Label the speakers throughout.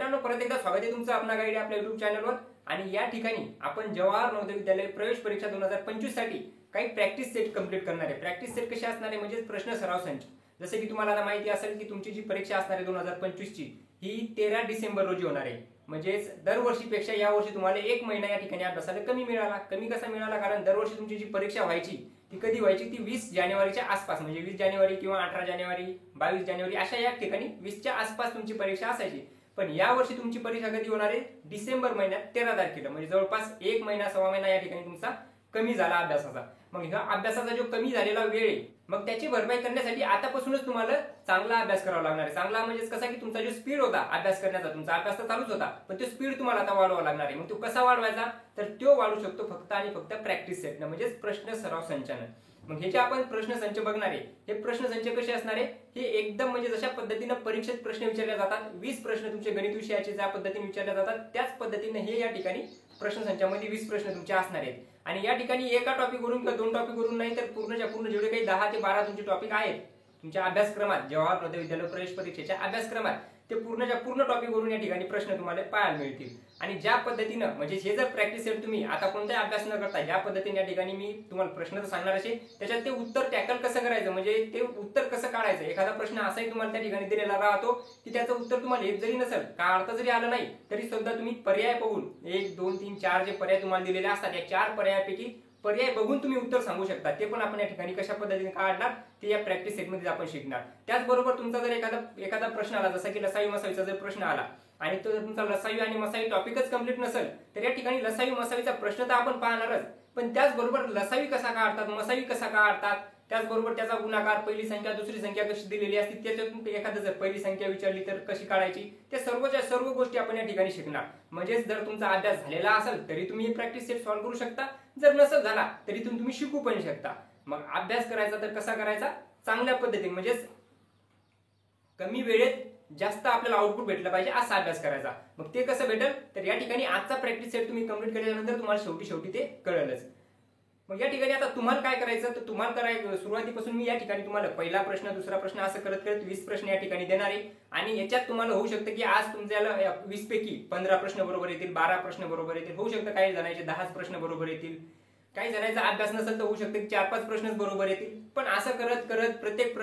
Speaker 1: मित्रांनो, परत एकदा स्वागत आहे तुमचं आपला गाईड आपल्या YouTube चॅनलवर। आणि या ठिकाणी आपण जवाहर नवोदय विद्यालय प्रवेश परीक्षा 2025 साठी काही प्रॅक्टिस सेट कंप्लीट करणार आहे। प्रॅक्टिस सेट कसे असणार आहे म्हणजे प्रश्न सराव संच। जसे की तुम्हाला आता माहिती असेल की तुमची जी परीक्षा असणार आहे 2025 ची ही 13 डिसेंबर रोजी होणार आहे। म्हणजे दरवर्षीपेक्षा या वर्षी तुम्हाला एक महिना या ठिकाणी अभ्यासाला कमी मिळाला। कमी कसा मिळाला कारण दरवर्षी तुमची जी परीक्षा व्हायची ती कधी व्हायची ती 20 जानेवारीच्या आसपास, म्हणजे 20 जानेवारी किंवा 18 जानेवारी 22 जानेवारी अशा या ठिकाणी 20 च्या आसपास तुमची परीक्षा असायची। पण या वर्षी तुमची परीक्षा कधी होणार आहे डिसेंबर महिन्यात 13 तारखेला, म्हणजे जवळपास एक महिना सव्वा महिना या ठिकाणी तुमचा कमी झाला अभ्यासाचा। मग ह्या अभ्यासाचा जो कमी झालेला वेळ आहे मग त्याची भरपाई करण्यासाठी आतापासूनच तुम्हाला चांगला अभ्यास करावा लागणार आहे। चांगला म्हणजे कसा की तुमचा जो स्पीड होता अभ्यास करण्याचा, तुमचा अभ्यास तर चालूच होता पण तो स्पीड तुम्हाला आता वाढवावा लागणार आहे। मग तो कसा वाढवायचा तर तो वाढू शकतो फक्त आणि फक्त प्रॅक्टिस सेटने, म्हणजे प्रश्न सराव संचाने। मग हे जे आपण प्रश्न संच बघणार आहे हे प्रश्न संच कसे असणार आहे हे एकदम म्हणजे जशा पद्धतीने परीक्षेत प्रश्न विचारले जातात, 20 प्रश्न तुमचे गणित विषयाचे ज्या पद्धतीने विचारले जातात त्याच पद्धतीने हे या ठिकाणी प्रश्न संचामध्ये 20 प्रश्न तुमचे असणार आहेत। आणि या ठिकाणी एका टॉपिक वरून किंवा दोन टॉपिक वरून नाही तर पूर्णच्या पूर्ण जेवढे काही 10 ते 12 तुमचे टॉपिक आहेत तुमच्या अभ्यासक्रमात, जवाहर नवोदय विद्यालय प्रवेश परीक्षेच्या अभ्यासक्रमात ते पूर्णच्या पूर्ण टॉपिक वरून या ठिकाणी प्रश्न तुम्हाला पाहायला मिळतील। आणि ज्या पद्धतीने म्हणजे हे जर प्रॅक्टिस सेट तुम्ही आता कोणताही अभ्यास न करता ज्या पद्धतीने या ठिकाणी मी तुम्हाला प्रश्न तर सांगणार असे त्याच्यात ते उत्तर टॅकल कसं करायचं, म्हणजे ते उत्तर कसं काढायचं। एखादा प्रश्न असाही तुम्हाला त्या ठिकाणी दिलेला राहतो की त्याचं उत्तर तुम्हाला एक जरी नसेल काढता जरी आलं नाही तरी सुद्धा तुम्ही पर्याय बघून 1 2 3 4 जे पर्याय तुम्हाला दिलेले असतात या 4 पर्यायापैकी पर्याय बघून तुम्ही उत्तर सांगू शकता। ते पण आपण या ठिकाणी कशा पद्धतीने काढणार ते या प्रॅक्टिस सेट मध्ये आपण शिकणार। त्याचबरोबर तुमचा जर एखादा प्रश्न आला जसा की लसावी मसावीचा जर प्रश्न आला आणि तो जर तुमचा लसावी आणि मसावी टॉपिकच कंप्लीट नसेल तर या ठिकाणी लसावी मसावीचा प्रश्न तर आपण पाहणारच, पण त्याचबरोबर लसावी कसा काढतात, मसावी कसा काढतात, त्याचबरोबर त्याचा गुणाकार, पहिली संख्या दुसरी संख्या कशी दिलेली असते त्याच्यातून एखादं जर पहिली संख्या विचारली तर कशी काढायची, ते सर्वच्या सर्व गोष्टी आपण या ठिकाणी शिकणार। म्हणजे जर तुमचा अभ्यास झालेला असेल तरी तुम्ही हे प्रॅक्टिस सेट सॉल्व्ह करू शकता, जर नसेल झाला तरी तुम्ही शिकू पण शकता। मग अभ्यास करायचा तर कसा करायचा चांगल्या पद्धतीने, म्हणजे कमी वेळेत जास्त आपल्याला आउटपुट भेटलं पाहिजे असा अभ्यास करायचा। मग ते कसं भेटेल तर या ठिकाणी आजचा प्रॅक्टिस सेट तुम्ही कंप्लीट केल्यानंतर तुम्हाला शेवटी ते कळेलच। मग या ठिकाणी आता तुम्हाला काय करायचं तर तुम्हाला करायचं सुरुवातीपासून मी या ठिकाणी तुम्हाला पहिला प्रश्न दुसरा प्रश्न असं करत करत 20 प्रश्न या ठिकाणी देणार आहे। आणि याच्यात तुम्हाला होऊ शकतं की आज तुमच्याला 20 पैकी 15 प्रश्न बरोबर येतील, 12 प्रश्न बरोबर येतील, होऊ शकतं काही जणांचे 10 प्रश्न बरोबर येतील, काही जणांचा अभ्यास नसेल तर होऊ शकतं की 4-5 प्रश्नच बरोबर येतील। पण असं करत करत प्रत्येक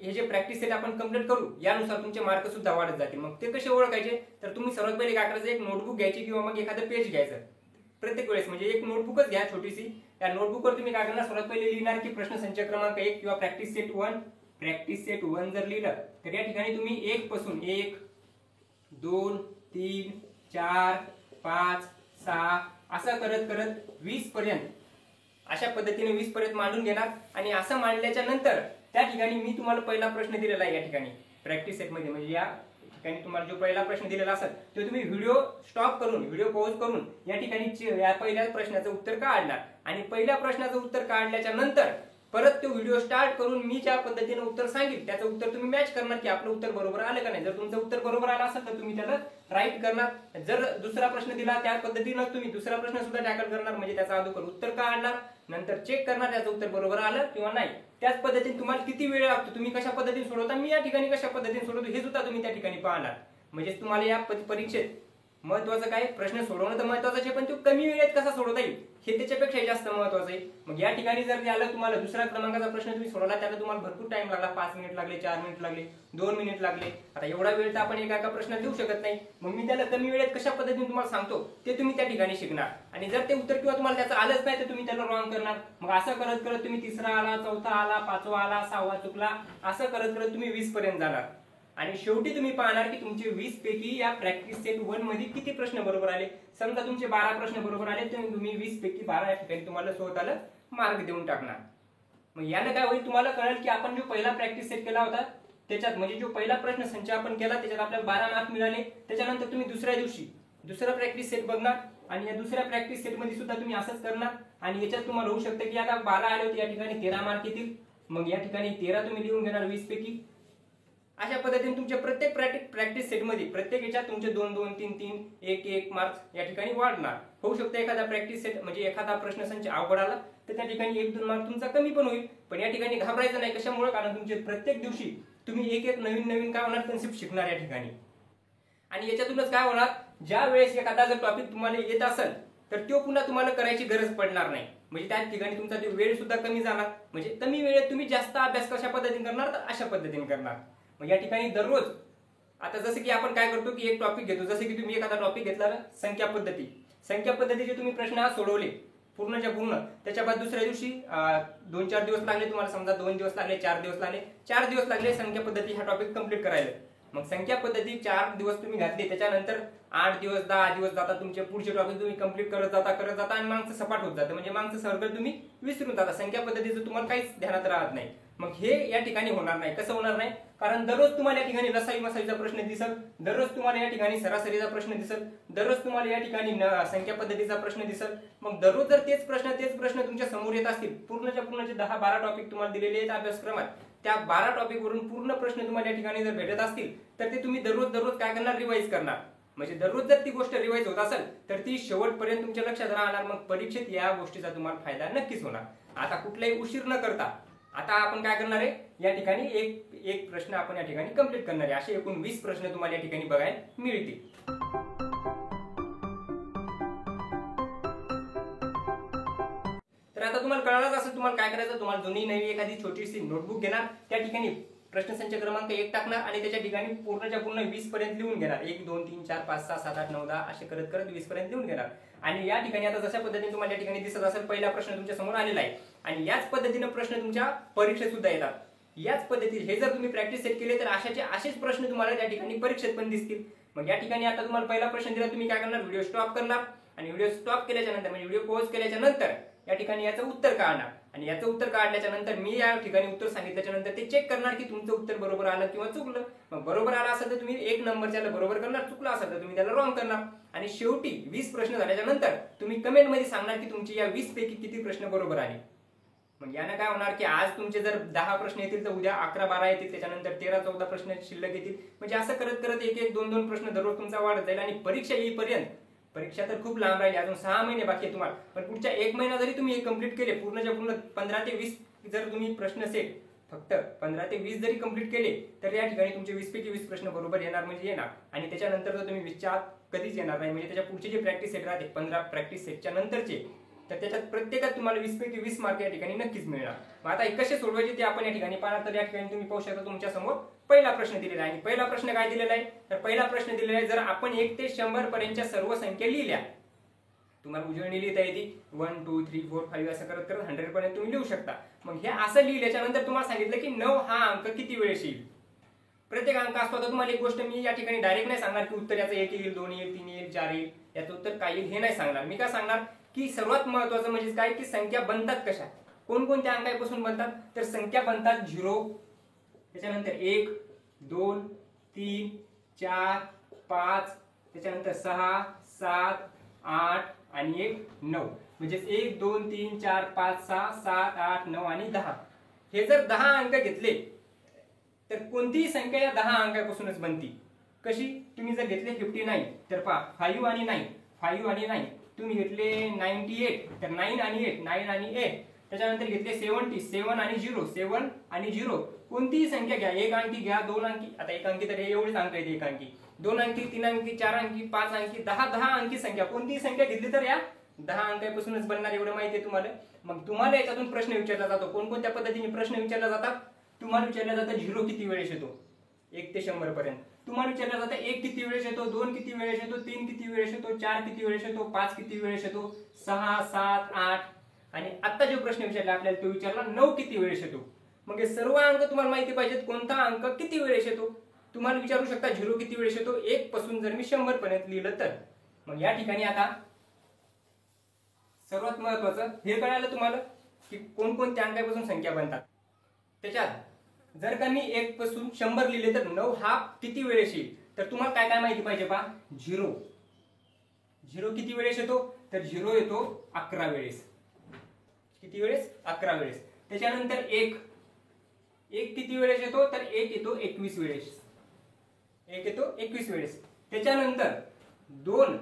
Speaker 1: हे जे प्रॅक्टिस सेट आपण कंप्लीट करू यानुसार तुमचे मार्क सुद्धा वाढत जातील। मग ते कसे ओळखायचे तर तुम्ही सर्वात पहिले काय करायचं, एक नोटबुक घ्यायची किंवा मग एखादं पेज घ्यायचं प्रत्येक वेळेस, म्हणजे एक नोटबुकच घ्या छोटीशी। त्या नोटबुकवर तुम्ही काय करणार सर्वात पहिले लिहिणार की प्रश्न संच क्रमांक 1 किंवा प्रॅक्टिस सेट 1 जर लिहिलं तर या ठिकाणी तुम्ही 1 पासून 1 2 3 4 5 6 असं करत करत 20 पर्यंत अशा पद्धतीने 20 पर्यंत मांडून घेणार। आणि असं मांडल्याच्या नंतर त्या ठिकाणी मी तुम्हाला पहिला प्रश्न दिलेला आहे या ठिकाणी प्रॅक्टिस सेट मध्ये, म्हणजे या ठिकाणी तुम्हाला जो पहिला प्रश्न दिलेला असेल तो तुम्ही व्हिडिओ स्टॉप करून व्हिडिओ पॉज करून या ठिकाणी या पहिल्या प्रश्नाचं उत्तर काढणार। आणि पहिल्या प्रश्नाचं उत्तर काढल्याच्या नंतर परत तो व्हिडिओ स्टार्ट करून मी ज्या पद्धतीने उत्तर सांगेल त्याचं उत्तर तुम्ही मॅच करणार की आपलं उत्तर बरोबर आलं का नाही। जर तुमचं उत्तर बरोबर आलं असेल तर तुम्ही त्याला राईट करणार। जर दुसरा प्रश्न दिला त्या पद्धतीने तुम्ही दुसरा प्रश्न सुद्धा टॅकल करणार, म्हणजे त्याचा अगोदर उत्तर काढणार, नंतर चेक करणार त्याचं उत्तर बरोबर आलं किंवा नाही। त्याच पद्धतीने तुम्हाला किती वेळ लागतो, तुम्ही कशा पद्धतीने सोडवता, मी या ठिकाणी कशा पद्धतीने सोडवतो हे सुद्धा तुम्ही त्या ठिकाणी पाहणार। म्हणजे तुम्हाला या परीक्षेत महत्वाचं काय, प्रश्न सोडवणं तर महत्वाचं आहे पण तो कमी वेळेत कसा सोडवता येईल हे त्याच्यापेक्षा जास्त महत्वाचं आहे। मग या ठिकाणी जर आलं तुम्हाला दुसऱ्या क्रमांकाचा प्रश्न तुम्ही सोडवला त्याला तुम्हाला भरपूर टाइम लागला, 5 मिनिट लागले, 4 मिनिट लागले, 2 मिनिट लागले, आता एवढा वेळ तर आपण एका प्रश्नात देऊ शकत नाही। मग मी त्याला कमी वेळेत कशा पद्धतीने तुम्हाला सांगतो ते तुम्ही त्या ठिकाणी शिकणार। आणि जर ते उत्तर किंवा तुम्हाला त्याचं आलंच नाही तर तुम्ही त्याला रॉंग करणार। मग असं करत करत तुम्ही तिसरा आला, चौथा आला, 5वा आला, 6वा चुकला, असं करत करत तुम्ही 20 पर्यंत जाणार। आणि शेवटी तुम्ही पाहणार की तुमचे 20 पैकी या प्रॅक्टिस सेट 1 मध्ये किती प्रश्न बरोबर आले। समजा तुमचे 12 प्रश्न बरोबर आले तर तुम्ही 20 पैकी 12 या ठिकाणी तुम्हाला स्वतःला मार्क देऊन टाकणार। मग याने काय होईल तुम्हाला कळेल की आपण जो पहिला प्रॅक्टिस सेट केला होता त्याच्यात, म्हणजे जो पहिला प्रश्न संच आपण केला त्याच्यात आपल्याला 12 मार्क मिळाले। त्याच्यानंतर तुम्ही दुसऱ्या दिवशी दुसरा प्रॅक्टिस सेट बघणार आणि या दुसऱ्या प्रॅक्टिस सेट मध्ये सुद्धा तुम्ही असंच करणार। आणि याच्यात तुम्हाला होऊ शकतं की आता 12 आले होते या ठिकाणी 13 मार्क येतील, मग या ठिकाणी 13 तुम्ही लिहून घेणार 20 पैकी। अशा पद्धतीने तुमच्या प्रत्येक प्रॅक्टिस सेट मध्ये प्रत्येक याच्यात तुमचे 2 2 3 3 1 1 मार्क्स या ठिकाणी वाढणार। होऊ शकतं एखादा प्रॅक्टिस सेट म्हणजे एखादा प्रश्न संच अवघड आला तर त्या ठिकाणी 1-2 मार्क तुमचा कमी पण होईल, पण या ठिकाणी घाबरायचं नाही। कशामुळे, कारण तुमचे प्रत्येक दिवशी तुम्ही एक नवीन काय होणार कन्सेप्ट शिकणार या ठिकाणी। आणि याच्यातूनच काय होणार, ज्या वेळेस एखादा जर टॉपिक तुम्हाला येत असेल तर तो पुन्हा तुम्हाला करायची गरज पडणार नाही. म्हणजे त्या ठिकाणी तुमचा वेळ सुद्धा कमी जाणार. म्हणजे कमी वेळेत तुम्ही जास्त अभ्यास कशा पद्धतीने करणार, तर अशा पद्धतीने करणार. मग या ठिकाणी दररोज आता जसं की आपण काय करतो की एक टॉपिक घेतो, जसं की तुम्ही एखादा टॉपिक घेतला ना, संख्या पद्धतीचे तुम्ही प्रश्न सोडवले पूर्णच्या पूर्ण, त्याच्या बाद दुसऱ्या दिवशी 2-4 दिवस लागले तुम्हाला, समजा 2 दिवस लागले, 4 दिवस लागले संख्या पद्धती हा टॉपिक कंप्लीट करायला. मग संख्या पद्धती 4 दिवस तुम्ही घातली, त्याच्यानंतर 8 दिवस 10 दिवस जातात तुमचे पुढचे टॉपिक तुम्ही कंप्लीट करत जाता आणि मागचं सपाट होत जातं. म्हणजे मागचं सर्कल तुम्ही विसरून जाता, संख्या पद्धतीचं तुम्हाला काहीच ध्यानात राहत नाही. मग हे या ठिकाणी होणार नाही. कसं होणार नाही, कारण दररोज तुम्हाला या ठिकाणी लसाई मसाईचा प्रश्न दिसल, दररोज तुम्हाला या ठिकाणी सरासरीचा प्रश्न दिसल, दररोज तुम्हाला या ठिकाणी संख्या पद्धतीचा प्रश्न दिसल. मग दररोज जर तेच प्रश्न तुमच्या समोर येत असतील, पूर्णच्या पूर्णचे 10-12 टॉपिक तुम्हाला दिलेले आहेत अभ्यासक्रमात, त्या 12 टॉपिक वरून पूर्ण प्रश्न तुम्हाला या ठिकाणी जर भेटत असतील तर ते तुम्ही दररोज काय करणार, रिवाइज करणार. म्हणजे दररोज जर ती गोष्ट रिवाइज होत असेल तर ती शेवटपर्यंत तुमच्या लक्षात राहणार. मग परीक्षेत या गोष्टीचा तुम्हाला फायदा नक्कीच होणार. आता कुठलाही उशीर न करता आता आपण काय करणार आहे, या ठिकाणी एक प्रश्न आपण या ठिकाणी कंप्लीट करणार आहे. असे एकूण 20 प्रश्न तुम्हाला या ठिकाणी बघायला मिळतील. तर आता तुम्हाला कळालंच असेल तुम्हाला काय करायचं. तुम्हाला जुनी नवी एखादी छोटीशी नोटबुक घेणार, त्या ठिकाणी प्रश्नसंच क्रमांक 1 टाकणार आणि त्याच्या ठिकाणी पूर्णच्या पूर्ण 20 पर्यंत लिहून घेणार. 1 2 3 4 5 6 7 8 9 10 असे करत करत 20 पर्यंत लिहून घेणार. आणि या ठिकाणी आता जशा पद्धतीने तुम्हाला या ठिकाणी दिसत असेल, पहिला प्रश्न तुमच्या समोर आलेला आहे आणि याच पद्धतीने प्रश्न तुमच्या परीक्षेत सुद्धा येतात. याच पद्धतीने हे जर तुम्ही प्रॅक्टिस सेट केले तर असेच प्रश्न तुम्हाला त्या ठिकाणी परीक्षेत पण दिसतील. मग या ठिकाणी आता तुम्हाला पहिला प्रश्न दिला, तुम्ही काय करणार, व्हिडिओ स्टॉप करणार आणि व्हिडिओ स्टॉप केल्याच्या नंतर म्हणजे व्हिडिओ पॉज केल्याच्या नंतर या ठिकाणी याचं उत्तर काढणार आणि याचं उत्तर काढल्याच्या नंतर मी या ठिकाणी उत्तर सांगितल्याच्या नंतर ते चेक करणार की तुमचं उत्तर बरोबर आलं किंवा चुकलं. मग बरोबर आलं असेल तर तुम्ही 1 नंबरच्याला बरोबर करणार, चुकलं असेल तर तुम्ही त्याला रॉंग करणार. आणि शेवटी 20 प्रश्न झाल्याच्या नंतर तुम्ही कमेंट मध्ये सांगणार की तुमची या 20 पैकी किती प्रश्न बरोबर आले. मग यानं काय होणार की आज तुमचे जर 10 प्रश्न येतील तर उद्या 11-12 येतील, त्याच्यानंतर 13-14 प्रश्न शिल्लक येतील. म्हणजे असं करत करत 1-1 2-2 प्रश्न दररोज तुमचा वाढत जाईल. आणि परीक्षा येईपर्यंत, परीक्षा तर खूप लांब राहिली, अजून 6 महिने बाकी आहे तुम्हाला, पण पुढच्या 1 महिना जरी तुम्ही हे कंप्लीट केले, पूर्णच्या पूर्ण 15 ते 20 जर तुम्ही प्रश्न सेट फक्त 15 ते 20 जरी कंप्लीट केले तर या ठिकाणी तुमचे 20 पैकी 20 प्रश्न बरोबर येणार म्हणजे येणार. आणि त्याच्यानंतर जर तुम्ही 20च्या आत कधीच येणार नाही. म्हणजे त्याच्या पुढचे जे प्रॅक्टिस सेट राहते 15 प्रॅक्टिस सेटच्या नंतरचे, तर त्याच्यात प्रत्येकात तुम्हाला 20 पैकी 20 मार्क या ठिकाणी नक्कीच मिळणार. मग आता हे कसे सोडवायचे ते आपण या ठिकाणी पाहणार. तर या ठिकाणी तुम्ही पाहू शकता तुमच्या समोर पहिला प्रश्न दिलेला आहे. आणि पहिला प्रश्न काय दिलेला आहे, तर पहिला प्रश्न दिलेला आहे, जर आपण 1 ते 100 पर्यंतच्या सर्व संख्या लिहिल्या, तुम्हाला उजळणी लिहिता येते 1 2 3 4 5 असं करत करत 100 पर्यंत तुम्ही लिहू शकता. मग हे असं लिहिल्याच्या नंतर तुम्हाला सांगितलं की 9 हा अंक किती वेळेस येईल. प्रत्येक अंक असतो. आता तुम्हाला एक गोष्ट मी या ठिकाणी डायरेक्ट नाही सांगणार की उत्तर याचं 1 येईल, 2 येईल, 3 येईल, 4 येईल, याचं उत्तर काय येईल हे नाही सांगणार. मी काय सांगणार की सर्वात महत्वाचं म्हणजे काय की संख्या बनतात कशा, कोणकोणत्या अंकापासून बनतात. तर संख्या बनतात 0, त्याच्यानंतर 1 2 3 4 5, त्याच्यानंतर 6 7 8 आणि 1 9. म्हणजे 1 2 3 4 5 6 7 8 9 आणि 10. हे जर 10 अंक घेतले तर कोणतीही संख्या या 10 अंकापासूनच बनती. कशी, तुम्ही जर घेतले 59 तर पहा 5 आणि 9, 5 आणि 9. तुम्ही घेतले 98 तर 9 आणि 8, 9 आणि 8. त्याच्यानंतर घेतले 70, 7 आणि 0, 7 आणि 0. कोणतीही संख्या घ्या, 1 अंकी घ्या, 2 अंकी, आता 1 अंकी तर हे एवढेच अंक आहेत, 1 अंकी, 2 अंकी, 3 अंकी, 4 अंकी, 5 अंकी, 10 अंकी संख्या, कोणतीही संख्या घेतली तर या 10 अंकापासूनच बनणार, एवढं माहिती आहे तुम्हाला. मग तुम्हाला याच्यातून प्रश्न विचारला जातो, कोणकोणत्या पद्धतीने प्रश्न विचारला जातात. तुम्हाला विचारलं जातं 0 किती वेळेस येतो 1 ते 100 पर्यंत. तुम्हाला विचारलं जातं 1 किती वेळेस येतो, 2 किती वेळेस येतो, 3 किती वेळेस येतो, 4 किती वेळेस येतो, 5 किती वेळेस येतो, 6 7 8. आणि आता जो प्रश्न विचारला आपल्याला तो विचारला 9 किती वेळेस येतो. मग हे सर्व अंक तुम्हाला माहिती पाहिजेत, कोणता अंक किती वेळेस येतो. तुम्हाला विचारू शकता 0 किती वेळेस येतो, 1 पासून जर मी 100 पर्यंत लिहिलं तर. मग या ठिकाणी आता सर्वात महत्वाचं हे कळालं तुम्हाला की कोणकोणत्या अंकापासून संख्या बनतात. त्याच्यात जर का मी 1 पासून 100 लिहिले तर 9 हा किती वेळेस येईल. तर तुम्हाला काय काय माहिती पाहिजे पहा. 0 किती वेळेस येतो, तर 0 येतो 11 वेळेस. किती वेळेस, 11 वेळेस. त्याच्यानंतर 1 किती वेळेस येतो, तर 1 येतो 21 वेळेस. 1 येतो 21 वेळेस. त्याच्यानंतर 2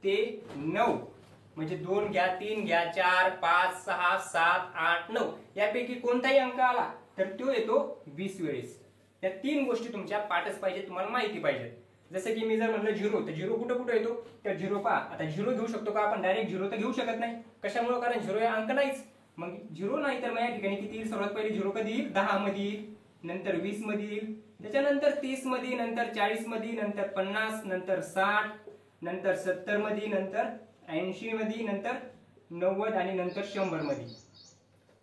Speaker 1: ते 9 म्हणजे 2 घ्या, 3 घ्या, 4 5 6 7 8 9 यापैकी कोणताही अंक आला तर तो येतो 20 वेळेस. या 3 गोष्टी तुमच्या पाठच पाहिजे, तुम्हाला माहिती पाहिजे. जसं की मी जर म्हणलं 0 तर 0 कुठं कुठं येतो, तर 0 पहा. आता 0 घेऊ शकतो का आपण डायरेक्ट? 0 तर घेऊ शकत नाही. कशामुळे? कारण 0 हे अंक नाहीच. मग 0 नाही तर मग या ठिकाणी किती येईल? सर्वात पहिले 0 कधी येईल? 10 मध्ये येईल, नंतर 20 मध्ये येईल, त्याच्यानंतर 30 मध्ये, नंतर 40 मध्ये, नंतर 50, नंतर 60, नंतर 70 मध्ये, नंतर 80 मध्ये, नंतर 90 आणि नंतर 100 मध्ये.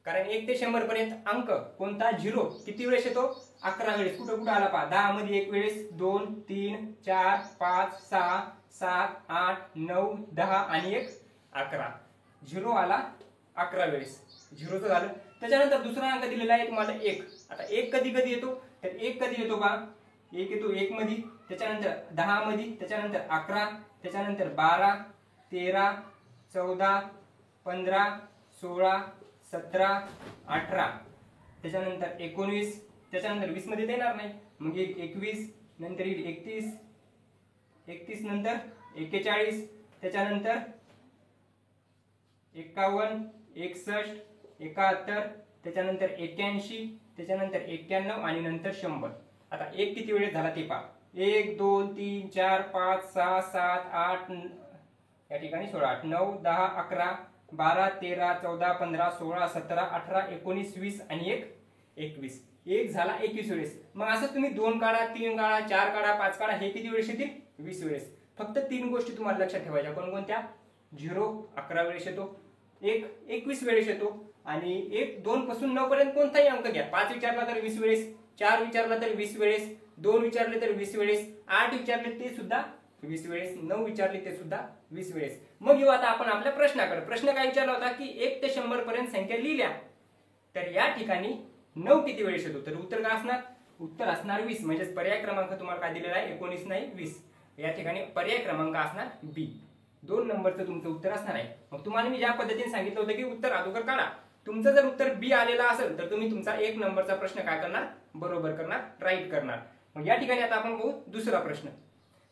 Speaker 1: कारण 1 ते 100 पर्यंत अंक कोणता? 0 किती वेळेस येतो? 11 वेळेस. कुठं कुठं आला पहा? 10 मध्ये 1 वेळेस, 2, 3, 4, 5, 6, 7, 8, 9, 10 आणि 1 11. 0 आला 11 वेळेस. 0 चं झालं. त्याच्यानंतर दुसरा अंक दिलेला आहे तुम्हाला 1. आता 1 कधी कधी येतो? तर 1 कधी येतो पहा? 1 येतो 1 मध्ये, त्याच्यानंतर 10 मध्ये, त्याच्यानंतर 11, त्याच्यानंतर 12, 13, 14, 15, 16, 17, 18, त्याच्यानंतर 19, त्याच्यानंतर 20 मध्ये देणार नाही. मग 21, नंतर 31, 31 नंतर 41, त्याच्यानंतर 51, 61, 71, त्याच्यानंतर 81, त्याच्यानंतर 91 आणि नंतर 100. आता 1 किती वेळेस झाला ते पहा? 1, 2, 3, 4, 5, 6, 7, 8, या ठिकाणी 16, 8, 9, 10, 11, 12, 13, 14, 15, 16, 17, 18, 19, 20 आणि 1 21. 1 झाला 21 वेळेस. मग असं तुम्ही 2 काढा, 3 काढा, 4 काढा, 5 काढा, हे किती वेळेस येतील? 20 वेळेस. फक्त 3 गोष्टी तुम्हाला लक्षात ठेवायच्या. कोणकोणत्या? 0 11 वेळेस येतो, 1 21 वेळेस येतो आणि 1 2 पासून 9 पर्यंत कोणताही अंक घ्या. 5 विचारला तर 20 वेळेस, 4 विचारला तर 20 वेळेस, 2 विचारले तर 20 वेळेस, 8 विचारले ते सुद्धा 20 वेळेस, 9 विचारले ते सुद्धा 20 वेळेस. मग येऊ आता आपण आपल्या प्रश्नाकडे. प्रश्न काय विचारला होता की 1 ते 100 पर्यंत संख्या लिहिल्या तर या ठिकाणी 9 किती वेळेस येतो? तर उत्तर काय असणार? उत्तर असणार 20. म्हणजे पर्याय क्रमांक तुम्हाला काय दिलेला आहे? 19 नाही 20. या ठिकाणी पर्याय क्रमांक असणार बी. 2 नंबरचं तुमचं उत्तर असणार आहे. मग तुम्हाला मी ज्या पद्धतीने सांगितलं होतं की उत्तर अगोदर काढा. तुमचं जर उत्तर बी आलेला असेल तर तुम्ही तुमचा 1 नंबरचा प्रश्न काय करणार? बरोबर करणार, राईट करणार. मग या ठिकाणी आता आपण बघू दुसरा प्रश्न.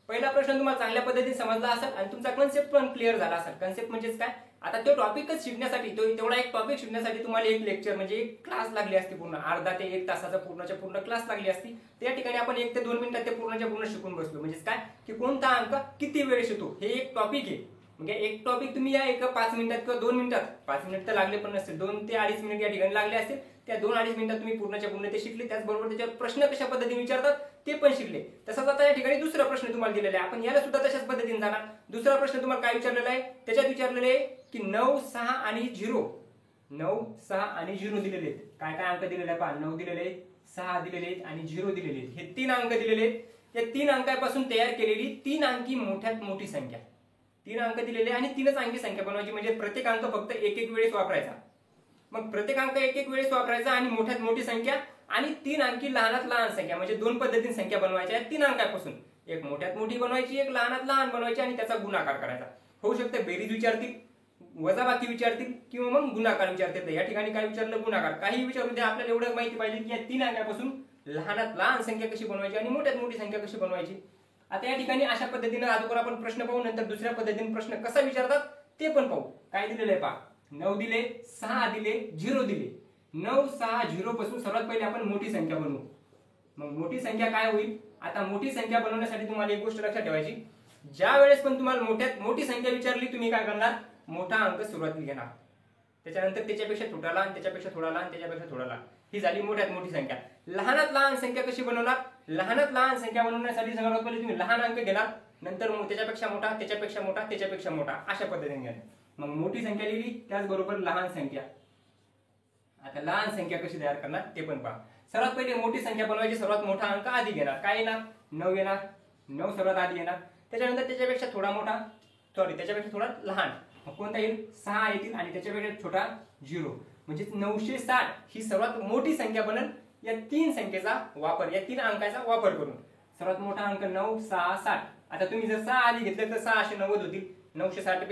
Speaker 1: पहिला प्रश्न तुम्हाला चांगल्या पद्धतीने समजला असेल आणि तुमचा कन्सेप्ट पण क्लिअर झाला असेल. कन्सेप्ट म्हणजेच काय? आता तो टॉपिकच शिकण्यासाठी, तेवढा एक टॉपिक शिकण्यासाठी तुम्हाला एक लेक्चर म्हणजे एक क्लास लागली असती, पूर्ण अर्धा ते 1 तासाचा पूर्णच्या पूर्ण क्लास लागली असती. त्या ठिकाणी आपण 1 ते 2 मिनिटात ते पूर्णच्या पूर्ण शिकून बसलो. म्हणजेच काय की कोणता अंक किती वेळेस येतो हे एक टॉपिक आहे. म्हणजे एक टॉपिक तुम्ही या एका 5 मिनिटात किंवा 2 मिनिटात, 5 मिनिट तर लागले पण नसतील, 2 ते 2.5 मिनिट या ठिकाणी लागले असतील. त्या 2-2.5 मिनिटात तुम्ही पूर्णच्या पूर्ण ते शिकले. त्याचबरोबर त्याच्यावर प्रश्न कशा पद्धतीने विचारतात ते पण शिकले. तसंच आता या ठिकाणी दुसरा प्रश्न तुम्हाला दिलेला आहे. आपण याला सुद्धा तशाच पद्धतीने जाणार. दुसरा प्रश्न तुम्हाला काय विचारलेला आहे? त्याच्यात विचारलेले आहे की 9, 6 आणि 0. 9, 6 आणि 0 दिलेले आहेत. काय काय अंक दिलेले आहे पहा? 9 दिलेले आहेत, 6 दिलेले आहेत आणि 0 दिलेले आहेत. हे 3 अंक दिलेले आहेत. या 3 अंकापासून तयार केलेली 3 अंकी मोठ्यात मोठी संख्या. 3 अंक दिलेले आणि 3च अंकी संख्या बनवायची. म्हणजे प्रत्येक अंक फक्त 1-1 वेळेस वापरायचा. मग प्रत्येक अंक 1-1 वेळेस वापरायचा आणि मोठ्यात मोठी संख्या आणि 3 अंकी लहानात लहान संख्या. म्हणजे 2 पद्धतीने संख्या बनवायच्या 3 अंकापासून. एक मोठ्यात मोठी बनवायची, एक लहानात लहान बनवायची आणि त्याचा गुणाकार करायचा. होऊ शकते बेरीज विचारतील, वजाबाकी विचारतील किंवा मग गुणाकार विचारतील. या ठिकाणी काय विचारलं? गुणाकार. काही विचारू द्या, आपल्याला एवढं माहिती पाहिजे की या 3 अंकापासून लहानात लहान संख्या कशी बनवायची आणि मोठ्यात मोठी संख्या कशी बनवायची. आता या ठिकाणी अशा पद्धतीने अगोदर आपण प्रश्न पाहू, नंतर दुसऱ्या पद्धतीने प्रश्न कसा विचारतात ते पण पाहू. काय दिलेलं आहे पहा? 9 दिले, 6 दिले, 0 दिले. 9, 6, 0 पासून सर्वात पहिले आपण मोठी संख्या बनवू. मग मोठी संख्या काय होईल? आता मोठी संख्या बनवण्यासाठी तुम्हाला एक गोष्ट लक्षात ठेवायची. ज्या वेळेस पण तुम्हाला मोठ्यात मोठी संख्या विचारली, तुम्ही काय करणार? मोठा अंक सुरुवातीला घेणार, त्याच्यानंतर त्याच्यापेक्षा थोडा लहान, त्याच्यापेक्षा थोडा लहान, त्याच्यापेक्षा थोडा लहान. ही झाली मोठ्यात मोठी संख्या. लहानात लहान संख्या कशी बनवणार? लहानात लहान संख्या बनवण्यासाठी सर्वात पहिले तुम्ही लहान अंक घेणार, नंतर त्याच्यापेक्षा मोठा, त्याच्यापेक्षा मोठा, त्याच्यापेक्षा मोठा, अशा पद्धतीने घेणार. मग मोठी संख्या लिहिली, त्याचबरोबर लहान संख्या. आता लहान संख्या कशी तयार करणार ते पण पहा. सर्वात पहिले मोठी संख्या बनवायची. सर्वात मोठा अंक आधी घेणार. काय येणार? 9 येणार. 9 सर्वात आधी येणार. त्याच्यानंतर त्याच्यापेक्षा थोडा मोठा, त्याच्यापेक्षा थोडा लहान, मग कोणता येईल? 6 येतील आणि त्याच्यापेक्षा छोटा 0. म्हणजे 960 ही सर्वात मोठी संख्या बनेल या 3 संख्येचा वापर, या 3 अंकाचा वापर करून. सर्वात मोठा अंक 9, 6, 60. आता तुम्ही जर 6 आधी घेतले तर 690 होतील. 960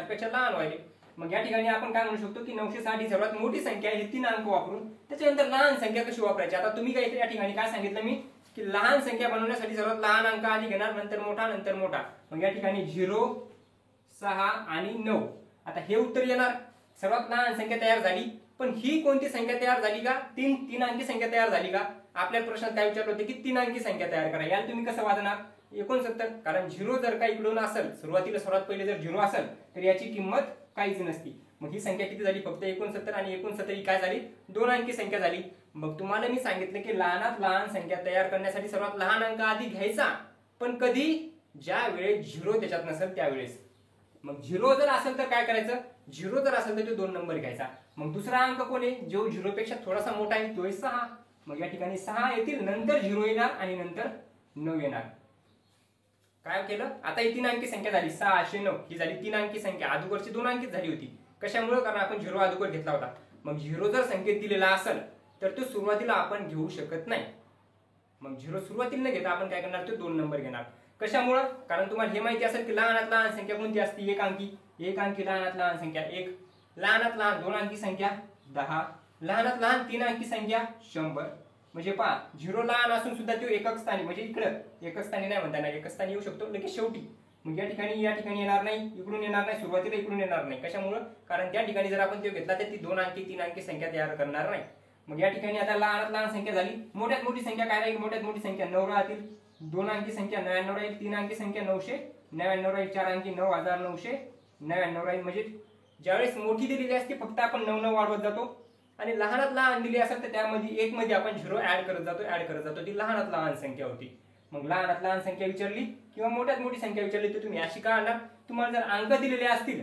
Speaker 1: पेक्षा लहान व्हायले. मग या ठिकाणी आपण काय म्हणू शकतो की 960 ही सर्वात मोठी संख्या आहे. 3 अंक वापरून त्याच्यानंतर लहान संख्या कशी वापरायची. आता तुम्ही काय या ठिकाणी काय सांगितलं मी की लहान संख्या बनवण्यासाठी सर्वात लहान अंक आधी घेणार, नंतर मोठा, नंतर मोठा. मग या ठिकाणी 0, 6 आणि 9. आता हे उत्तर येणार. सर्वात लहान संख्या तयार झाली, पण ही कोणती संख्या तयार झाली का? 3 अंकी संख्या तयार झाली का? आपल्या प्रश्नात काय विचारलं होते की 3 अंकी संख्या तयार करा. याला तुम्ही कसं वाचणार? 69, कारण 0 जर का इकडून असेल, सुरुवातीला सर्वात पहिले जर 0 असेल तर याची किंमत काहीच नसती. मग ही संख्या किती झाली? फक्त 69. आणि 69 ही काय झाली? 2 अंकी संख्या झाली. मग तुम्हाला मी सांगितलं की लहानात लहान संख्या तयार करण्यासाठी सर्वात लहान अंक आधी घ्यायचा, पण कधी? ज्या वेळेस 0 त्याच्यात नसेल त्यावेळेस. मग 0 जर असेल तर काय करायचं? 0 जर असेल तर तो 2 नंबर घ्यायचा. मग दुसरा अंक कोण आहे जो 0 पेक्षा थोडासा मोठा आहे? तो आहे 6. मग या ठिकाणी 6 येतील, नंतर 0 येणार आणि नंतर 9 येणार. काय केलं? आता ही 3 अंकी संख्या झाली 609. ही झाली 3 अंकी संख्या. अगोदरची 2 अंकीच झाली होती. कशामुळे? कारण आपण 0 अगोदर घेतला होता. मग 0 जर संख्येत दिलेला असेल तर तो सुरुवातीला आपण घेऊ शकत नाही. मग 0 सुरुवातीला न घेता आपण काय करणार? तो 2 नंबर घेणार. कशामुळे? कारण तुम्हाला हे माहिती असेल की लहानात लहान संख्या कोणती असते? 1 अंकी. 1 अंकी लहानात लहान संख्या 1. लहानात लहान 2 अंकी संख्या 10. लहानात लहान 3 अंकी संख्या 100. म्हणजे पहा, 0 लहान असून सुद्धा तो एकक स्थानी, म्हणजे इकडं एकक स्थानी नाही म्हणता येणार, एकक स्थानी येऊ शकतो लगेच शेवटी. मग या ठिकाणी येणार नाही, इकडून येणार नाही, सुरुवातीला इकडून येणार नाही. कशामुळे? कारण त्या ठिकाणी जर आपण तो घेतला तर ती 2 अंकी 3 अंकी संख्या तयार करणार नाही. मग या ठिकाणी आता लहानात लहान संख्या झाली. मोठ्यात मोठी संख्या काय राहील? मोठ्यात मोठी संख्या 9 राहतील. 2 अंकी संख्या 99 राहील. 3 अंकी संख्या 999 राहील. 4 अंकी 9999 राहील. म्हणजे ज्यावेळेस मोठी दिलेली असते फक्त आपण 9 वाढवत जातो, आणि लहानात लहान दिली असेल तर त्यामध्ये 1 मध्ये आपण 0 ऍड करत जातो. ती लहानात लहान संख्या होती. मग लहानात लहान संख्या विचारली किंवा मोठ्यात मोठी संख्या विचारली तर तुम्ही अशी काढणार. तुम्हाला जर अंक दिलेले असतील,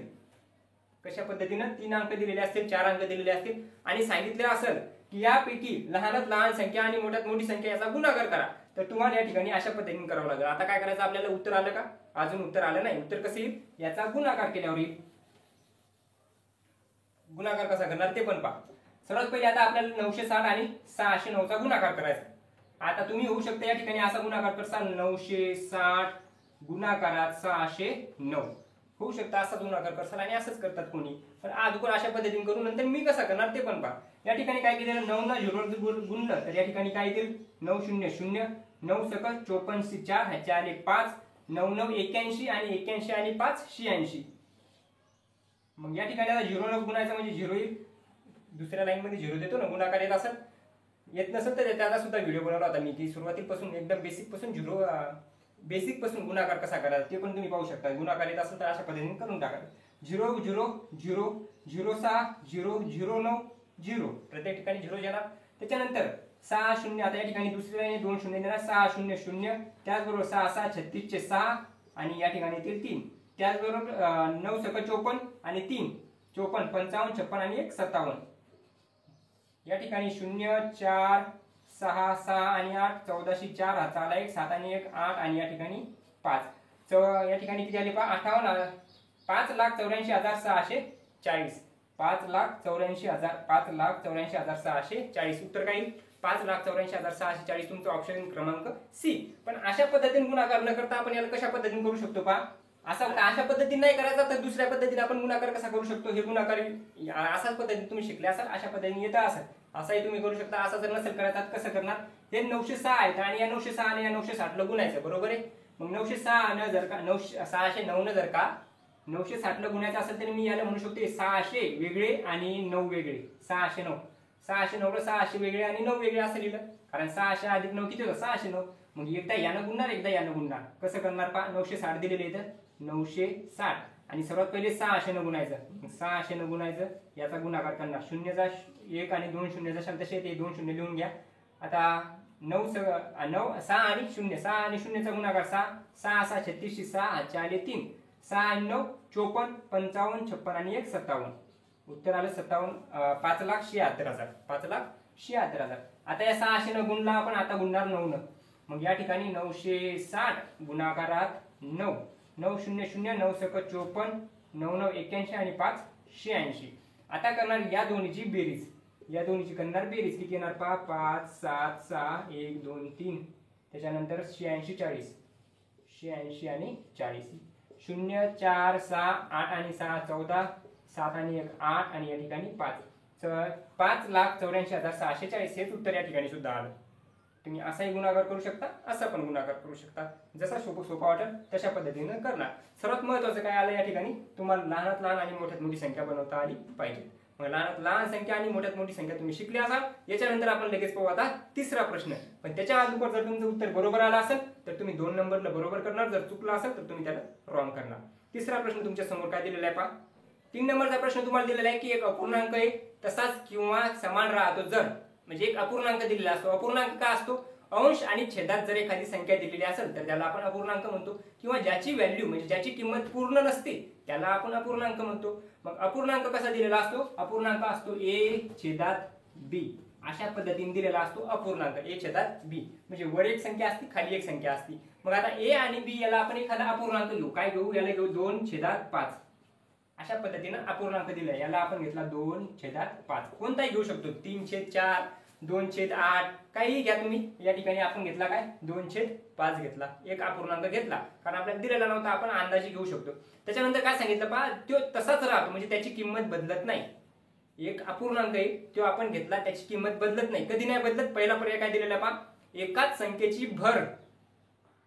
Speaker 1: कशा पद्धतीनं 3 अंक दिलेले असतील, 4 अंक दिलेले असतील आणि सांगितले असेल की यापैकी लहानात लहान संख्या आणि मोठ्यात मोठी संख्या याचा गुणाकार करा, तर तुम्हाला या ठिकाणी अशा पद्धतीने करावं लागेल. आता काय करायचं? आपल्याला उत्तर आलं का? अजून उत्तर आलं नाही. उत्तर कसं येईल? याचा गुणाकार केल्यावर येईल. गुणाकार कसा करणार ते पण पहा. सर्वात पहिले आता आपल्याला 960 आणि 609 चा गुणाकार करायचा. आता तुम्ही होऊ शकता या ठिकाणी असा गुणाकार करता 960 गुणाकारात 609 होऊ शकता, असा गुणाकार करसाल आणि असंच करतात कोणी. पण अगोदर अशा पद्धतीने करू, नंतर मी कसं करणार ते पण पहा. या ठिकाणी काय केलेलं? 9 ना 0 गुणलं तर या ठिकाणी काय येईल? 900 9 सकल 54 4 ह्याचे आले 5 9 9 81 आणि 81 आणि 5 86. मग या ठिकाणी आता 0 न गुणायचं म्हणजे 0 येईल. दुसऱ्या लाईन मध्ये 0 देतो ना, गुणाकार येत असेल. येत नसेल तर त्याचा सुद्धा व्हिडिओ बनवला होता मी, की सुरुवातीपासून एकदम बेसिक पासून गुणाकार कसा करायचा ते पण तुम्ही पाहू शकता. गुणाकार येत असेल तर अशा पद्धतीने करून टाका. 0 0 0 0 6 0 0 9 0 प्रत्येक ठिकाणी 0 येणार. त्याच्यानंतर 6 0. आता या ठिकाणी दुसऱ्या लाईन 2 0 देणार. 6 0 0. त्याचबरोबर 6 6 36 चे 6 आणि या ठिकाणी येतील 3. त्याचबरोबर 9 सक 54 आणि 3 54 55 56 आणि 1 57. या ठिकाणी 0 4 6 6 आणि 8 14 4 हाचा आला 1 7 आणि 1 8 आणि या ठिकाणी 5. या ठिकाणी किती आले पहा? 58 5,84,640. 5,84,640. उत्तर काय येईल? 5,84,640. तुमचा ऑप्शन क्रमांक सी. पण अशा पद्धतीने गुणाकार न करता आपण याला कशा पद्धतीने करू शकतो पहा. अशा पद्धतीने नाही करायचा तर दुसऱ्या पद्धतीने आपण गुणाकार कसा करू शकतो? हे गुणाकार अशाच पद्धतीने तुम्ही शिकले असाल, अशा पद्धतीने येत असेल, असाही तुम्ही करू शकता. असा जर नसेल करायचा कसं करणार? हे 906 आहेत आणि या 906 आणि या 960 ला गुणायचं, बरोबर आहे. मग 906 न जर का 609 न जर का 960 ला गुणायचं असेल तर मी याला म्हणू शकतो 600 वेगळे आणि 9 वेगळे. 609 609 ला 600 वेगळे आणि 9 वेगळे असं लिहिलं, कारण 600 अधिक 9 किती होतं? 609. मग एकदा यानं गुणणार, एकदा यानं गुणणार. कसं करणार पहा? 960 दिलेले इथं 960 आणि सर्वात पहिले 600 न गुणायचं. 600 न गुणायचं, याचा गुणाकार करणार. 0चा 1 आणि 2 शून्यचा शब्द तसे ते 2 शून्य लिहून घ्या. आता 9 6 आणि 0 6 आणि 0चा गुणाकार 6 6 6 36 6 हाचे आले 3 6 आणि 9 54 55 56 आणि 1 57. उत्तर आलं 57 5,76,000. 5,76,000. आता या 600 न गुणला आपण, आता गुणणार 9 न. मग या ठिकाणी 960 गुणाकारात 9 9 0 0 9 सक 54 9 9 81 आणि 5 86. आता करणार या दोन्हीची बेरीज. या दोन्हीची करणार बेरीज. किती येणार पहा? 5 7 6 1 2 3. त्याच्यानंतर 86 40. 86 आणि 40. 0 4 6 8 आणि 6 14 7 आणि 1 8 आणि या ठिकाणी 5. 5,84,640. हेच उत्तर या ठिकाणी सुद्धा आलं. तुम्ही असाही गुणाकार करू शकता, असा पण गुणाकार करू शकता. जसा सोपा वाटेल तशा पद्धतीने करणार. सर्वात महत्त्वाचं काय आलं या ठिकाणी? तुम्हाला लहानात लहान आणि मोठ्यात मोठी संख्या बनवता आली पाहिजे. मग लहानात लहान संख्या आणि मोठ्यात मोठी संख्या तुम्ही शिकले असाल. याच्यानंतर आपण लगेच पाहू आता तिसरा प्रश्न. पण त्याच्या अगोदर जर तुमचं उत्तर बरोबर आलं असेल तर तुम्ही 2 नंबरला बरोबर करणार, जर चुकलं असेल तर तुम्ही त्याला रॉंग करणार. तिसरा प्रश्न तुमच्या समोर काय दिलेला आहे पहा. 3 नंबरचा प्रश्न तुम्हाला दिलेला आहे की एक अपूर्णांक आहे तसाच किंवा समान राहतो जर, म्हणजे एक अपूर्णांक दिलेला असतो. अपूर्णांक काय असतो, अंश आणि छेदात जर एखादी संख्या दिलेली असेल तर त्याला आपण अपूर्णांक म्हणतो, किंवा ज्याची व्हॅल्यू म्हणजे ज्याची किंमत पूर्ण नसते त्याला आपण अपूर्णांक म्हणतो. मग अपूर्णांक कसा दिलेला असतो, अपूर्णांक असतो a छेदात b, अशा पद्धतीने दिलेला असतो अपूर्णांक a छेदात b, म्हणजे वर एक संख्या असते खाली एक संख्या असते. मग आता a आणि b याला आपण एखादा अपूर्णांक घेऊ. काय घेऊ, याला घेऊ 2/5. अशा पद्धतीने अपूर्णांक दिला, याला आपण घेतला 2/5. कोणताही घेऊ शकतो, 3/4, 2/8, काही घ्या तुम्ही. या ठिकाणी आपण घेतला काय 2/5 घेतला, एक अपूर्णांक घेतला, कारण आपल्याला दिलेला नव्हता, आपण अंदाजे घेऊ शकतो. त्याच्यानंतर काय सांगितलं पहा, तो तसाच राहतो म्हणजे त्याची किंमत बदलत नाही. एक अपूर्णांक आहे तो आपण घेतला, त्याची किंमत बदलत नाही, कधी नाही बदलत. पहिला पर्याय काय दिलेला पहा, एकाच संख्येची भर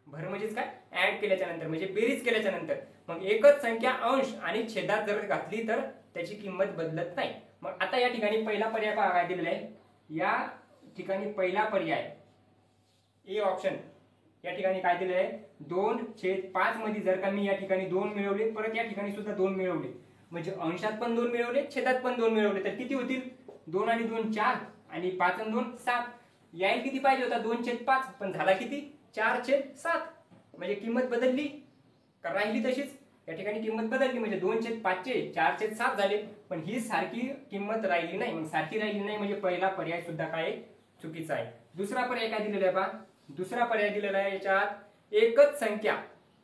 Speaker 1: म्हणजेच काय, ऍड केल्याच्या नंतर म्हणजे बेरीज केल्याच्या नंतर. मग एकच संख्या अंश आणि छेदात जर घातली तर त्याची किंमत बदलत नाही. मग आता या ठिकाणी पहिला पर्याय पहा काय दिलेला आहे. या ठिकाणी पहिला पर्याय ए ऑप्शन, या ठिकाणी काय दिलेलं आहे 2/5 मध्ये जर का मी या ठिकाणी 2 मिळवले, परत या ठिकाणी सुद्धा 2 मिळवले, म्हणजे अंशात पण 2 मिळवले, छेदात पण 2 मिळवले, तर किती होतील, 2 आणि 2 4 आणि 5 आणि 2 7. यायला किती पाहिजे होता 2/5, पण झाला किती 4/7. म्हणजे किंमत बदलली का राहिली तशीच. या ठिकाणी किंमत बदलली म्हणजे 2/5 चे 4/7 झाले, पण ही सारखी किंमत राहिली नाही. मग सारखी राहिली नाही म्हणजे पहिला पर्याय सुद्धा काय चुकीचा आहे. दुसरा पर्याय काय दिलेला आहे पहा, दुसरा पर्याय दिलेला आहे याच्यात एकच संख्या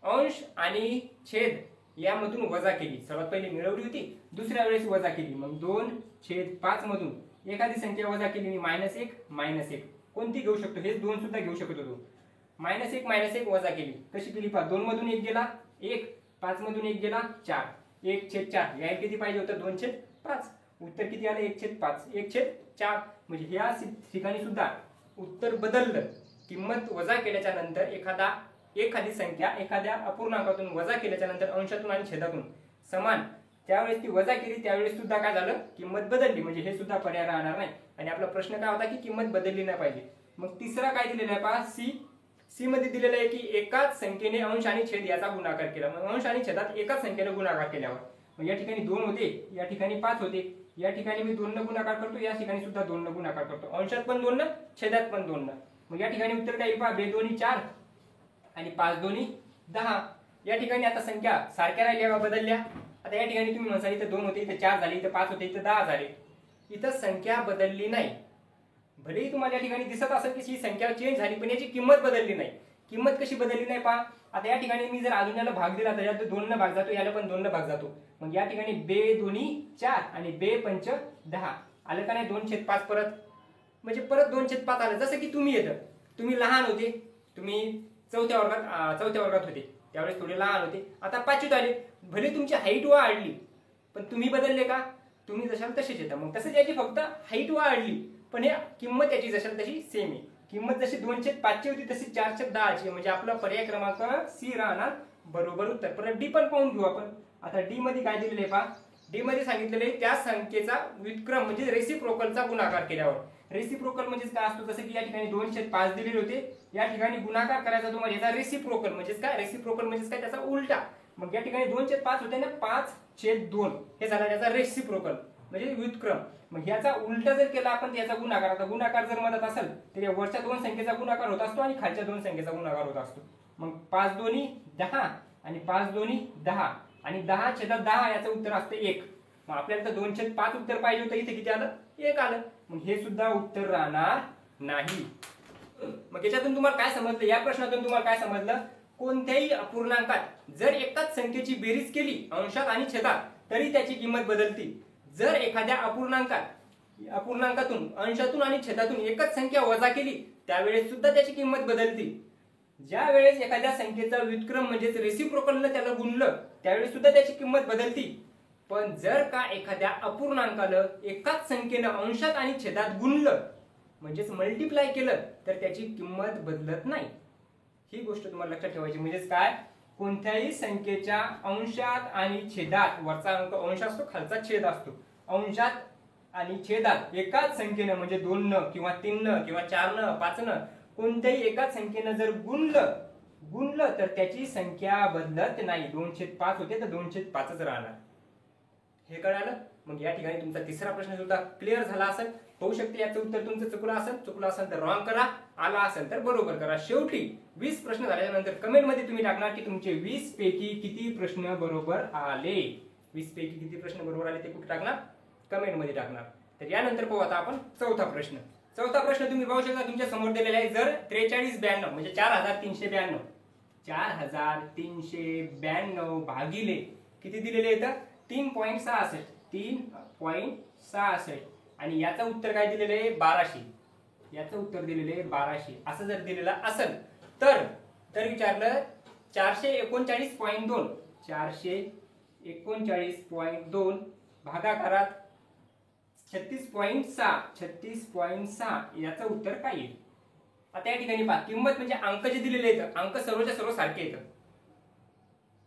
Speaker 1: अंश आणि छेद यामधून वजा केली. सर्वात पहिली मिळवली होती, दुसऱ्या वेळेस वजा केली, मग 2/5 मधून एखादी संख्या वजा केली मी, -1 कोणती घेऊ शकतो, हे 2 सुद्धा घेऊ शकतो तू. -1 वजा केली, कशी केली पहा, 2 मधून 1 गेला 1, 5 मधून 1 गेला 4, 1/4. यायला किती पाहिजे होतं 2/5. उत्तर किती आलं 1/5, 1/4. म्हणजे ह्या ठिकाणी सुद्धा उत्तर बदललं. किंमत वजा केल्याच्या नंतर एखादी संख्या एखाद्या अपूर्णांकातून वजा केल्याच्या नंतर अंशातून आणि छेदातून समान, त्यावेळेस ती वजा केली त्यावेळेस सुद्धा काय झालं, किंमत बदलली. म्हणजे हे सुद्धा पर्याय राहणार नाही. आणि आपला प्रश्न काय होता की किंमत बदलली नाही पाहिजे. मग तिसरा काय दिलेला आहे पहा, सी मध्ये दिलेलं आहे की एकाच संख्येने अंश आणि छेद याचा गुणाकार केला. मग अंश आणि छेदात एकाच संख्येने गुणाकार केल्यावर मग या ठिकाणी 2 होते, या ठिकाणी 5 होते, या ठिकाणी मी 2 न गुणाकार करतो, या ठिकाणी सुद्धा 2 न गुणाकार करतो, अंशात पण 2 न छेदात पण 2 न. मग या ठिकाणी उत्तर काय येईल पहा, 2 2 4 आणि 5 2 10. या ठिकाणी आता संख्या सारख्या राहिल्या का बदलल्या. आता या ठिकाणी तुम्ही म्हणसाल इथं 2 होते, इथं 4 झाले, इथं 5 होते, इथं 10 झाले. इथं संख्या बदलली नाही. भलेही तुम्हाला या ठिकाणी दिसत असेल की ही संख्या चेंज झाली, पण याची किंमत बदलली नाही. किंमत कशी बदलली नाही पहा. आता या ठिकाणी मी जर अजून याला भाग दिला तर यात 2 न भाग जातो, याला पण 2 न भाग जातो. मग या ठिकाणी 2 2 4 आणि 2 5 10 आलं का नाही 2/5 परत, म्हणजे परत 2/5 आलं. जसं की तुम्ही लहान होते, तुम्ही चौथ्या वर्गात होते, त्यावेळेस थोडे लहान होते, आता 5वीत आले. भले तुमची हाईट वाढली पण तुम्ही बदलले का, तुम्ही जशाल तसेच येतात. मग तसंच याची फक्त हाईट वाढली पण हे किंमत याची जशाल तशी सेम आहे. किंमत जशी 2/5 ची होती तशी 4/10 ची, म्हणजे आपला पर्याय क्रमांक सी राहणार बरोबर उत्तर. परत डी पण पाहून घेऊ आपण. आता डी मध्ये काय दिलेले आहे पहा, डी मध्ये सांगितलेले आहे त्या संख्येचा व्युत्क्रम म्हणजे रेसिप्रोकलचा गुणाकार केल्यावर. रेसिप्रोकल म्हणजे काय असतो, जसं की या ठिकाणी 2/5 दिलेले होते, या ठिकाणी गुणाकार करायचा तुम्हाला याचा रेसिप्रोकल म्हणजे काय, रेसिप्रोकल म्हणजे काय त्याचा उलटा. मग या ठिकाणी 2/5 होते ना, 5/2 हे झाला त्याचा रेसिप्रोकल म्हणजे व्युत्क्रम. मग ह्याचा उलटा जर केला आपण याचा गुणाकार, आता गुणाकार जर मदत असेल तर या वरच्या 2 संख्येचा गुणाकार होत असतो आणि खालच्या 2 संख्येचा गुणाकार होत असतो. मग 5 2 10 आणि 5 2 10 आणि 10/10 याचं उत्तर असतं 1. मग आपल्याला तर 2/5 उत्तर पाहिजे होतं, इथे किती आलं 1 आलं. मग हे सुद्धा उत्तर राहणार नाही. मग याच्यातून तुम्हाला काय समजलं, या प्रश्नातून तुम्हाला काय समजलं, कोणत्याही अपूर्णांकात जर एकाच संख्येची बेरीज केली अंशात आणि छेदात तरी त्याची किंमत बदलते. जर एखाद्या अपूर्णांकातून अंशातून आणि छेदातून एकच संख्या वजा केली त्यावेळेस सुद्धा त्याची किंमत बदलते. ज्या वेळेस एखाद्या संख्येचा व्युत्क्रम म्हणजे रेसिप्रोकलने त्याला गुणलं त्यावेळेस सुद्धा त्याची किंमत बदलते. पण जर का एखाद्या अपूर्णांकाला एकाच संख्येनं अंशात आणि छेदात गुणलं म्हणजेच मल्टिप्लाय केलं तर त्याची किंमत बदलत नाही. ही गोष्ट तुम्हाला लक्षात ठेवायची. म्हणजेच काय, कोणत्याही संख्येच्या अंशात आणि छेदात, वरचा अंक अंश असतो खालचा छेद असतो, अंशात आणि छेदात एकाच संख्येनं म्हणजे 2 न किंवा 3 न किंवा 4 न 5 न कोणत्याही एकाच संख्येनं जर गुणलं तर त्याची संख्या बदलत नाही. 2/5 होते तर 2/5च राहणार. हे कळालं. मग या ठिकाणी तुमचा तिसरा प्रश्न सुद्धा क्लिअर झाला असेल. होऊ शकते याचं उत्तर तुमचं चुकलं असेल तर रॉंग करा, आला असेल तर बरोबर करा. शेवटी 20 प्रश्न झाल्यानंतर कमेंट मध्ये तुम्ही टाकणार की तुमचे 20 पैकी किती प्रश्न बरोबर आले. 20 पैकी किती प्रश्न बरोबर आले ते कुठे टाकणार, कमेंट मध्ये टाकणार. तर यानंतर पाहू आता आपण चौथा प्रश्न. चौथा प्रश्न तुम्ही पाहू शकता तुमच्या समोर दिलेला आहे. जर 4392 म्हणजे 4392 भागिले किती दिलेले आहेत 3.66 3.66 आणि याचं उत्तर काय दिलेलं आहे 1200. याचं उत्तर दिलेलं आहे 1200. असं जर दिलेलं असेल तर विचारलं 439.2 439.2 भागाकारात 36.6 याचं उत्तर काय येईल. आता या ठिकाणी पहा किंमत म्हणजे अंक जे दिलेले आहेत अंक सर्वच्या सर्व सारखे येतात.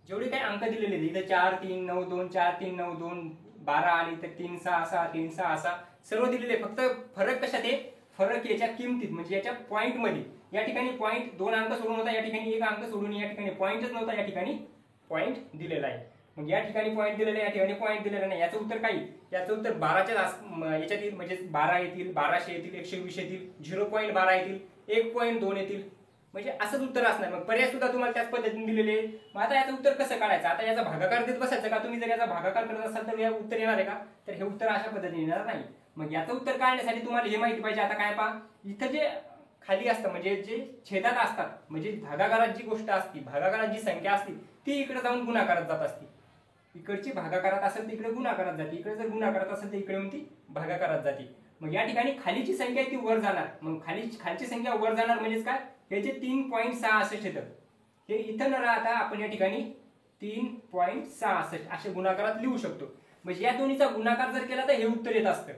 Speaker 1: जेवढे काही अंक दिलेले आहेत इथे 4392 4392 12 आली तर 366 366 सर्व दिलेले. फक्त फरक कशात आहे, फरक याच्या किमतीत म्हणजे याच्या पॉइंट मध्ये. या ठिकाणी पॉइंट 2 अंक सोडून होता, या ठिकाणी 1 अंक सोडून या ठिकाणी पॉइंटच नव्हता, या ठिकाणी पॉइंट दिलेला आहे. मग या ठिकाणी पॉइंट दिलेला आहे, या ठिकाणी पॉइंट दिलेला नाही. याचं उत्तर काय, याचं उत्तर 12च्या याच्यात येईल म्हणजे 12 येतील 1200 येतील 120 येतील 0.12 येतील 1.2 येतील म्हणजे असंच उत्तर असणार. मग पर्याय सुद्धा तुम्हाला त्याच पद्धतीने दिलेले. मग आता याचं उत्तर कसं काढायचं, आता याचा भागाकार देत बसायचं का. तुम्ही जर याचा भागाकार करत असाल तर हे उत्तर येणार आहे का, तर हे उत्तर अशा पद्धतीने येणार नाही. मग याचं उत्तर काढण्यासाठी तुम्हाला हे माहिती पाहिजे. आता काय पहा इथं जे खाली असतं म्हणजे जे छेदात असतात म्हणजे भागाकारात जी गोष्ट असते भागाकारात जी संख्या असते ती इकडे जाऊन गुणाकारात जात असते. इकडची भागाकारात असेल तर इकडे गुणाकारात जाते, इकडे जर गुणाकारात असेल तर इकडे येऊन ती भागाकारात जाते. मग या ठिकाणी खालीची संख्या ती वर जाणार. मग खालची संख्या वर जाणार म्हणजेच काय, हे जे 3.66 येतं हे इथं न राहता आपण या ठिकाणी 3.66 असे गुणाकारात लिहू शकतो. म्हणजे या दोन्हीचा गुणाकार जर केला तर हे उत्तर येत असतं.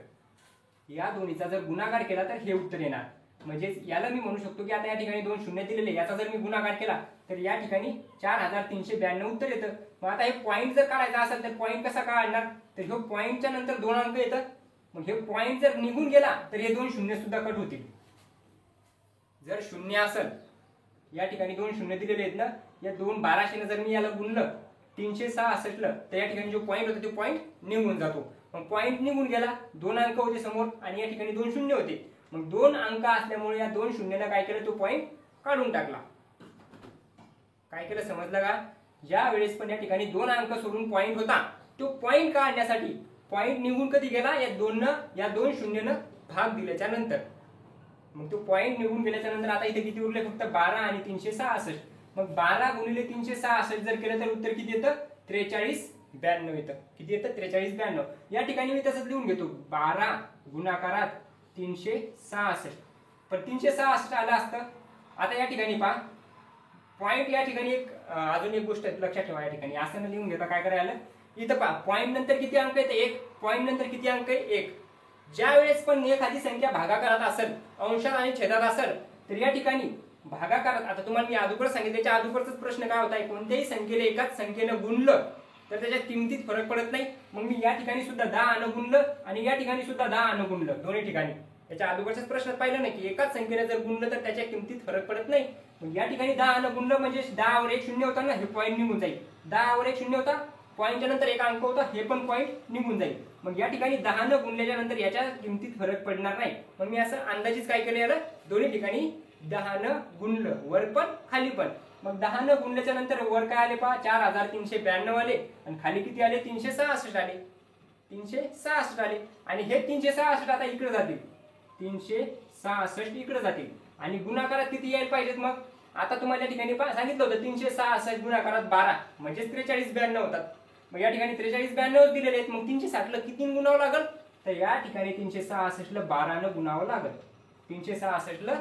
Speaker 1: या दोन्हीचा जर गुणाकार केला तर हे उत्तर येणार. म्हणजे याला मी म्हणू शकतो की आता या ठिकाणी 2 शून्य दिलेले, याचा जर मी गुणाकार केला तर या ठिकाणी 4392 उत्तर येतं. मग आता हे पॉइंट जर काढायचा असेल तर पॉइंट कसा काढणार, तर हे पॉइंटच्या नंतर 2 अंक येतात. मग हे पॉइंट जर निघून गेला तर हे 2 शून्य सुद्धा कट होतील. जर शून्य असेल या ठिकाणी 2 शून्य दिलेले आहेत ना, या 1200 ने जर मी याला गुणलं 366 ला तर या ठिकाणी जो पॉइंट होता तो पॉइंट निघून जातो. मग पॉइंट निघून गेला, 2 अंक होते समोर आणि या ठिकाणी 2 शून्य होते. मग 2 अंक असल्यामुळे या 2 शून्याने काय केलं, तो पॉइंट काढून टाकला. काय केलं समजलं का. ज्या वेळेस पण या ठिकाणी 2 अंक सोडून पॉइंट होता तो पॉइंट काढण्यासाठी पॉइंट निघून कधी गेला, या 2 शून्यानं भाग दिल्याच्या नंतर. मग तो पॉइंट निघून गेल्याच्या नंतर आता इथे किती उरले, फक्त 12 आणि 366. मग 12 गुणिले 366 जर केलं तर उत्तर किती येतं 4392 येतं. किती येतं 4392. या ठिकाणी मी तसंच लिहून घेतो 12 गुणाकारात 366. पण 366 आलं असतं. आता या ठिकाणी पहा पॉइंट या ठिकाणी एक अजून एक गोष्ट लक्षात ठेवा. या ठिकाणी असं न लिहून घेता काय करायला, इथं पहा पॉइंट नंतर किती अंक आहेत 1, पॉइंट नंतर किती अंक आहे 1. ज्या वेळेस पण एखादी संख्या भागाकारात असेल अंशात आणि छेदात असेल तर या ठिकाणी भागाकारात, आता तुम्हाला मी अगोदर सांगितल्याच्या अगोदरचाच प्रश्न काय होता, कोणत्याही संख्येला एकाच संख्येनं गुणलं तर त्याच्या किमतीत फरक पडत नाही. मग मी या ठिकाणी सुद्धा 10 अन गुणलं आणि या ठिकाणी सुद्धा 10 अन गुणलं, दोन्ही ठिकाणी. याच्या अगोदरच्याच प्रश्नात पाहिलं ना की एकाच संख्येने जर गुणलं तर त्याच्या किमतीत फरक पडत नाही. मग या ठिकाणी 10 अन गुणलं म्हणजे 10 वर 1 शून्य होता ना, हे पॉईंट निघून जाईल. 10 वर 1 शून्य होता, पॉईंटच्या नंतर 1 अंक होता, हे पण पॉईंट निघून जाईल. मग या ठिकाणी 10 न गुणल्याच्या नंतर याच्या किमतीत फरक पडणार नाही. मग मी असं अंदाजित काय केलं, याला दोन्ही ठिकाणी 10 न गुणलं, वर पण खाली पण. मग 10 न गुणल्याच्या नंतर वर काय आले पहा 4392 आले आणि खाली किती आले 366 आले. 366 आले आणि हे 366 आता इकडे जातील, 366 इकडे जातील आणि गुणाकारात किती यायला पाहिजेत. मग आता तुम्हाला या ठिकाणी सांगितलं होतं 366 गुणाकारात 12 म्हणजे 4392 होतात. मग या ठिकाणी 4392 दिलेले आहेत. मग 360 ला किती गुणावं लागल, तर या ठिकाणी 366 ला 12 न गुणावं लागल. 366 ला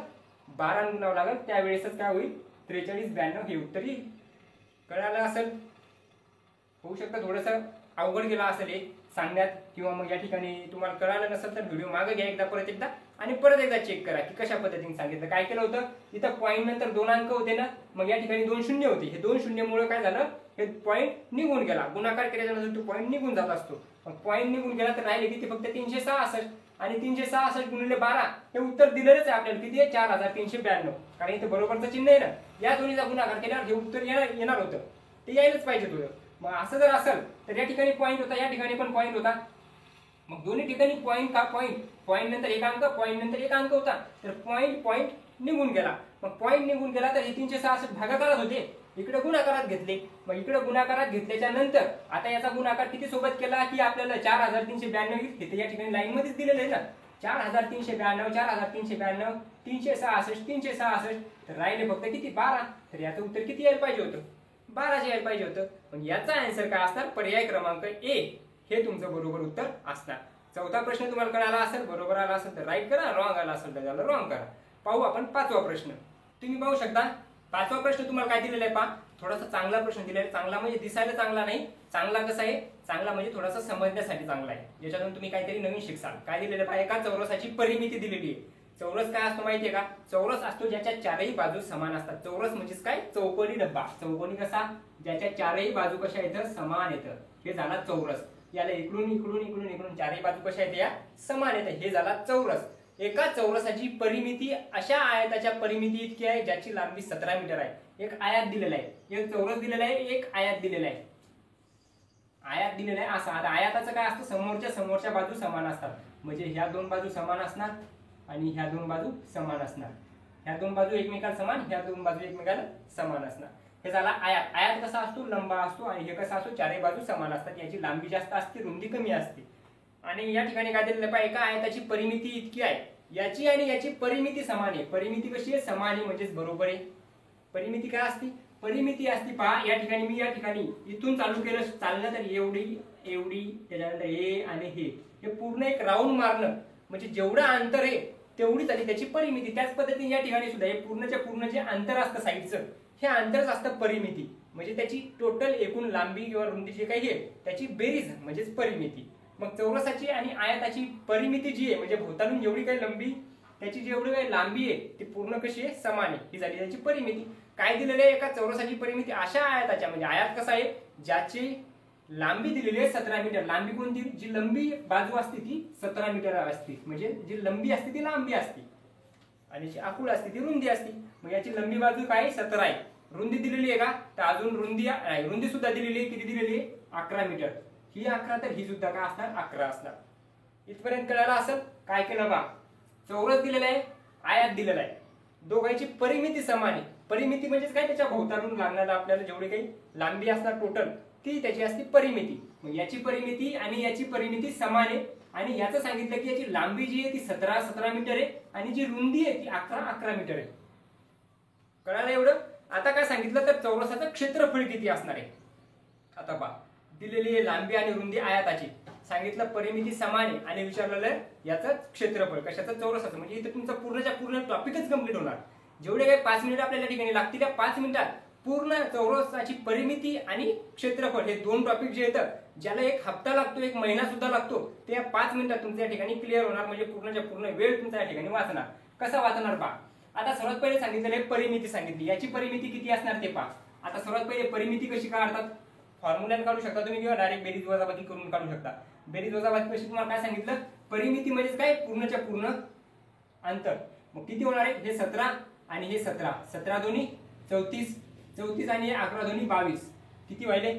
Speaker 1: 12 न गुणावं लागल, त्यावेळेसच काय होईल 4392 हे उत्तर येईल. कळालं असेल. होऊ शकतं थोडंसं अवघड गेला असेल हे सांगण्यात, किंवा मग या ठिकाणी तुम्हाला कळालं नसेल तर व्हिडिओ मागे घ्या एकदा परत एकदा आणि परत एकदा चेक करा की कशा पद्धतीने सांगितलं. काय केलं होतं, इथं पॉईंट नंतर 2 अंक होते ना, मग या ठिकाणी 2 शून्य होते. हे 2 शून्यमुळे काय झालं, हे पॉईंट निघून गेला. गुणाकार केल्यानंतर तो पॉईंट निघून जात असतो. मग पॉईंट निघून गेला तर राहिले किती, फक्त 366. आणि 366 गुणिले 12 हे उत्तर दिलेलंच आहे आपल्याला. किती आहे, 4392. कारण इथे बरोबरचं चिन्ह आहे ना, या दोन्हीचा गुणाकार केल्यावर हे उत्तर येणार होतं, ते यायलाच पाहिजे होतं. मग असं जर असेल तर या ठिकाणी पॉईंट होता, या ठिकाणी पण पॉईंट होता. मग दोन्ही ठिकाणी पॉईंट का पॉईंट नंतर एक अंक, पॉईंट नंतर एक अंक होता, तर पॉईंट निघून गेला. मग पॉईंट निघून गेला तर हे 366 भागाकारात होते, इकडे गुणाकारात घेतले. मग इकडे गुणाकारात घेतल्याच्या नंतर आता याचा गुणाकार किती सोबत केला की आपल्याला 4392 येते. या ठिकाणी लाईन मध्येच दिलेलं आहे ना, 4392, 4392, 366, 366. तर राहिले फक्त किती, 12. तर याचं उत्तर किती यायला पाहिजे होतं, 12 यायला पाहिजे होतं. पण याचा आन्सर काय असणार, पर्याय क्रमांक ए हे तुमचं बरोबर उत्तर असणार. चौथा प्रश्न तुम्हाला कळाला असेल, बरोबर आला असेल तर राईट करा, रॉंग आला असेल तर त्याला रॉंग करा. पाहू आपण 5वा प्रश्न. तुम्ही पाहू शकता 5वा प्रश्न तुम्हाला काय दिलेला आहे पहा. थोडासा चांगला प्रश्न दिलेला आहे. चांगला म्हणजे दिसायला चांगला नाही, चांगला कसा आहे, चांगला म्हणजे थोडासा समजण्यासाठी चांगला आहे, ज्याच्यातून तुम्ही काहीतरी नवीन शिकसाल. काय दिलेलं आहे, एका चौरसाची परिमिती दिलेली आहे. चौरस काय असतो माहितीये का, चौरस असतो ज्याच्या चारही बाजू समान असतात. चौरस म्हणजेच काय, चौकोनी डब्बा. चौकोनी कसा, ज्याच्या चारही बाजू कशा येतं, समान येतं, हे झाला चौरस. याला इकडून इकडून इकडून इकडून चारही बाजू कशा येते, या समान येतं, हे झाला चौरस. एका चौरसाची परिमिती अशा आयताच्या परिमिती इतकी आहे ज्याची लांबी 17 मीटर आहे. एक आयत दिलेला आहे, एक चौरस दिलेला आहे, एक आयत दिलेला आहे. आयत दिलेला आहे असा. आता आयताचं काय असतं, समोरच्या बाजू समान असतात. म्हणजे ह्या दोन बाजू समान असणार आणि ह्या दोन बाजू समान असणार. ह्या दोन बाजू एकमेकाला समान, ह्या दोन बाजू एकमेकाला समान असणार. हे झाला आयत. आयत कसा असतो, लंबा असतो. आणि हे कसा असतो, चारही बाजू समान असतात. याची लांबी जास्त असते, रुंदी कमी असते. आणि या ठिकाणी काय दिलेलं आहे, एका आयताची परिमिती इतकी आहे, याची आणि याची परिमिती समान आहे. परिमिती कशी आहे, समान आहे म्हणजेच बरोबर आहे. परिमिती काय असते, परिमिती असते पहा. या ठिकाणी मी या ठिकाणी इथून चालू केलं चालणं तर एवढी एवढी, त्याच्यानंतर हे आणि हे पूर्ण एक राऊंड मारणं, म्हणजे जेवढं अंतर आहे तेवढीच आली त्याची परिमिती. त्याच पद्धतीने या ठिकाणी सुद्धा हे पूर्णच्या पूर्ण जे अंतर असतं साईडचं, हे अंतरच असतं परिमिती. म्हणजे त्याची टोटल एकूण लांबी किंवा रुंदी जे काही आहे त्याची बेरीज म्हणजेच परिमिती. मग चौरसाची आणि आयताची परिमिती जी आहे, म्हणजे भोवतालून जेवढी काही लंबी, त्याची जेवढी काही लांबी आहे ती पूर्ण कशी आहे, समान आहे. ही झाली त्याची परिमिती. काय दिलेलं आहे, एका चौरसाची परिमिती अशा आयताच्या, म्हणजे आयत कसा आहे, ज्याची लांबी दिलेली आहे 17 मीटर. लांबी कोणती, जी लंबी बाजू असते ती 17 मीटर असते. म्हणजे जी लंबी असते ती लांबी असते आणि जी आखूड असते ती रुंदी असते. मग याची लंबी बाजू काय, 17 आहे. रुंदी दिलेली आहे का, तर अजून रुंदी सुद्धा दिलेली आहे. किती दिलेली आहे, 11 मीटर. ही 11 तर ही सुद्धा काय असणार, 11 असणार. इथपर्यंत कळालं असेल. काय केलं बा, चौरस दिलेला आहे, आयत दिलेला आहे, दोघांची परिमिती समान आहे. परिमिती म्हणजेच काय, त्याच्या भोवतालून लागणारा आपल्याला जेवढी काही लांबी असणार टोटल ती त्याची असते परिमिती. मग याची परिमिती आणि याची परिमिती समान आहे. आणि याचं सांगितलं की याची लांबी जी आहे ती 17 मीटर आहे आणि जी रुंदी आहे ती 11 मीटर आहे. कळालं एवढं. आता काय सांगितलं तर चौरसाचं क्षेत्रफळ किती असणार आहे. आता पहा, दिलेली आहे लांबी आणि रुंदी आयताची, सांगितलं परिमिती समान आहे आणि विचारलेलं याचं क्षेत्रफळ कशाचं, चौरसाचं. म्हणजे इथे तुमचा पूर्णच्या पूर्ण टॉपिकच कंप्लीट होणार. जेवढे काही 5 मिनिट आपल्याला ठिकाणी लागतील त्या 5 मिनिटात पूर्ण चौरसाची परिमिती आणि क्षेत्रफळ हे दोन टॉपिक जे येतं, ज्याला एक हप्ता लागतो, एक महिना सुद्धा लागतो, ते 5 मिनिटात तुमच्या ठिकाणी क्लिअर होणार. म्हणजे पूर्णच्या पूर्ण वेळ तुमच्या या ठिकाणी वाचणार. कसा वाचणार पहा. आता सर्वात पहिले सांगितलेलं आहे परिमिती सांगितली, याची परिमिती किती असणार ते पहा. आता सर्वात पहिले परिमिती कशी काढतात, फॉर्म्युल्याने काढू शकता तुम्ही किंवा डायरेक्ट बेरीज वजाबाकी करून काढू शकता. बेरीज वजाबाकी कशी तुम्हाला काय सांगितलं, परिमिती म्हणजे काय, पूर्णच्या पूर्ण अंतर. मग किती होणार आहे, हे 17 आणि हे 17, 17 दोन्ही 34, 34 आणि 11 दोन्ही 22. किती व्हायले,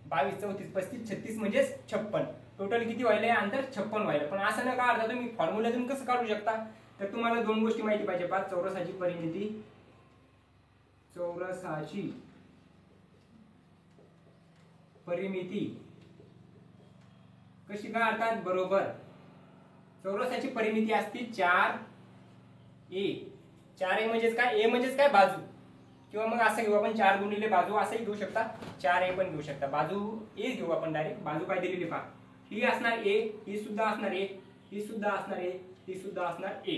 Speaker 1: 22, 34, 35, 36 म्हणजे 56. टोटल किती व्हायले, अंतर 56 व्हायला. पण असं न काढता तुम्ही फॉर्म्युल्यातून कसं काढू शकता, तर तुम्हाला दोन गोष्टी माहिती पाहिजे पहा. चौरसाची परिमिती, चौरसाची परिमिती कशी काढतात, बरोबर. चौरसाची परिमिती असते 4a. 4a म्हणजेच काय, a म्हणजेच काय, बाजू. किंवा मग असं घेऊ आपण 4 गुणिले बाजू असंही घेऊ शकता, 4a पण घेऊ शकता. बाजू a घेऊ आपण डायरेक्ट. बाजू काय दिलेली पहा, ही असणार a, ही सुद्धा असणार a, ही सुद्धा असणार a, ही सुद्धा असणार a.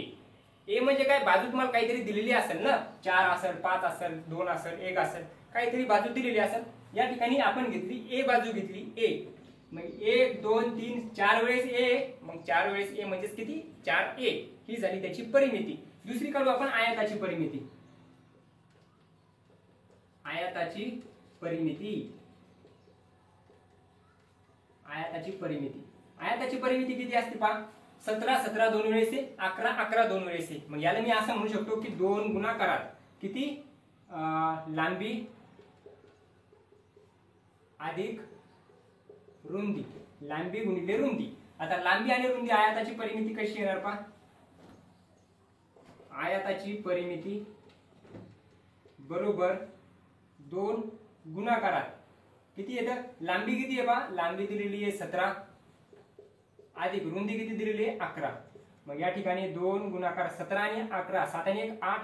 Speaker 1: a म्हणजे काय, बाजू तुम्हाला काहीतरी दिलेली असेल ना, 4 असेल, 5 असेल, 2 असेल, 1 असेल, काहीतरी बाजू दिलेली असेल. या ठिकाणी आपण घेतली a बाजू घेतली a. मग 1 2 3 4 वेळेस a, मग 4 वेळेस a म्हणजेच किती, 4a. ही झाली त्याची परिमिती. दुसरी काढू आपण आयताची परिमिती. आयताची परिमिती. आयताची परिमिती. आयताची परिमिती किती असते पहा? 17 17 दोन वेळेस आहे, 11 11 दोन वेळेस आहे. मग याला मी असं म्हणू शकतो की दोन गुणाकारात किती लांबी अधिक रुंदी. लांबी गुणिले रुंदी. आता लांबी आणि रुंदी आयताची परिमिती कशी येणार पहा? आयताची परिमिती बरोबर दोन गुणाकारात किती येतं? लांबी किती आहे पहा? लांबी दिलेली आहे 17 अधिक रुंदी किती दिलेली आहे? 11. मग या ठिकाणी दोन गुणाकार 17 आणि 11, 7 आणि 1 8,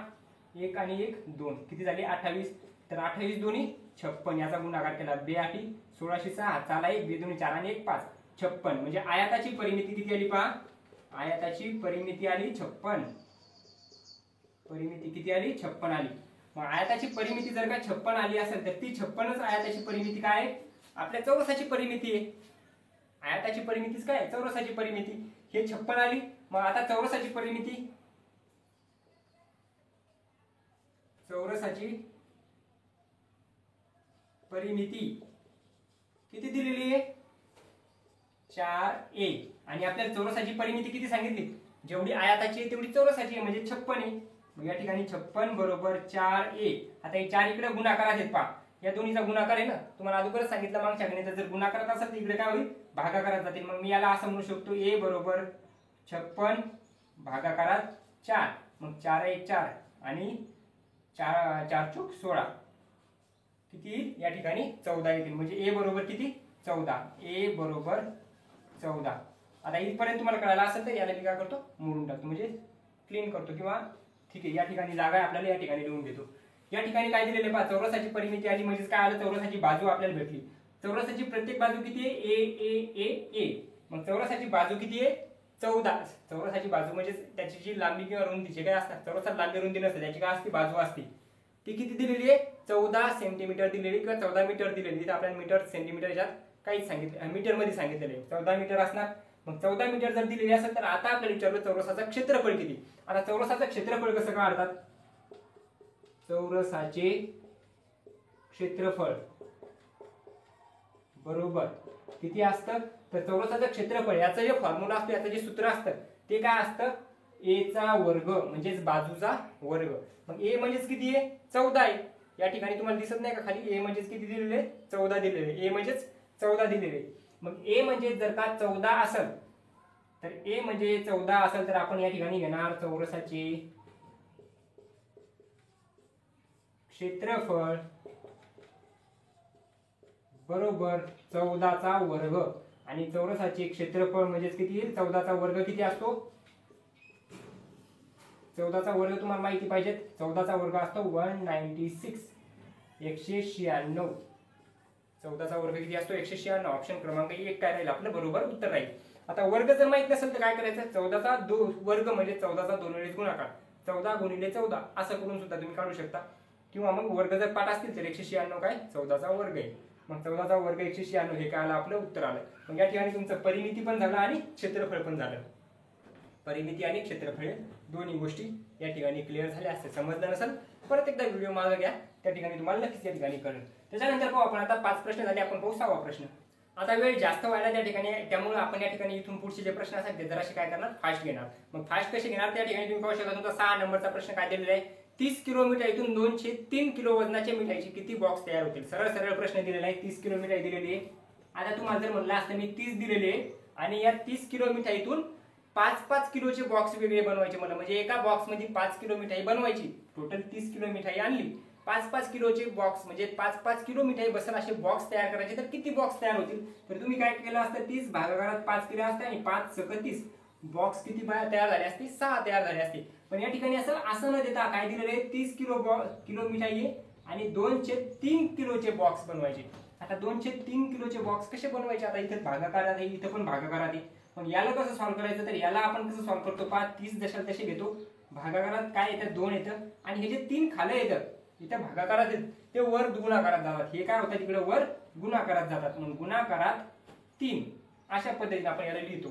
Speaker 1: 1 आणि 1 2 किती झाले? 28. तर 28 दोन्ही 56. याचा गुणाकार केला 2 8 16 6 चाला 1 2 दोन्ही 4 आणि 1 5 56. म्हणजे आयताची परिमिती किती आली पहा? आयताची परिमिती आली 56. परिमिती किती आली? 56 आली. मग आयताची परिमिती जर का 56 आली असेल तर ती 56च आयताची परिमिती काय आहे? आपल्या चौरसाची परिमिती आहे. आयताची परिमितीच काय? चौरसाची परिमिती. हे 56 आली. मग आता चौरसाची परिमिती, चौरसाची परिमिती किती दिलेली आहे? 4a. आणि आपल्याला चौरसाची परिमिती किती सांगितली? जेवढी आयताची आहे तेवढी चौरसाची आहे, म्हणजे 56 आहे. मग या ठिकाणी 56 बरोबर 4a. आता हे 4 इकडे गुणाकारात आहेत पहा. या दोन्हीचा गुणाकार आहे ना, तुम्हाला अगोदरच सांगितलं मागच्या गणितात, जर गुणाकारात असेल तर इकडे काय होईल? भागाकारात जातील. मग मी याला असं म्हणू शकतो a बरोबर 56 भागाकारात 4. मग 4 1 4 आणि 4 4 चूक 16 किती? या ठिकाणी 14 येतील. म्हणजे a बरोबर किती? 14. a बरोबर 14. आता इथपर्यंत तुम्हाला कळायला असेल तर याला मी काय करतो? मोडून टाकतो, म्हणजे क्लीन करतो किंवा ठीक आहे. या ठिकाणी जागा आहे आपल्याला, या ठिकाणी लिहून घेतो. या ठिकाणी काय दिलेले पहा? चौरसाची परिमिती आली म्हणजे काय आलं? चौरसाची बाजू आपल्याला भेटली. चौरसाची प्रत्येक बाजू किती आहे? a. मग चौरसाची बाजू किती आहे? 14. चौरसाची बाजू म्हणजे त्याची जी लांबी किंवा रुंदी जे काय असतात, चौरसात लांबी रुंदी नसते, त्याची काय असते? बाजू असते. ती किती दिलेली आहे? 14 सेंटीमीटर दिलेली किंवा 14 मीटर दिलेली. तिथे आपल्याला मीटर सेंटीमीटर याच्यात काहीच सांगितलं, मीटर मध्ये सांगितलेलं आहे 14 मीटर असणार. मग 14 मीटर जर दिलेली असेल तर आता आपल्याला विचारलं चौरसाचं क्षेत्रफळ किती. आता चौरसाचं क्षेत्रफळ कसं काढतात? चौरसाचे क्षेत्रफळ बरोबर किती असतं? तर चौरसाचं क्षेत्रफळ याचं जे फॉर्म्युला असतो, याचं जे सूत्र असतं ते काय असतं? a चा वर्ग म्हणजेच बाजूचा वर्ग. मग a म्हणजेच किती आहे? 14 आहे. या ठिकाणी तुम्हाला दिसत नाही का खाली? a म्हणजेच किती दिलेले? 14 दिलेले. a म्हणजेच 14 दिलेले. मग a म्हणजे जर का 14 असेल तर a म्हणजे 14 असेल तर आपण या ठिकाणी घेणार चौरसाचे क्षेत्रफळ बरोबर 14 चा वर्ग. आणि चौरसाचे क्षेत्रफळ म्हणजे किती येईल? 14 चा वर्ग किती असतो? 14 चा वर्ग तुम्हाला माहिती पाहिजे. 14 चा वर्ग असतो 196. 196. 14 चा वर्ग किती असतो? 196. ऑप्शन क्रमांक 1 काय राहील आपलं? बरोबर उत्तर राहील. आता वर्ग जर माहित नसेल तर काय करायचं? 14 चा वर्ग म्हणजे 14 चा 2 वेळेस गुणाकार. 14 गुणिले 14 असं करून सुद्धा तुम्ही काढू शकता. किंवा मग वर्ग जर पाठ असतील तर 196 काय? 14 चा वर्ग आहे. मग 14 चा वर्ग 196 हे काय आलं? आपलं उत्तर आलं. मग या ठिकाणी तुमचं परिमिती पण झालं आणि क्षेत्रफळ पण झालं. परिमिती आणि क्षेत्रफळ दोन्ही गोष्टी या ठिकाणी क्लिअर झाल्या असते. समजलं नसेल परत एकदा व्हिडिओ मागे घ्या, त्या ठिकाणी तुम्हाला नक्कीच या ठिकाणी कळेल. त्याच्यानंतर पाहू आपण आता 5 प्रश्न झाले, आपण पाहू 6वा प्रश्न. आता वेळ जास्त व्हायला त्या ठिकाणी, त्यामुळे आपण या ठिकाणी इथून पुढचे जे प्रश्न असतात ते जराशी काय करणार? फास्ट घेणार. मग फास्ट कसे घेणार? त्या ठिकाणी तुम्ही पाहू शकता तुमचा 6 नंबरचा प्रश्न काय दिलेला आहे? 30 किलो मिठाईतून 203 किलो वजनाच्या मिठाईचे किती बॉक्स तयार होतील? सरळ सरळ प्रश्न दिलेला आहे. 30 किलो मिठाई दिलेली आहे. आता तुम्हाला जर म्हणलं असतं मी 30 दिलेले आहे आणि या 30 किलो मिठाईतून 5-5 किलोचे बॉक्स वेगळे बनवायचे मला, म्हणजे एका बॉक्स मध्ये 5 किलो मिठाई बनवायची. टोटल 30 किलो मिठाई आणली, 5-5 किलोचे बॉक्स म्हणजे 5-5 किलो मिठाई बसेल असे बॉक्स तयार करायचे. तर किती बॉक्स तयार होतील? तर तुम्ही काय केलं असतं? 30 भागाकारात 5 केले असते आणि 5 × 30 बॉक्स किती तयार झाले असते? 6 तयार झाले असते. पण या ठिकाणी असं न देता काय दिलेलं आहे? 30 किलो मिठाई आणि 2/3 किलोचे बॉक्स बनवायचे. आता 2/3 किलोचे बॉक्स कसे बनवायचे? आता इथे भागाकारात आहे, इथे पण भागाकारात आहे. पण याला कसं सॉल्व्ह करायचं? तर याला आपण कसं सॉल्व्ह करतो पहा. 30 जशाल तसे घेतो. भागाकारात काय येतं? 2 येतं आणि हे जे 3 खाली येतं इथे भागाकारात येत ते वर गुणाकारात जातात. हे काय होतात? इकडे वर गुणाकारात जातात. म्हणून गुणाकारात 3 अशा पद्धतीने आपण याला लिहितो.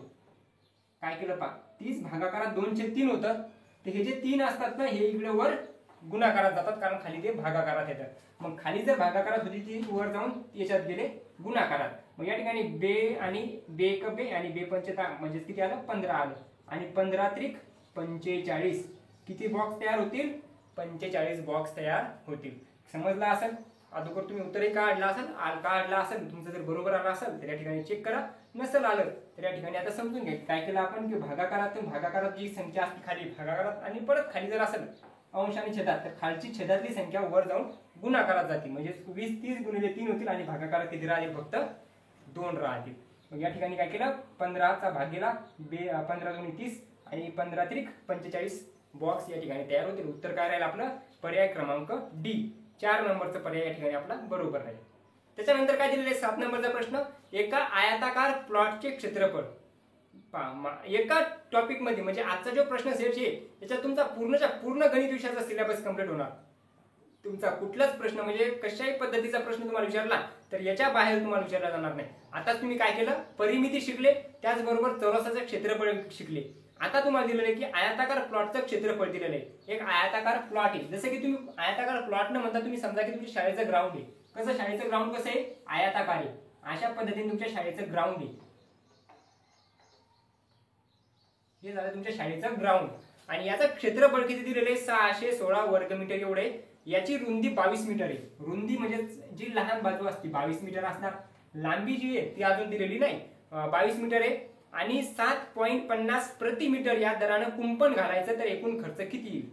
Speaker 1: काय केलं पहा? 30 भागाकारात 2/3 होतं, तर हे जे 3 असतात ना हे इकडे वर गुणाकारात जातात, कारण खाली ते भागाकारात येतात. मग खाली जर भागाकारात होती ती वर जाऊन याच्यात गेले गुणाकारात. मग या ठिकाणी बे आणि बे एक बे आणि बे पंचता म्हणजे किती आलं 15 आलं, आणि 15 त्रिक 45. किती बॉक्स तयार होतील? 45 बॉक्स तयार होतील. समजलं असेल? अगोदर तुम्ही उत्तरही काढला असेल, तुमचं जर बरोबर आलं असेल तर या ठिकाणी चेक करा, नसेल आलं तर या ठिकाणी आता समजून घ्या काय केलं आपण की भागाकारात जी संख्या असते खाली भागाकारात आणि परत खाली जर असेल अंश आणि छेदात, तर खालची छेदातली संख्या वर जाऊन गुणाकारात जाते. म्हणजे 20 30 गुणिले 3 होतील आणि भागाकारात किती राहतील? फक्त 2 राहतील. मग या ठिकाणी काय केलं 15 चा भागीला 15 दुनी 30 आणि 15 त्रिक 45 बॉक्स या ठिकाणी तयार होतील. उत्तर काय राहील आपलं? पर्याय क्रमांक डी, 4 नंबरचा पर्याय या ठिकाणी आपला बरोबर राहील. त्याच्यानंतर काय दिलेलं आहे 7 नंबरचा प्रश्न, एका आयताकार प्लॉटचे क्षेत्रफळ. एका टॉपिक मध्ये म्हणजे आजचा जो प्रश्न सेट आहे त्याच्यात तुमचा पूर्ण गणित विषयाचा सिलेबस कंप्लीट होणार. तुमचा कुठलाच प्रश्न म्हणजे कशाही पद्धतीचा प्रश्न तुम्हाला विचारला तर याच्या बाहेर तुम्हाला विचारला जाणार नाही. आता तुम्ही काय केलं? परिमिती शिकले, त्याचबरोबर चौरसाचे क्षेत्रफळ शिकले. आता तुम्हाला दिलेलं आहे की आयताकार प्लॉटचं क्षेत्रफळ दिलेलं आहे. एक आयताकार प्लॉट आहे, जसं की तुम्ही आयताकार प्लॉट न म्हणता तुम्ही समजा की तुमच्या शाळेचं ग्राउंड आहे. कसं शाळेचं ग्राउंड कसं आहे? आयताकार आहे. अशा पद्धतीने तुमच्या शाळेचं ग्राउंड आहे. हे झालं तुमच्या शाळेचं ग्राउंड, आणि याचं क्षेत्रफळ किती दिलेलं आहे? 616 वर्ग मीटर एवढे. याची रुंदी 22 मीटर आहे. रुंदी म्हणजे जी लहान बाजू असते 22 मीटर असणार. लांबी जी आहे ती अजून दिलेली नाही, 22 मीटर आहे. आणि 7.50 प्रति मीटर या दरानं कुंपण घालायचं तर एकूण खर्च किती येईल?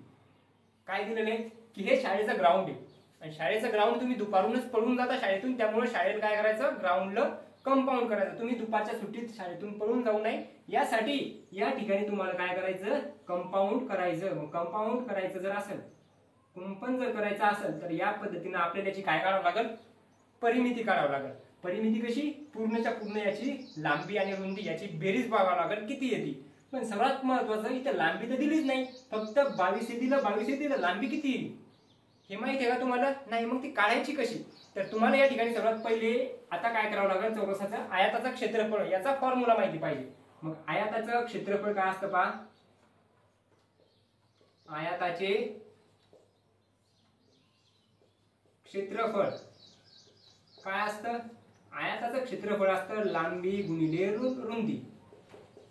Speaker 1: काय दिलेलं आहे की हे शाळेचं ग्राउंड आहे, आणि शाळेचं ग्राउंड तुम्ही दुपारूनच पळून जाता शाळेतून, त्यामुळे शाळेत काय करायचं? ग्राउंडला कंपाऊंड करायचं. तुम्ही दुपारच्या सुट्टीत शाळेतून पळून जाऊ नये यासाठी या ठिकाणी तुम्हाला काय करायचं? कंपाऊंड करायचं. मग कंपाऊंड करायचं जर असेल, कुंपण जर करायचं असेल तर या पद्धतीने आपल्याला याची काय काढावं लागेल? परिमिती काढावं लागेल. परिमिती कशी? पूर्णच्या पूर्ण याची लांबी आणि रुंदी याची बेरीज बघावं लागेल किती येते. पण सर्वात महत्वाचं इथे लांबी तर दिलीच नाही, फक्त 22 दिलं. लांबी किती येईल हे माहिती आहे का तुम्हाला? नाही. मग ती काढायची कशी? तर तुम्हाला या ठिकाणी सर्वात पहिले आता काय करावं लागेल? चौरसाचं आयताचं क्षेत्रफळ याचा फॉर्म्युला माहिती पाहिजे. मग आयताचं क्षेत्रफळ काय असतं पहा. आयताचे क्षेत्रफळ काय असतं? आयताचं क्षेत्रफळ असतं लांबी गुणिले रुंदी.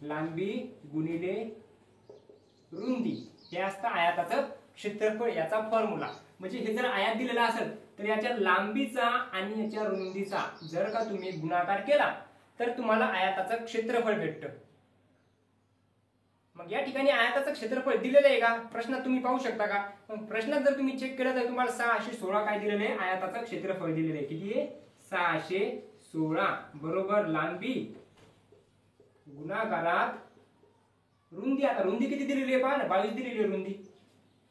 Speaker 1: लांबी गुणिले रुंदी हे असतं आयताचं क्षेत्रफळ, याचा फॉर्म्युला. म्हणजे हे जर आयत दिलेला असेल तर याच्या लांबीचा आणि याच्या रुंदीचा जर का तुम्ही गुणाकार केला तर तुम्हाला आयताचं क्षेत्रफळ भेटतं. मग या ठिकाणी आयताचं क्षेत्रफळ दिलेलं आहे का? प्रश्नात तुम्ही पाहू शकता का? मग प्रश्नात जर तुम्ही चेक केलं तर तुम्हाला 616 काय दिलेलं आहे? आयताचं क्षेत्रफळ दिलेलं आहे. किती आहे? 616 बरोबर लांबी गुणाकारात रुंदी. आता रुंदी किती दिलेली आहे पहा ना, 22 दिलेली आहे रुंदी.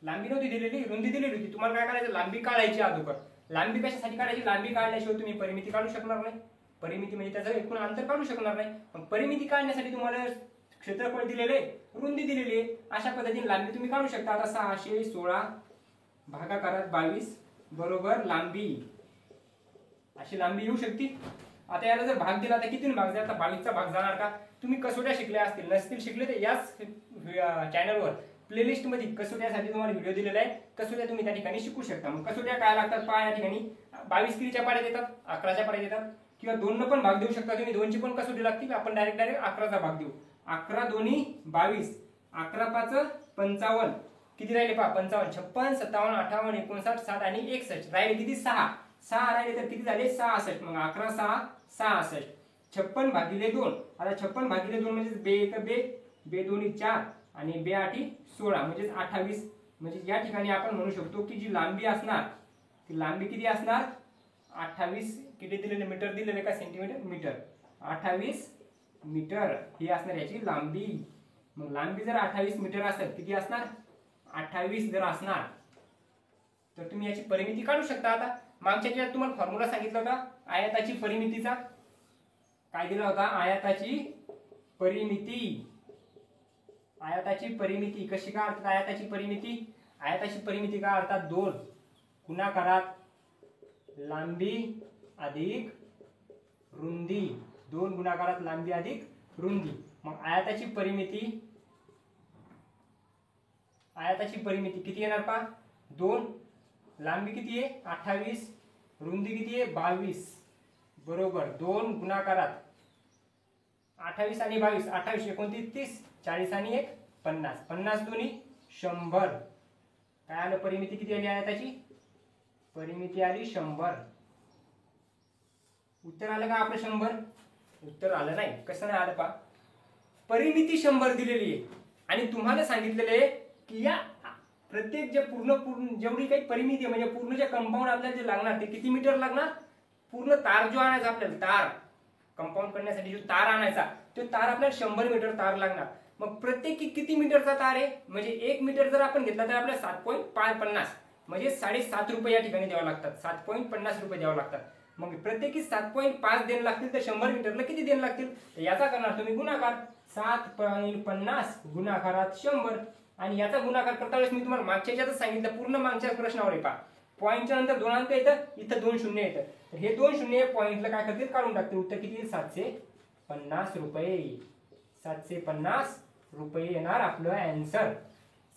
Speaker 1: लांबी नव्हती दिलेली, रुंदी दिलेली होती. तुम्हाला काय करायचं? लांबी काढायची अगोदर. लांबी कशासाठी काढायची? लांबी काढल्याशिवाय तुम्ही परिमिती काढू शकणार नाही. परिमिती म्हणजे त्याचं एकूण अंतर काढू शकणार नाही. मग परिमिती काढण्यासाठी तुम्हाला क्षेत्रफळ दिलेले आहे, रुंदी दिलेली आहे, अशा पद्धतीने लांबी तुम्ही काढू शकता. आता 616 भागाकारात 22 बरोबर लांबी, अशी लांबी येऊ शकते. आता याला जर भाग दिला तर किती भाग जाणार? 22चा भाग जाणार का? तुम्ही कसोट्या शिकल्या असतील, नसतील शिकले तर याच चॅनलवर प्लेलिस्ट मध्ये कसोट्यासाठी तुम्हाला व्हिडिओ दिलेला आहे. कसोट्या तुम्ही त्या ठिकाणी शिकू शकता. मग कसोट्या काय लागतात पहा या ठिकाणी. 22 कितीच्या पाड्यात येतात? 11च्या पाड्यात येतात. किंवा 2 न पण भाग देऊ शकता तुम्ही. 2ची पण कसोटी लागतील. आपण डायरेक्ट 11चा भाग देऊ. 11 दोन्ही 22, 11 5 55. किती राहिले पहा? 55, 56, 57, 58, 59, 60 आणि 61. राहिले किती? 6 राहिले तर किती झाले? 66. मग 11 6 66. 56 भागिले 2. आता 56 भागिले 2 म्हणजे बे 1 बे, बे 2 4 आणि बे 8 16 म्हणजे 28. म्हणजे या ठिकाणी आपण म्हणू शकतो की जी लांबी असणार ती लांबी किती असणार? 28. किती दिलेले? मीटर दिलेले का सेंटीमीटर? मीटर. 28 मीटर ही असणार याची लांबी. मग लांबी जर 28 मीटर असेल, किती असणार? 28 जर असणार तर तुम्ही याची परिमिती काढू शकता. आता मागच्या ज्या तुम्हाला फॉर्म्युला सांगितला होता आयताची परिमितीचा, काय दिला होता? आयताची परिमिती. आयताची परिमिती कशी काढतात? आयताची परिमिती काय अर्थात 2 गुणाकारात लांबी अधिक रुंदी. 2 गुणाकारात लांबी अधिक रुंदी. मग आयताची परिमिती आयताची परिमिती किती येणार पहा 2, लांबी किती आहे 28, रुंदी किती आहे 22, बरोबर 2 गुणाकारात 28 आणि 22, 28 29 30, 40 आणि 1 50, 50 दोन्ही 100. काय आलं परिमिती किती आली आयताची, परिमिती आली 100. उत्तर आलं का आपलं 100? उत्तर आलं नाही. कसं नाही आलं पहा, परिमिती 100 दिलेली आहे आणि तुम्हाला सांगितलेलं आहे की या प्रत्येक जे पूर्ण जेवढी काही परिमिती आहे म्हणजे पूर्ण जे कंपाऊंड आपल्याला जे लागणार ते किती मीटर लागणार, पूर्ण तार जो आणायचा आपल्याला, तार कंपाऊंड करण्यासाठी जो तार आणायचा तो तार आपल्याला 100 मीटर तार लागणार. मग प्रत्येकी किती मीटरचा तार आहे, म्हणजे 1 मीटर जर आपण घेतला तर आपल्याला 7.50 म्हणजे 7.5 रुपये या ठिकाणी द्यावे लागतात, 7.50 रुपये द्यावे लागतात. मग प्रत्येकी 7.5 देण लागतील तर 100 मीटरला किती देण लागतील, तर याचा करणार तुम्ही गुणाकार, 7.50 गुणाकारात 100. आणि याचा गुणाकार करता वेळेस मी तुम्हाला मागच्या याच्यातच सांगितलं, पूर्ण मागच्या प्रश्नावर आहे पहा, पॉईंटच्या नंतर 2 अंक येतं, इथं 2 शून्य येतं, तर हे 2 शून्य पॉईंटला काय करतील काढून टाकतील. उत्तर किती येईल 750 रुपये. 750 रुपये येणार आपलं आन्सर.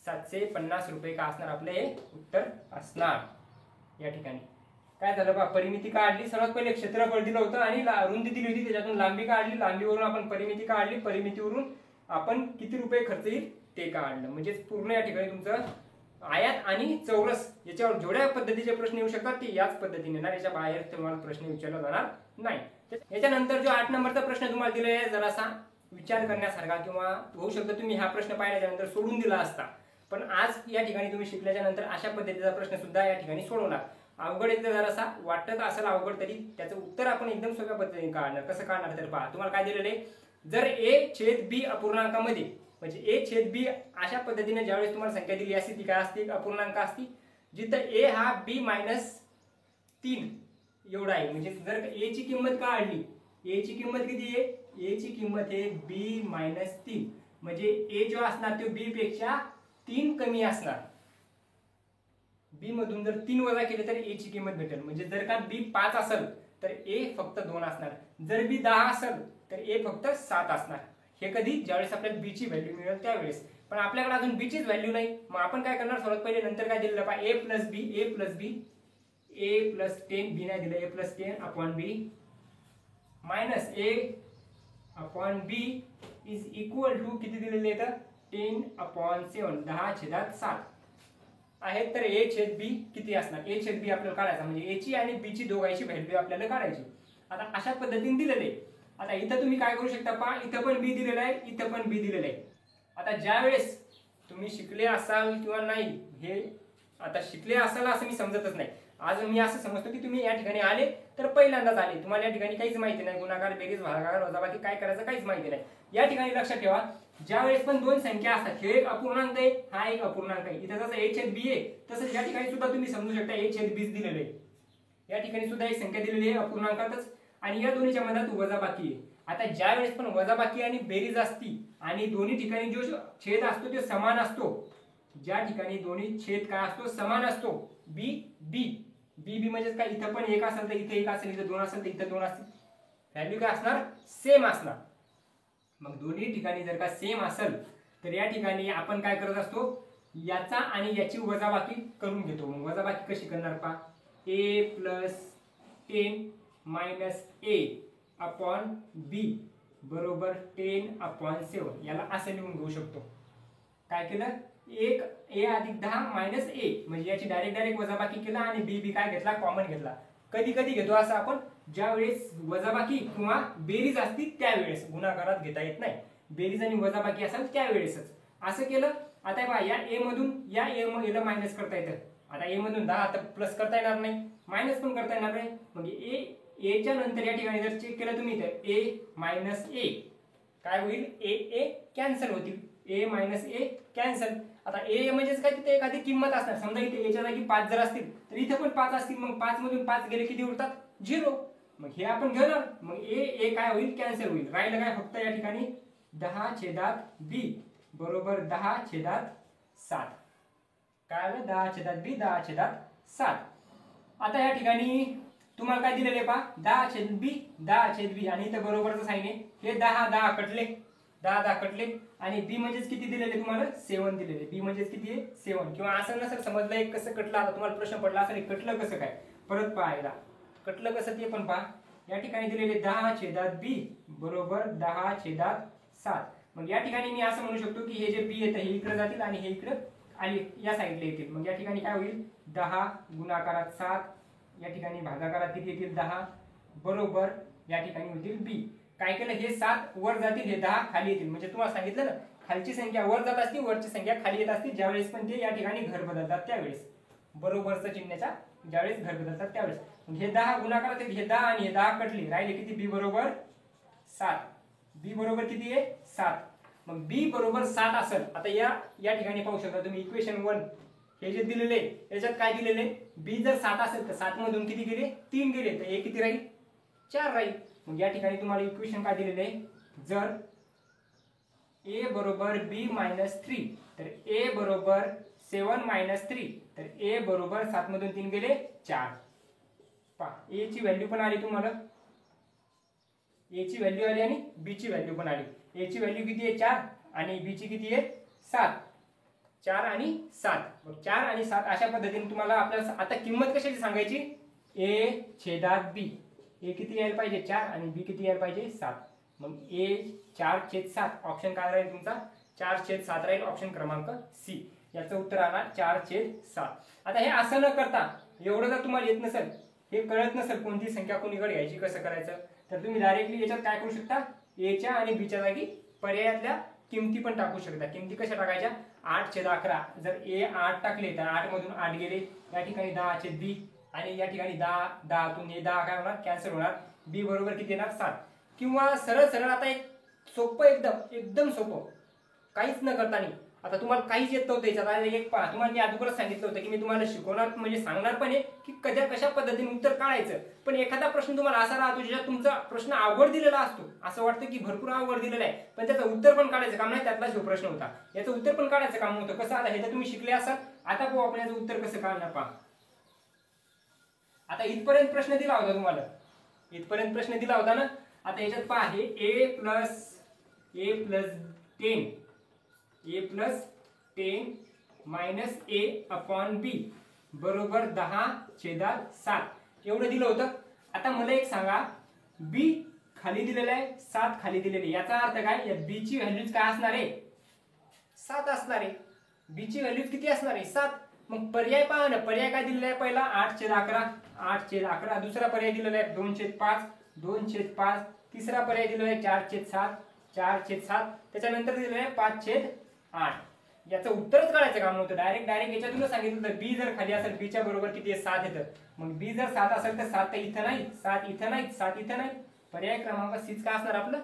Speaker 1: 750 रुपये का असणार आपलं हे उत्तर असणार. या ठिकाणी काय झालं बा, परिमिती काढली, सर्वात पहिले क्षेत्रफळ दिलं होतं आणि रुंदी दिली होती, त्याच्यातून लांबी काढली, लांबीवरून आपण परिमिती काढली, परिमितीवरून आपण किती रुपये खर्च येईल ते काढलं. म्हणजे पूर्ण या ठिकाणी तुमचं आयात आणि चौरस याच्यावर जेवढ्या पद्धतीचे प्रश्न येऊ शकतात ते याच पद्धतीने येणार, याच्या बाहेर तुम्हाला प्रश्न विचारला जाणार नाही. याच्यानंतर जो 8 नंबरचा प्रश्न तुम्हाला दिलेला आहे जरासा विचार करण्यासारखा, किंवा होऊ शकतं तुम्ही हा प्रश्न पाहिल्याच्या नंतर सोडून दिला असता, पण आज या ठिकाणी तुम्ही शिकल्याच्या नंतर अशा पद्धतीचा प्रश्न सुद्धा या ठिकाणी सोडवणार. अवघड येतं जरासा वाटत असेल अवघड, तरी त्याचं उत्तर आपण एकदम सोप्या पद्धतीने काढणार. कसं काढणार तर पहा, तुम्हाला काय दिलेलं आहे, जर a/b अपूर्णांकामध्ये म्हणजे a/b अशा पद्धतीने ज्यावेळेस तुम्हाला संख्या दिली असती ती काय असते, अपूर्णांक असती, जिथं a हा b-3 एवढा आहे. म्हणजे जर a ची किंमत काढली, a ची किंमत किती आहे, a ची किंमत आहे b-3, म्हणजे a जो असणार तो b पेक्षा 3 कमी असणार. b मधून जर 3 वजा केले तर a ची किंमत भेटेल. म्हणजे जर का b 5 असेल तर a फक्त 2 असणार, जर b 10 असेल तर a फक्त 7 असणार. हे कधी, ज्यावेळेस आपल्याला b ची व्हॅल्यू मिळेल त्यावेळेस. पण आपल्याकडे अजून b चीच व्हॅल्यू नाही, मग आपण काय करणार, सर्वात पहिले नंतर काय दिलेलं पहा, a प्लस a+10 b नाही दिलं, a+10/b minus a/b is equal to किती दिलेले तर 10/7, 10/7 आहेत. तर a/b किती असणार, a/b आपल्याला काढायचा, म्हणजे a ची आणि b ची दोघांची व्हॅल्यू आपल्याला काढायची. आता अशा पद्धतीने दिलेले. आता इथं तुम्ही काय करू शकता पहा, इथं पण b दिलेलं आहे, इथं पण b दिलेलं आहे. आता ज्यावेळेस तुम्ही शिकले असाल किंवा नाही, हे आता शिकले असाल असं मी समजतच नाही. आज मी असं समजतो की तुम्ही या ठिकाणी आले तर पहिल्यांदाच आले, तुम्हाला या ठिकाणी काहीच माहिती नाही, गुणाकार बेरीज भागाकार वजाबाकी काय करायचं काहीच माहिती नाही. या ठिकाणी लक्षात ठेवा, ज्यावेळेस पण 2 संख्या असतात, हे एक अपूर्णांक आहे, हा एक अपूर्णांक आहे, इथं जसं a/b आहे तसंच या ठिकाणी सुद्धा तुम्ही समजू शकता a/b दिलेलं आहे. या ठिकाणी सुद्धा एक संख्या दिलेली आहे अपूर्णांकातच, आणि या दोन्हीच्या मधात वजाबाकी आहे. आता ज्या वेळेस पण वजाबाकी आणि बेरीज असती आणि दोन्ही ठिकाणी जो छेद असतो तो समान असतो, ज्या ठिकाणी दोन्ही छेद काय असतो समान असतो, b b म्हणजे काय, इथं पण 1 असेल तर इथे 1 असेल, इथं 2 असेल तर इथं 2 असतील, व्हॅल्यू काय असणार सेम असणार. मग दोन्ही ठिकाणी जर का सेम असेल तर या ठिकाणी आपण काय करत असतो, याचा आणि याची वजाबाकी करून घेतो. मग वजाबाकी कशी करणार पहा, a+10 -a/b बरोबर 10/7, याला असं लिहून घेऊ शकतो. काय केलं, एक a + 10 - a, म्हणजे याची डायरेक्ट वजाबाकी केला आणि b काय घेतला, कॉमन घेतला. कधी कधी घेतो असं आपण, ज्या वेळेस वजाबाकी किंवा बेरीज असती त्यावेळेस, गुणाकारात घेता येत नाही, बेरीज आणि वजाबाकी असेल त्यावेळेसच असं केलं. आता पहा, या a मधून या a ला मायनस करता येतं. आता a मधून 10 आता प्लस करता येणार नाही, मायनस पण करता येणार नाही. मग a च्या नंतर या ठिकाणी जर चेक केलं तुम्ही तर a - a काय होईल, a कॅन्सल होतील, a - a कॅन्सल. आता a म्हणजेच काय, तिथे एखादी किंमत असणार, समजा इथे a च्या जागी 5 जर असतील तर इथे पण 5 असतील, मग 5 मधून 5 गेले किती उरतात, 0. मग हे आपण घेणार, मग a काय होईल, कॅन्सल होईल. राहिलं काय फक्त या ठिकाणी 10/b बरोबर 10/7. काय आलं, 10/b 10/7. आता या ठिकाणी तुम्हाला काय दिलेले पहा, 10/b आणि इथं बरोबरचं साइन आहे, हे 10 कटले, 10 10 कटले आणि बी म्हणजेच किती दिलेले तुम्हाला 7 दिलेले. बी म्हणजेच किती आहे 7. किंवा असं नसेल समजलं एक कसं कटलं, आता तुम्हाला प्रश्न पडला असेल कटलं कसं काय, परत पहा एकदा कटलं कसं ते पण पहा. या ठिकाणी दिलेले 10/b बरोबर 10/7. मग या ठिकाणी मी असं म्हणू शकतो की हे जे बी येतं हे इकडे जातील आणि हे इकडे आणि या साईडला येतील. मग या ठिकाणी काय होईल 10 गुणाकारात 7, या ठिकाणी भागाकारात किती येतील 10 बरोबर या ठिकाणी होतील बी. काय केलं हे 7 वर जातील, हे 10 खाली येतील. म्हणजे तुम्हाला सांगितलं ना खालची संख्या वर जात असते, वरची संख्या खाली येत असते ज्यावेळेस पण ते या ठिकाणी घर बदलतात त्यावेळेस. बरोबरचं चिन्हाच्या ज्यावेळेस घर बदलतात त्यावेळेस. हे 10 गुणाकारात हे 10 आणि हे 10 कटले, राहिले किती बी बरोबर 7. बी बरोबर किती आहे 7. मग बी बरोबर 7 असेल. आता या ठिकाणी पाहू शकता तुम्ही इक्वेशन 1 हे जे दिलेले याच्यात काय दिलेले बी जर 7 असेल तर 7 मधून किती गेले 3 गेले, तर ए किती राहील 4 राहील. मग या ठिकाणी तुम्हाला इक्वेशन काय दिलेले जर ए बरोबर बी -3 तर ए बरोबर 7 - 3 तर ए बरोबर 7 मधून 3 गेले 4. पहा ए ची व्हॅल्यू पण आली तुम्हाला, ए ची व्हॅल्यू आली आणि बी ची व्हॅल्यू पण आली. ए ची व्हॅल्यू किती आहे 4 आणि बी ची किती आहे 7. 4 आणि 7. मग 4 आणि 7 अशा पद्धतीने तुम्हाला आपल्याला आता किंमत कशाची सांगायची a/b. ए किती यायला पाहिजे 4 आणि बी किती यायला पाहिजे 7. मग ए 4/7 ऑप्शन काय राहील तुमचा 4/7 राहील, ऑप्शन क्रमांक सी. याचं उत्तर आला 4/7. आता हे असं न करता एवढं जर तुम्हाला येत नसेल, हे कळत नसेल कोणती संख्या कोणीकडे घ्यायची कसं करायचं, तर तुम्ही डायरेक्टली याच्यात काय करू शकता एच्या आणि बीच्या जागी पर्यायातल्या किमती पण टाकू शकता. किमती कशा टाकायच्या 8/11. जर ए 8 टाकले तर 8 मधून 8 गेले, या ठिकाणी 10/b आणि या ठिकाणी 10 हे 10 काय होणार कॅन्सल होणार. बी बरोबर किती येणार 7. किंवा सरळ सरळ आता एक सोपं एकदम सोपं काहीच न करता नाही. आता तुम्हाला काहीच येत नव्हतं याच्यात एक पहा, तुम्हाला मी अगोदरच सांगितलं होतं की मी तुम्हाला शिकवणार म्हणजे सांगणार पण आहे की कशा पद्धतीने उत्तर काढायचं. पण एखादा प्रश्न तुम्हाला असा राहतो ज्याच्यात तुमचा प्रश्न अवघड दिलेला असतो, असं वाटतं की भरपूर अवघड दिलेला आहे पण त्याचं उत्तर पण काढायचं काम नाही. त्यातला जो प्रश्न होता याचं उत्तर पण काढायचं काम नव्हतं. कसं आता हे तर तुम्ही शिकले असाल, आता पाहू आपण याचं उत्तर कसं काढणार. पहा आता इथपर्यंत प्रश्न दिला होता तुम्हाला, इथपर्यंत प्रश्न दिला होता ना. आता याच्यात पहा हे a + 10 मायनस a/b बरोबर 10/7 एवढं दिलं होतं. आता मला एक सांगा b खाली दिलेलं आहे 7 खाली दिलेले, याचा अर्थ काय या b ची व्हॅल्यू काय असणार आहे 7 असणार आहे. b ची व्हॅल्यू किती असणार आहे 7. मग पर्याय पहा ना, पर्याय काय दिलेला आहे पहिला 8/11 8/11, दुसरा पर्याय दिलेला आहे 2/5 2/5, तिसरा पर्याय दिलेला आहे 4/7 4/7, त्याच्यानंतर दिलेला आहे 5/8. याचं उत्तरच काढायचं काम नव्हतं, डायरेक्ट याच्यातूनच सांगितलं तर बी जर खाली असेल बीच्या बरोबर किती आहे 7 येतं. मग बी जर 7 असेल तर 7 इथं नाही 7 इथं नाही 7 इथं नाही. पर्याय क्रमांक सीच काय असणार आपलं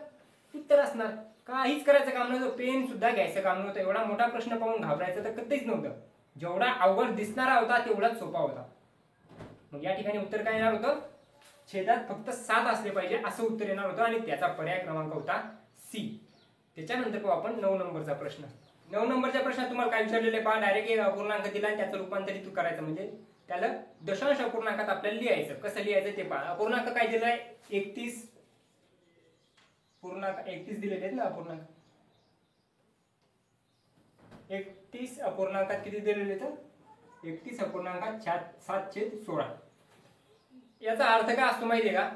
Speaker 1: उत्तर असणार. काहीच करायचं काम नव्हतं, पेन सुद्धा घ्यायचं काम नव्हतं. एवढा मोठा प्रश्न पाहून घाबरायचं तर कधीच नव्हतं. जेवढा अवघड दिसणारा होता तेवढाच सोपा होता. मग या ठिकाणी उत्तर काय येणार होतं छेदात फक्त 7 असले पाहिजे असं उत्तर येणार होतं आणि त्याचा पर्याय क्रमांक होता सी. त्याच्यानंतर पाहू आपण 9 नंबरचा प्रश्न. 9 नंबरच्या प्रश्नात तुम्हाला काय विचारलेले पहा, डायरेक्ट एक अपूर्णांक दिला आणि त्याचं रूपांतरित करायचं म्हणजे त्याला दशांश अपूर्णांकात आपल्याला लिहायचं. कसं लिहायचं ते पहा. अपूर्णांक काय दिलाय 31 दिलेले आहेत ना अपूर्णांक. 31 अपूर्णांकात किती दिलेले आहेत 31 अपूर्णांकात 7/16. याचा अर्थ काय असतो माहितीये का,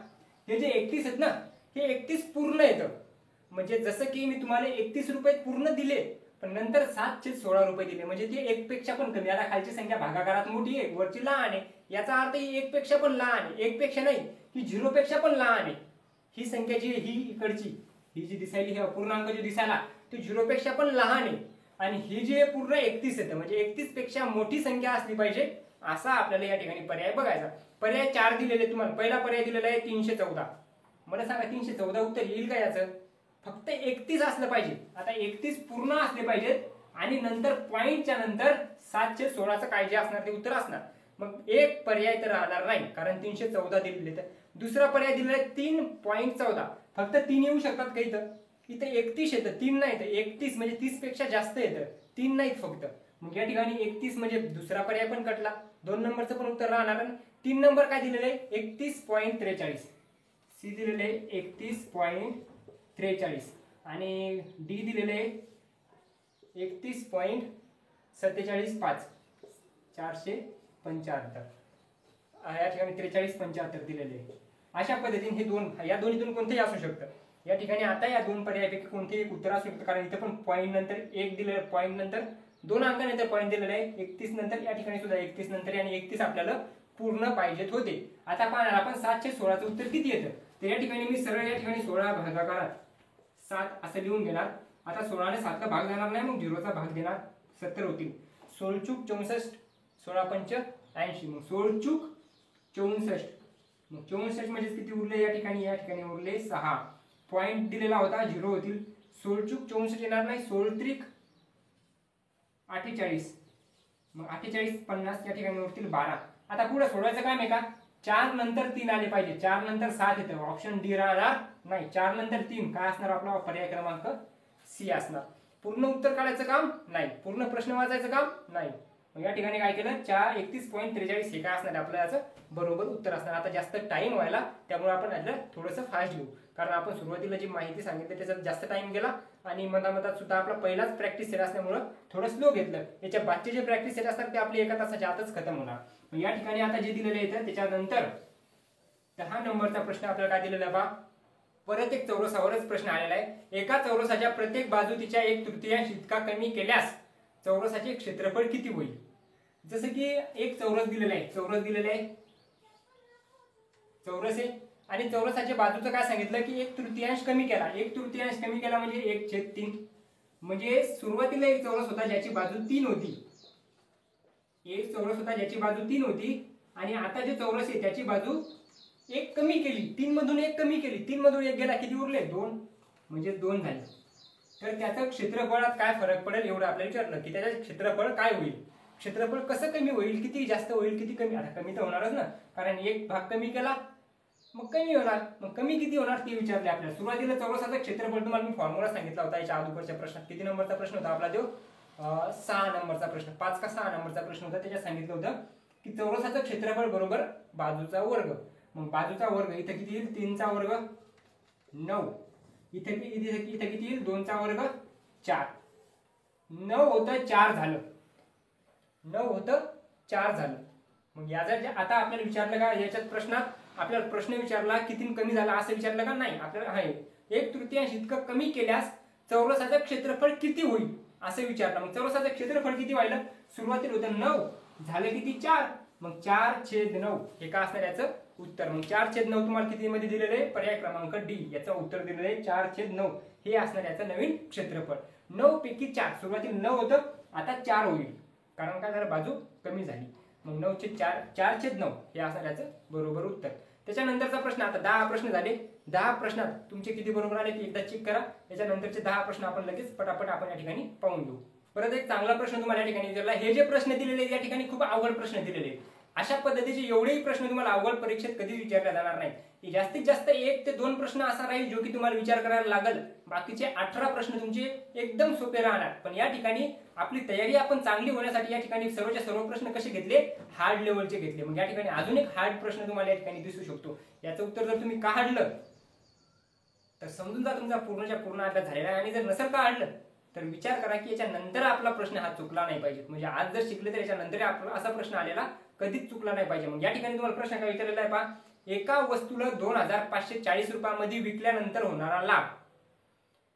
Speaker 1: हे जे 31 आहेत ना हे 31 पूर्ण येतं. म्हणजे जसं की मी तुम्हाला 31 रुपये पूर्ण दिले पण नंतर 7/16 रुपये दिले म्हणजे ते 1 पेक्षा पण कमी. आता खालची संख्या भागाकारात मोठी आहे वरची लहान आहे, याचा अर्थ ही 1 पेक्षा पण लहान आहे. 1 पेक्षा नाही ही 0 पेक्षा पण लहान आहे. ही संख्या जी ही इकडची ही जी दिसायली हे अपूर्णांक जो दिसायला तो 0 पेक्षा पण लहान आहे आणि ही जी पूर्ण 31 येतं म्हणजे 31 पेक्षा मोठी संख्या असली पाहिजे असा आपल्याला या ठिकाणी पर्याय बघायचा. पर्याय 4 दिलेले तुम्हाला. पहिला पर्याय दिलेला आहे 314. मला सांगा 314 उत्तर येईल का याचं. फक्त 31 असलं पाहिजे. आता 31 पूर्ण असले पाहिजेत आणि नंतर पॉइंटच्या नंतर 7/16चं काय जे असणार ते उत्तर असणार. मग एक पर्याय तर राहणार नाही कारण 314 दिलेले. तर दुसरा पर्याय दिलेला आहे 3.14. फक्त 3 येऊ शकतात का इथं 31 येतं 3 नाही तर 31 म्हणजे 30 पेक्षा जास्त येतं 3 नाहीत फक्त. मग या ठिकाणी 31 म्हणजे दुसरा पर्याय पण कटला. 2 नंबरचं पण उत्तर राहणार. 3 नंबर काय दिलेलं आहे 31.43. सी दिलेले आहे 31.43. आणि डी दिलेले 31.4775 475 या ठिकाणी 43.75 दिलेले आहे. अशा पद्धतीने हे दोन, या दोन्हीतून कोणतेही असू शकतं. या ठिकाणी आता या दोन पर्यायापैकी कोणतेही एक उत्तर असू शकतं, कारण इथे पण पॉईंट नंतर एक दिलेलं, पॉईंट नंतर 2 अंकानंतर पॉईंट दिलेला आहे. 31 नंतर या ठिकाणी सुद्धा 31 नंतर आणि 31 आपल्याला पूर्ण पाहिजेत होते. आता पाहणार आपण 716चं उत्तर किती येतं. तर या ठिकाणी मी सरळ या ठिकाणी 16 भागाकारात 7 असं लिहून घेणार. आता 16 ने 7 ला भाग जाणार नाही, मग 0चा भाग देणार, 70 होतील. 16 चूक 64, 16 पंच 80, मग 16 चूक 64, मग 64 म्हणजे किती उरले या ठिकाणी उरले 6. पॉइंट दिलेला होता 0 होतील. 16 चूक 64 येणार नाही, 16 त्रिक 48, मग 48 50 या ठिकाणी उरतील 12. आता पुढे सोडवायचं काम आहे का, 4 नंतर 3 आले पाहिजे. 4 नंतर 7 येतं, ऑप्शन डी राहणार नाही. 4 नंतर 3 काय असणार आपला पर्याय क्रमांक सी असणार. पूर्ण उत्तर काढायचं काम नाही, पूर्ण प्रश्न वाचायचं काम नाही. मग या ठिकाणी काय केलं, 31.43 हे काय असणार आपल्याला बरोबर उत्तर असणार. आता जास्त टाइम व्हायला, त्यामुळे आपण याला थोडंसं फास्ट घेऊ, कारण आपण सुरुवातीला जी माहिती सांगितली त्याच्यात जास्त टाइम गेला आणि मधामधात सुद्धा आपला पहिलाच प्रॅक्टिस सेट असल्यामुळे थोडं स्लो घेतलं. याच्या बाकीचे जे प्रॅक्टिस सेट असतात ते आपले 1 तासाच्या आतच खतम होणार. मग या ठिकाणी आता जे दिलेलं येतं त्याच्यानंतर 10 नंबरचा प्रश्न आपल्याला काय दिलेला बा, परत एक चौरसावरच प्रश्न आलेला आहे. एका चौरसाच्या प्रत्येक बाजू तिच्या 1/3 इतका कमी केल्यास चौरसाचे क्षेत्रफळ किती होईल. जसं की एक चौरस दिलेला आहे, चौरस आहे आणि चौरसाच्या बाजूचं काय सांगितलं की 1/3 कमी केला. 1/3 कमी केला म्हणजे 1/3, म्हणजे सुरुवातीला एक चौरस होता ज्याची बाजू 3 होती. एक चौरस होता ज्याची बाजू 3 होती आणि आता जे चौरस आहे त्याची बाजू 1 कमी केली. 3 मधून 1 कमी केली, 3 मधून 1 गेला, किती उरले 2, म्हणजे 2 झाले. तर त्याचं क्षेत्रफळात काय फरक पडेल एवढं आपल्याला विचारलं की त्याचं क्षेत्रफळ काय होईल, क्षेत्रफळ कसं कमी होईल, किती जास्त होईल, किती कमी. आता कमी तर होणारच ना, कारण एक भाग कमी केला मग कमी होणार, मग कमी किती होणार ते विचारले आपल्याला. सुरुवातीला चौरसाचं क्षेत्रफळ तुम्हाला मी फॉर्म्युला सांगितला होता याच्या अगोदरच्या प्रश्नात. किती नंबरचा प्रश्न होता आपला तो 6 नंबरचा प्रश्न, 5 का 6 नंबरचा प्रश्न होता. त्याच्यात सांगितलं होतं की चौरसाचं क्षेत्रफळ बरोबर बाजूचा वर्ग. मग बाजूचा वर्ग इथे किती येईल, 3 चा वर्ग 9, इथे किती येईल 2 चा वर्ग 4. 9 होतं 4 झालं, 9 होतं 4 झालं. मग याचा आता आपल्याला विचारलं का याच्यात प्रश्नात आपल्याला प्रश्न विचारला किती कमी झाला असं विचारलं का, नाही. आपल्याला आहे 1/3 इतकं कमी केल्यास चौरसाचं क्षेत्रफळ किती होईल असं विचारलं. मग चौरसाचं क्षेत्रफळ किती व्हायला, सुरुवातीला होतं 9, झालं किती 4, मग 4/9 हे काय असणार याचं उत्तर. मग 4/9 तुम्हाला किती मध्ये दिलेलं आहे, पर्याय क्रमांक डी याचं उत्तर दिलेलं आहे 4/9 हे असणार याचं नवीन क्षेत्रफळ. 9 पैकी 4, सुरुवातीला 9 होतं आता 4 होईल, कारण काय झालं बाजू कमी झाली. मग 9/4 4/9 हे असणार याचं बरोबर उत्तर. त्याच्यानंतरचा प्रश्न, आता 10 प्रश्न झाले. 10 प्रश्नात तुमचे किती बरोबर आले ते एकदा चेक करा. याच्यानंतरचे 10 प्रश्न आपण लगेच पटापट आपण या ठिकाणी पाहून घेऊ. परत एक चांगला प्रश्न तुम्हाला या ठिकाणी विचारला. हे जे प्रश्न दिलेले या ठिकाणी खूप अवघड प्रश्न दिलेले. अशा पद्धतीचे एवढेही प्रश्न तुम्हाला अवघड परीक्षेत कधी विचारले जाणार नाही. जास्तीत जास्त 1 ते 2 प्रश्न असा राहील जो की तुम्हाला विचार करायला लागेल. बाकीचे 18 प्रश्न तुमचे एकदम सोपे राहणार. पण या ठिकाणी आपली तयारी आपण चांगली होण्यासाठी या ठिकाणी सर्वच्या सर्व प्रश्न कसे घेतले, हार्ड लेवलचे घेतले. मग या ठिकाणी अजून एक हार्ड प्रश्न तुम्हाला या ठिकाणी दिसू शकतो. याचं उत्तर जर तुम्ही काढलं तर समजून जा तुमचा पूर्णच्या पूर्ण अभ्यास झालेला आहे. आणि जर नसेल काढलं तर विचार करा की याच्या नंतर आपला प्रश्न हा चुकला नाही पाहिजे. म्हणजे आज जर शिकले तर याच्या नंतर आपला असा प्रश्न आलेला कधीच चुकला नाही पाहिजे. मग या ठिकाणी तुम्हाला प्रश्न काय विचारलेला आहे पहा, एका वस्तूला 2540 रुपयामध्ये विकल्यानंतर होणारा लाभ.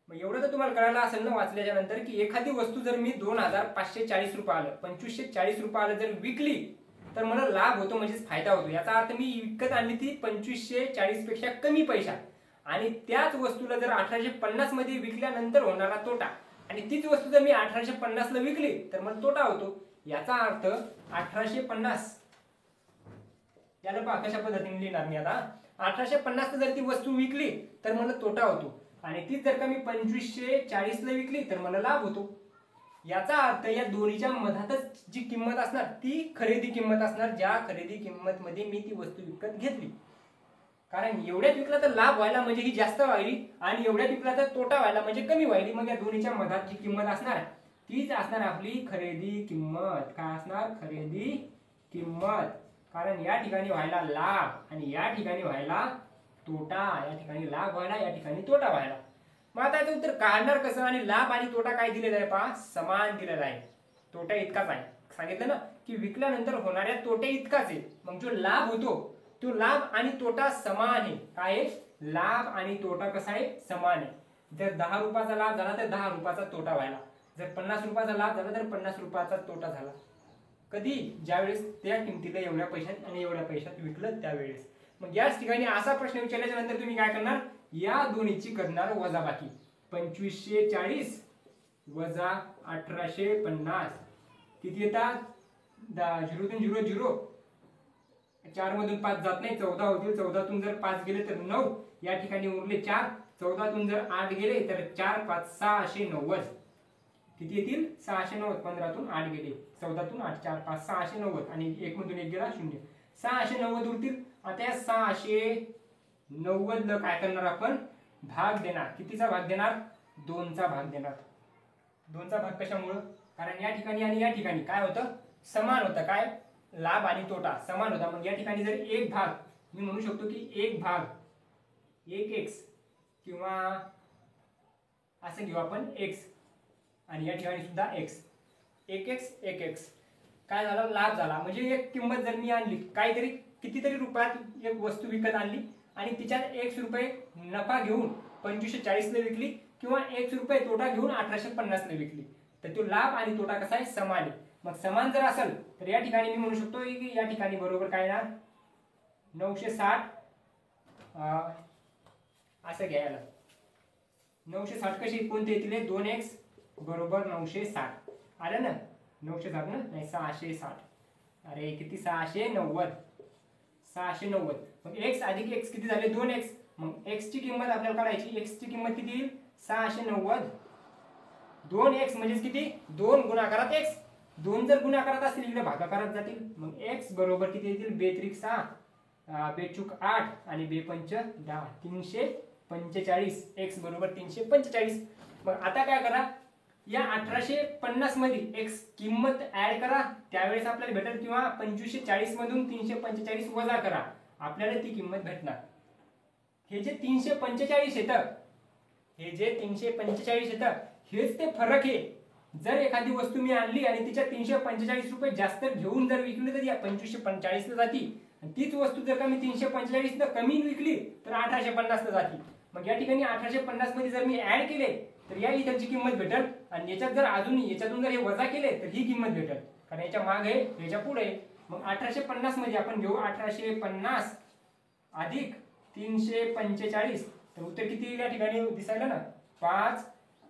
Speaker 1: मग एवढं तर तुम्हाला कळायला असेल ना वाचल्याच्या नंतर की एखादी वस्तू जर मी 2540 रुपये आलं, 2540 रुपये आलं जर विकली तर मला लाभ होतो, म्हणजेच फायदा होतो. याचा अर्थ मी विकत आणली ती 2540 पेक्षा कमी पैसा, आणि त्याच वस्तूला जर 1850 मध्ये विकल्यानंतर होणारा तोटा, आणि तीच वस्तू जर मी 1850 ला विकली तर मला तोटा होतो. याचा अर्थ 1850 याला पहा कशा पद्धतीने लिहिणार मी. आता 1850 जर ती वस्तू विकली तर मला तोटा होतो, आणि तीच जर का मी 2540 ला विकली तर मला लाभ होतो. याचा अर्थ या दोन्हीच्या मधातच जी किंमत असणार ती खरेदी किंमत असणार, ज्या खरेदी किंमत मध्ये मी ती वस्तू विकत घेतली. कारण एवढ्यात विकला तर लाभ व्हायला म्हणजे ही जास्त व्हायली, आणि एवढ्यात विकला तर तोटा व्हायला म्हणजे कमी व्हायली. मग या दोन्हीच्या मधात जी किंमत असणार तीच असणार आपली खरेदी किंमत. काय असणार, खरेदी किंमत. कारण या ठिकाणी व्हायला लाभ आणि या ठिकाणी व्हायला तोटा, या ठिकाणी लाभ व्हायला या ठिकाणी तोटा व्हायला. मग आता याचं उत्तर काढणार कसं आणि लाभ आणि तोटा काय दिलेला आहे पहा समान दिलेला आहे, तोटा इतकाच आहे. सांगितलं ना की विकल्यानंतर होणाऱ्या तोटे इतकाच आहे. मग जो लाभ होतो तो लाभ आणि तोटा समान आहे. काय आहे लाभ आणि तोटा कसा आहे समान आहे. जर 10 रुपयाचा लाभ झाला तर 10 रुपयाचा तोटा व्हायला, जर 50 रुपयाचा लाभ झाला तर 50 रुपयाचा तोटा झाला. कधी ज्यावेळेस त्या किमतीला एवढ्या पैशात आणि एवढ्या पैशात विकलं त्यावेळेस. मग याच ठिकाणी असा प्रश्न विचारल्याच्या नंतर तुम्ही काय करणार या दोन्हीची करणार वजाबाकी. 2540 वजा 1850 किती येतात 0 तून 0 0 4 मधून 5 जात नाही 14 होतील. 14 तून जर 5 गेले तर 9, या ठिकाणी उरले 4. 14 तून जर 8 गेले तर 4 5 690 किती येतील 690. 15 तून 8 गेले 14 तून 8 4 5 690 आणि 1 मधून 1 गेला 0 690 उरतील. आता या 690 ला काय करणार आपण भाग देणार. कितीचा भाग देणार 2चा भाग देणार. 2चा भाग कशामुळे कारण या ठिकाणी आणि या ठिकाणी काय होतं समान होतं. काय लाभ आणि तोटा समान होता. मग या ठिकाणी जर एक भाग मी म्हणू शकतो की एक भाग 1x किंवा असं घेऊ आपण x आणि या ठिकाणी सुद्धा x 1x 1x काय झालं लाभ झाला. म्हणजे एक किंमत जर मी आणली काहीतरी कितीतरी रुपयात एक वस्तू विकत आणली आणि तिच्यात 1 रुपये नफा घेऊन 2540 ला विकली किंवा 1 रुपये तोटा घेऊन 1850 ला विकली तर तो लाभ आणि तोटा कसा आहे समान आहे. मग समान जर असेल तर या ठिकाणी मी म्हणू शकतो की या ठिकाणी बरोबर काय ना 960 असं घ्यायला 960 कशी कोणते येतील 2x बरोबर 960 आलं ना 960 ना नाही 660 अरे किती 690 690. मग x अधिक x किती झाले 2x. मग x ची किंमत आपल्याला काढायची. x ची किंमत किती येईल 690. 2x म्हणजे किती 2 गुणाकारात x. 2 जर गुणाकारात असतील इकडे भागाकारात जातील. मग x बरोबर किती येतील 2 त्रिक 6 2 चूक 8 आणि 2 पंच 10 345. x बरोबर 345. मग आता काय करा या 1850 मध्ये x किंमत ऍड करा त्यावेळेस आपल्याला भेटेल किंवा 2540 मधून 345 वजा करा आपल्याला ती किंमत भेटणार. हे जे 345 येतं हे जे 345 येतं हेच ते फरक आहे. जर एखादी वस्तू मी आणली आणि तिच्या 345 रुपये जास्त घेऊन जर विकली तर या 2545 ला जाती आणि तीच वस्तू जर का मी 345 ला कमी विकली तर 1850 ला जाती. मग या ठिकाणी 1850 मध्ये जर मी ऍड केले तर या इथरची किंमत भेटेल आणि याच्यात जर अजून याच्यातून जर हे वजा केले तर ही किंमत भेटेल कारण याच्या मागे याच्या पुढे. मग 1850 मध्ये आपण घेऊ 1850 अधिक 345 तर उत्तर किती येईल या ठिकाणी दिसायला ना 5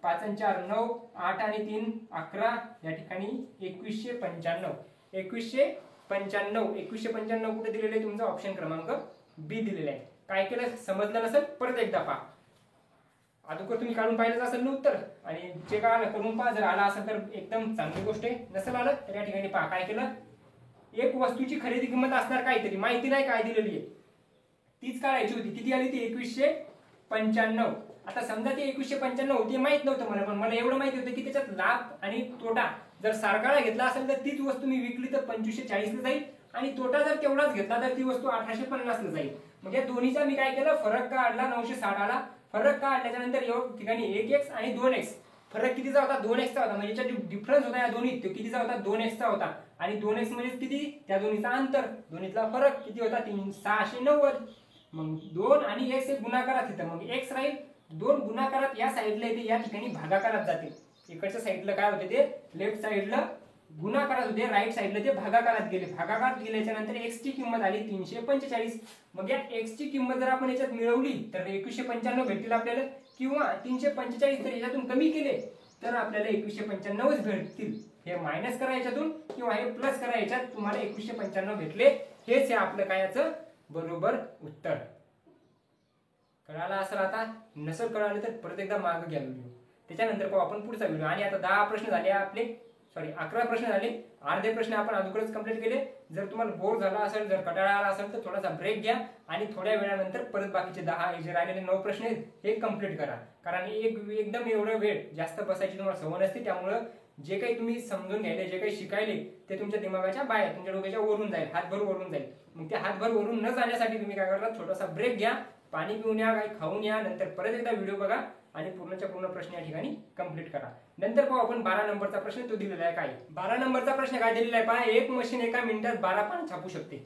Speaker 1: 5 आणि 4 9 8 आणि 3 11 या ठिकाणी 2195. 2195 कुठे दिलेले तुमचा ऑप्शन क्रमांक बी दिलेला आहे. काय केलं समजलं नसेल परत एकदा पहा. अगोदर तुम्ही काढून पाहिलं असेल ना उत्तर आणि जे काय करून पहा. जर आला असेल तर एकदम चांगली गोष्ट आहे. नसेल आलं तर या ठिकाणी पहा काय केलं एक वस्तूची खरेदी किंमत असणार काहीतरी माहिती नाही काय दिलेली आहे तीच काढायची होती. किती आली ती 2195. आता समजा ती 2195 होती माहित नव्हतं मला पण मला एवढं माहिती होतं की त्याच्यात लाभ आणि तोटा जर सारखा घेतला असेल तर तीच वस्तू मी विकली तर 2540 ला जाईल आणि तोटा जर तेवढाच घेतला तर ती वस्तू 1850 ला जाईल. मग या दोन्हीचा मी काय केलं फरक काढला 960 आला. फरक काढल्याच्या नंतर या ठिकाणी 1x आणि 2x फरक कितीचा होता 2x चा होता. म्हणजे याचा जो डिफरन्स होता या दोन्हीत तो कितीचा होता 2x चा होता आणि 2x म्हणजे किती त्या दोन्हीचा अंतर दोन्हीतला फरक किती होता 690. मग 2 आणि x एक गुणाकारात येतं मग x राहील 2 गुणाकारात या साईडला येते या ठिकाणी भागाकारात जाते. इकडच्या साईडला काय होते ते लेफ्ट साईडला गुणाकारात होते राईट साईडला ते भागाकारात गेले. भागाकारात गेल्याच्या नंतर x ची किंमत आली 345. मग या x ची किंमत जर आपण याच्यात मिळवली तर 2195 भेटतील आपल्याला किंवा 345 जर याच्यातून कमी केले तर आपल्याला 2195 भेटतील. हे मायनस करा याच्यातून किंवा हे प्लस करा याच्यात तुम्हाला 2195 भेटले. हेच आहे आपलं काय याचं बरोबर उत्तर. कळालं असेल आता नसेल कळालं तर परत एकदा मागे घ्या व्हिडिओ त्याच्यानंतर पाहू आपण पुढचा व्हिडिओ. आणि आता 10 प्रश्न झाले आपले 11 प्रश्न झाले. अर्धे प्रश्न आपण अगोदरच कंप्लीट केले. जर तुम्हाला बोर झाला असेल जर कंटाळा आला असेल तर थोडासा ब्रेक घ्या आणि थोड्या वेळानंतर परत बाकीचे 10 जे राहिलेले 9 प्रश्न आहेत हे कंप्लीट करा. कारण एकदम एवढं वेळ जास्त बसायची तुम्हाला सवय नसते. त्यामुळे जे काही तुम्ही समजून घ्यायले जे काही शिकायले ते तुमच्या दिमागाच्या बाहेर तुमच्या डोक्याच्या वरून जाईल हातभर वरून जाईल. मग ते हातभर वरून न जाण्यासाठी तुम्ही काय करता छोटासा ब्रेक घ्या पाणी पिऊन या, काही खाऊन या, नंतर परत एकदा व्हिडिओ बघा आणि पूर्णच्या पूर्ण प्रश्न या ठिकाणी कंप्लीट करा. नंतर पाहू आपण 12 नंबरचा प्रश्न. तो दिलेला आहे काय? 12 नंबरचा प्रश्न काय दिलेला आहे पहा. एक मशीन एका मिनिटात 12 पाने छापू शकते.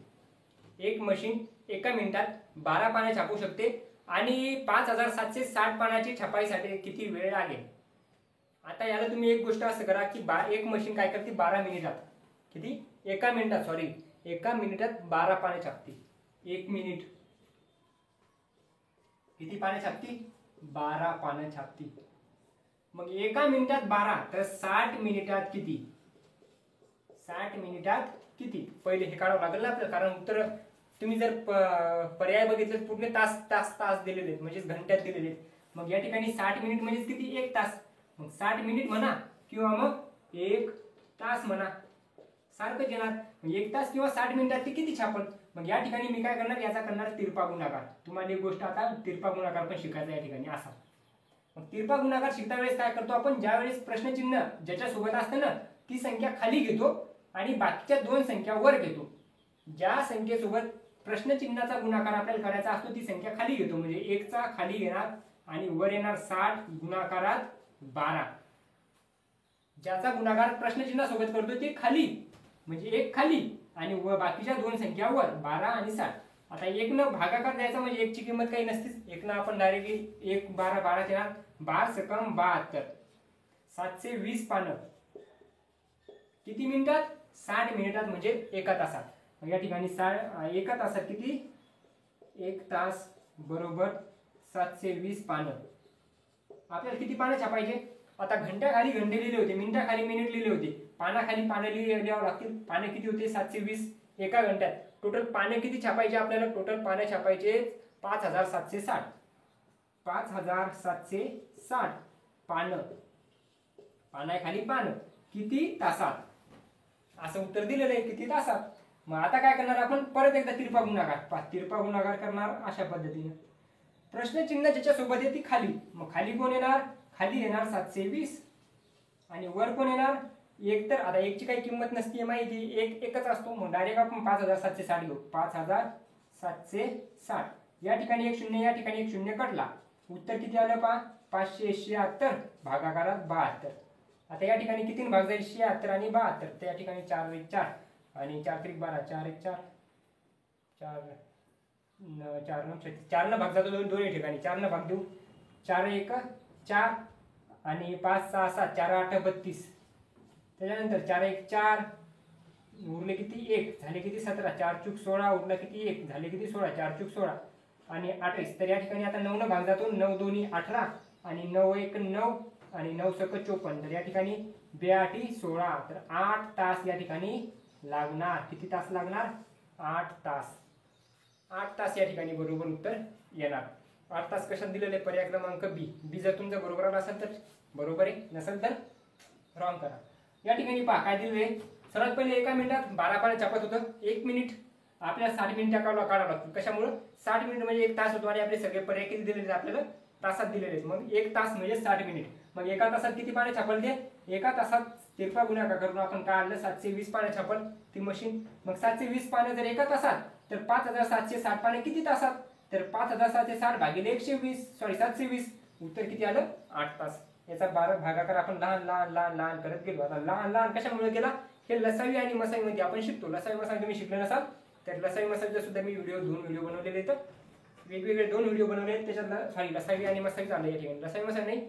Speaker 1: एक मशीन एका मिनिटात 12 पाने छापू शकते आणि 5760 पानाची छपाईसाठी किती वेळ लागेल? आता याला तुम्ही एक गोष्ट असं करा की एक मशीन काय करते 12 मिनिटात, किती एका मिनिटात 12 पाने छापते. एक मिनिट किती पाने छापती? 12 पाने छापती. मग एका मिनिटात 12 तर 60 मिनिटात किती? 60 मिनिटात किती? पहिले हे काढावं लागेल ना आपल्याला, कारण उत्तर तुम्ही जर पर्याय बघितले पूर्ण तास दिलेले आहेत, म्हणजे घंट्यात दिलेले आहेत. मग या ठिकाणी 60 मिनिट म्हणजे किती? 1 तास. मग 60 मिनिट म्हणा किंवा मग 1 तास म्हणा, सारखंच येणार. 1 तास किंवा 60 मिनिटात ती किती छापल? मग या ठिकाणी मी काय करणार, याचा करणार तिरपा गुणाकार. तुम्हाला एक गोष्ट आता तिरपा गुणाकार पण शिकायचा या ठिकाणी असा. मग तिरपा गुणाकार शिकता वेळेस काय करतो आपण, ज्या वेळेस प्रश्नचिन्ह ज्याच्या सोबत असतं ना ती संख्या खाली घेतो आणि बाकीच्या 2 संख्या वर घेतो. ज्या संख्येसोबत प्रश्नचिन्हाचा गुणाकार आपल्याला करायचा असतो ती संख्या खाली घेतो. म्हणजे 1 चा खाली घेणार आणि वर येणार 60 गुणाकारात 12. ज्याचा गुणाकार प्रश्नचिन्हासोबत करतो ते खाली, म्हणजे 1 खाली आणि बाकीच्या 2 संख्या वर 12 आणि 60. आता 1 न भागाकार द्यायचा म्हणजे 1 ची किंमत काही नसतीच. 1 न आपण डायरेक्टली 1 12 12 येणार. 12 सकम 72. 720 पानं किती मिनिटात? 60 मिनिटात, म्हणजे एका तासात. या ठिकाणी एका तासात किती? 1 तास बरोबर 720 पानं. आपल्याला किती पानं छापायचे? आता घंट्याखाली घंटे लिहिले होते, मिनिटाखाली मिनिट लिहिले होते, पानाखाली पानं लिहावं लागतील. पाने किती होते? 720 एका घंट्यात. टोटल पाने किती छापायचे आपल्याला? टोटल पाने छापायचे 5760. 5760 पानं, पानाखाली पानं किती तासात? असं उत्तर दिलेलं आहे, किती तासात. मग आता काय करणार आपण, परत एकदा तिरपा गुणाकार करणार अशा पद्धतीने. प्रश्नचिन्ह ज्याच्या सोबत आहे ती खाली. मग खाली कोण येणार? खाली येणार 720 आणि वर कोण येणार? 1. तर आता 1 ची काही किंमत नसते माहिती, 1 एकच असतो. मग डायरेक्ट आपण 5760 घेऊ. 5760. या ठिकाणी 1 शून्य, या ठिकाणी 1 शून्य कटला. उत्तर किती आलं पहा? 576 भागाकारात 72. आता या ठिकाणी किती भाग जाईल? 76 आणि 72. त्या ठिकाणी 4 1 4 आणि 4 3 12, 4 1 4, 4 9 36. 4 न भाग जातो दोन्ही ठिकाणी. 4 न भाग देऊ. 4 1 4 आणि 5 6 7, 4 8 32. त्याच्यानंतर 4 1 4 उरले किती? 1 झाले किती? 17. 4 चूक 16 उरला किती? 1 झाले किती? 16. 4 चूक 16 आणि 28. तर या ठिकाणी आता 9 न भाग जातो. 9 2 18 आणि 9 1 9 आणि 9 सक 54. तर या ठिकाणी 2 8 16. तर 8 तास या ठिकाणी लागणार. किती तास लागणार? 8 तास. 8 तास या ठिकाणी बरोबर उत्तर येणार. 8 तास कशात दिलेले? पर्याय क्रमांक बी. जर तुमचा बरोबर असेल तर बरोबर आहे, नसेल तर रॉंग करा. या ठिकाणी पहा काय दिलेले. सर्वात पहिले एका मिनिटात 12 पाने छापत होतं. 1 मिनिट आपल्याला 60 मिनिट काढावं लागतं. कशामुळे? 60 मिनिट म्हणजे 1 तास होतो आणि आपले सगळे पर्याय किती दिलेले आपल्याला? तासात दिलेले. मग 1 तास म्हणजे 60 मिनिट. मग एका तासात किती पाने छापल ते? एका तासात तिरपा गुणाकार करून आपण काढलं 720 पाने छापल ती मशीन. मग 720 पाने जर एका तासात, तर 5760 पाने किती तासात? तर 5760 भागिले 720. उत्तर किती आलं? 8 तास. याचा 12 भागाकार आपण लहान करत गेलो. आता लहान कशामुळे केला? हे लसावी आणि मसावी मध्ये आपण शिकतो. लसावी मसावी तुम्ही शिकले नसाल तर लसावी मसावीचा सुद्धा मी 2 व्हिडिओ बनवलेले आहेत. वेगवेगळे 2 व्हिडिओ बनवले आहेत. त्याच्यात लसावी आणि मसावी चाललं या ठिकाणी. लसावी मसावी नाही,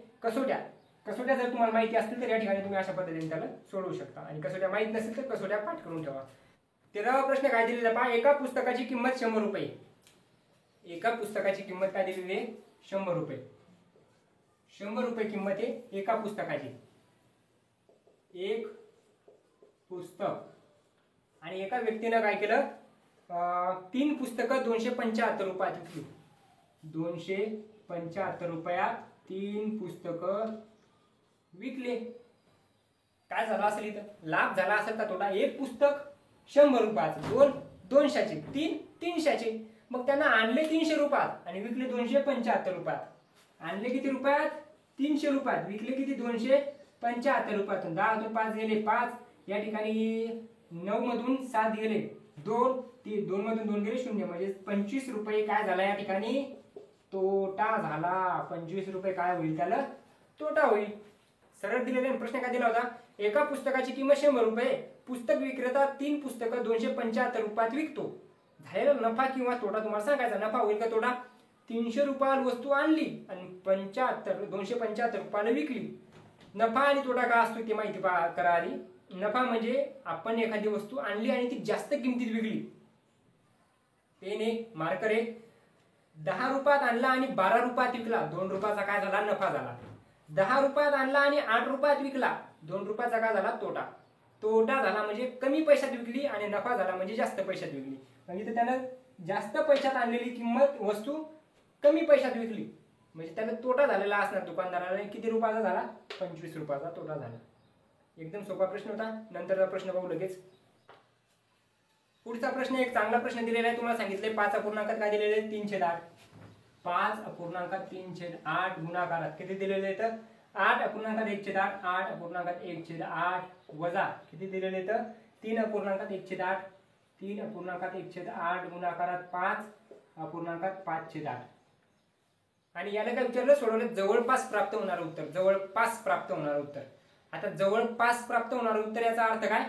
Speaker 1: कसोट्या जर तुम्हाला माहिती असतील तर या ठिकाणी तुम्ही अशा पद्धतीने त्याला सोडवू शकता. आणि कसोट्या माहित नसेल तर कसोट्या पाठ करून ठेवा. 13वा प्रश्न काय दिलेला पहा. एका पुस्तकाची किंमत 100 रुपये. एका पुस्तकाची किंमत काय दिलेली आहे? 100 रुपये. 100 रुपये किंमत आहे एका पुस्तकाची. एक पुस्तक. आणि एका व्यक्तीनं काय केलं? 3 पुस्तकं 275 रुपयात विकली. 275 रुपयात 3 पुस्तकं विकले. काय झालं असेल इथं? लाभ झाला असेल का तोटा? एक पुस्तक 100 रुपयाचं, 200चे, 300चे. मग त्यांना आणले 300 रुपयात आणि विकले 275 रुपयात. आणले किती रुपयात? 300 रुपयात. विकले किती? 275 रुपयातून 10 मधून 5 गेले 5. या ठिकाणी 9 मधून 7 गेले 2. 2 मधून 2 गेले 0. म्हणजे 25 रुपये काय झाला या ठिकाणी? तोटा झाला 25 रुपये, काय होईल त्याला? तोटा होईल. सरळ दिलेला प्रश्न काय दिला होता? एका पुस्तकाची किंमत 100 रुपये, पुस्तक विक्रेता 3 पुस्तकं 275 रुपयात विकतो. झालेला नफा किंवा तोटा तुम्हाला सांगायचा. नफा होईल का तोटा? 300 रुपयाला वस्तू आणली आणि 275 रुपयाला विकली. नफा आणि तोटा काय असतो ते माहिती करा आधी. नफा म्हणजे आपण एखादी वस्तू आणली आणि ती जास्त किमतीत विकली. पेन एक, मार्कर एक. 10 रुपयात आणला आणि 12 रुपयात विकला, 2 रुपयाचा काय झाला? नफा झाला. 10 रुपयात आणला आणि 8 रुपयात विकला, 2 रुपयाचा काय झाला? तोटा. तोटा झाला म्हणजे कमी पैशात विकली आणि नफा झाला म्हणजे जास्त पैशात विकली. म्हणजे त्यानं जास्त पैशात आणलेली किंमत वस्तू कमी पैशात विकली म्हणजे त्याला तोटा झालेला असणार दुकानदाराला. किती रुपयाचा झाला? 25 रुपयाचा तोटा झाला. एकदम सोपा प्रश्न होता. नंतरचा प्रश्न पाहू लगेच. पुढचा प्रश्न एक चांगला प्रश्न दिलेला आहे. तुम्हाला सांगितले 5 अपूर्णांकात काय दिलेले आहे? 3/8. 5 अपूर्णांकात 3/8 गुणाकारात किती दिलेले आहेत? 8 अपूर्णांकात 1/8, 8 अपूर्णांकात 1/8 वजा किती दिलेले आहेत? 3 अपूर्णांकात 1/8, 3 अपूर्णांकात 1/8 गुणाकारात 5 अपूर्णांकात 5/8. आणि याला काय विचारलं? सोडवलं जवळपास प्राप्त होणार उत्तर. जवळपास प्राप्त होणार उत्तर. आता जवळपास प्राप्त होणार उत्तर याचा अर्थ काय?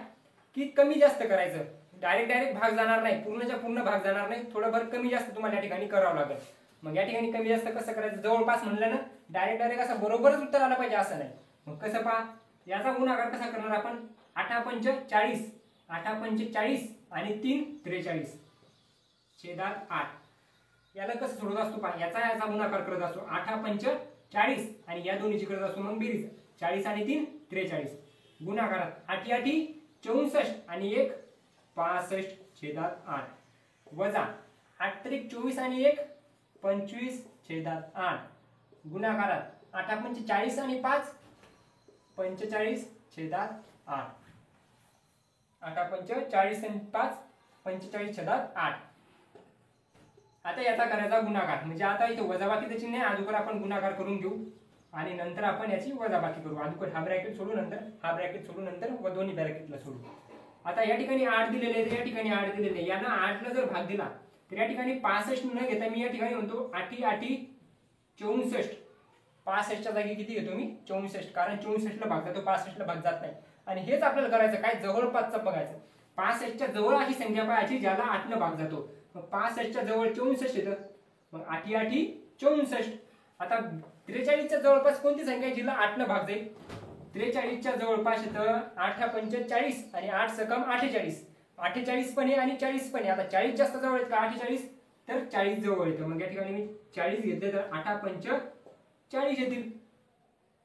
Speaker 1: की कमी जास्त करायचं. डायरेक्ट भाग जाणार नाही, पूर्णच्या पूर्ण भाग जाणार नाही, थोडंफार कमी जास्त तुम्हाला या ठिकाणी करावं लागेल. मग या ठिकाणी कमी जास्त कसं करायचं? जवळपास म्हणलं ना, डायरेक्ट असं बरोबरच उत्तर आलं पाहिजे असं नाही. मग कसं पहा? याचा गुणाकार कसा करणार आपण? 8×5 = 40, 8×5 = 40 आणि 3 = 43 छेदात 8. याला कसं सोडत असतो पहा? याचा गुणाकार करत असतो. 8×5 = 40 आणि या दोन्हीची करत असतो मग बेरीज. 40 आणि 3 = 43 गुणाकारात 8×8 = 64 आणि 1 = 65 छेदात 8 वजा 8×3 = 24 आणि 1 = 25 छेदात 8 गुणाकारात 8×5 = 40 आणि 5 = 45 छेदात 8. 8×5 = 40 आणि 5 = 45 छेदात 8. आता याचा करायचा गुणाकार. म्हणजे आता इथे वजाबाकीचं चिन्ह आहे, अगोदर आपण गुणाकार करून घेऊ आणि नंतर आपण याची वजाबाकी करू. अगोदर हा ब्रॅकेट सोडू, नंतर हा ब्रॅकेट सोडू, नंतर व दोन्ही ब्रॅकेटला सोडू. आता या ठिकाणी 8 दिलेले आहे, या ठिकाणी 8 दिलेले आहे. यांना 8 ला जर भाग दिला तर या ठिकाणी 65 न घेता मी या ठिकाणी म्हणतो 8×8 = 64. 65 च्या जागी किती घेतो मी? 64. कारण 64 ला भाग जातो, 65 ला भाग जात नाही. आणि हेच आपल्याला करायचं काय? जवळपासचं बघायचं. 65 च्या जवळ अशी संख्या पाहायची ज्याला 8 न भाग जातो. मग 65 च्या जवळ 64 येतं. मग 8×8 = 64. आता 43 च्या जवळपास कोणती संख्या आहे जिला 8 न भाग जाईल? 43 च्या जवळपास येतं 8×5 = 40 आणि 8 × 48. 48 पण आहे आणि 40 पण आहे. आता 40 जास्त जवळ आहेत का 48? तर 40 जवळ येतं. मग या ठिकाणी मी 40 घेतले तर 8×5 = 40 येतील.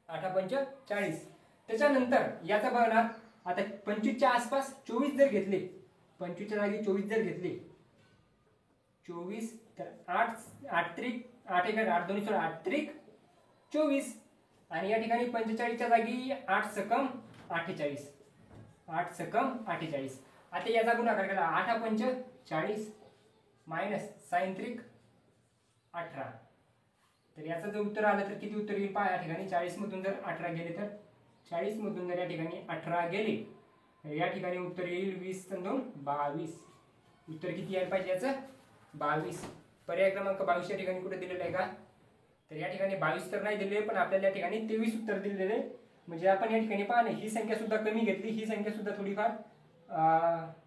Speaker 1: 8×5 = 40. त्याच्यानंतर याचा बघणार. आता 25 च्या आसपास 24 जर घेतले, 25 च्या जागी 24 जर घेतले, 24 तर 8×3 = 8 × 8 2 = 8×3 = 24 आणि या ठिकाणी 45 च्या जागी 8 × 48. 8 × 48. आता याचा गुणाकार केला 8×5 = 40 मायनस sin3 = 18. तर याचं जर उत्तर आलं तर किती उत्तर येईल पहा. या ठिकाणी 40 मधून जर 18 गेले तर 40 मधून जर या ठिकाणी 18 गेले तर या ठिकाणी उत्तर येईल 20 × 2 = 22. उत्तर किती यायला पाहिजे याचं? 22. पर्याय क्रमांक 22 या ठिकाणी कुठे दिलेला आहे का? तर या ठिकाणी 22 तर नाही दिलेले, पण आपल्याला या ठिकाणी 23 उत्तर दिलेले. म्हणजे आपण या ठिकाणी पहा ना, ही संख्या सुद्धा कमी घेतली, ही संख्या सुद्धा थोडीफार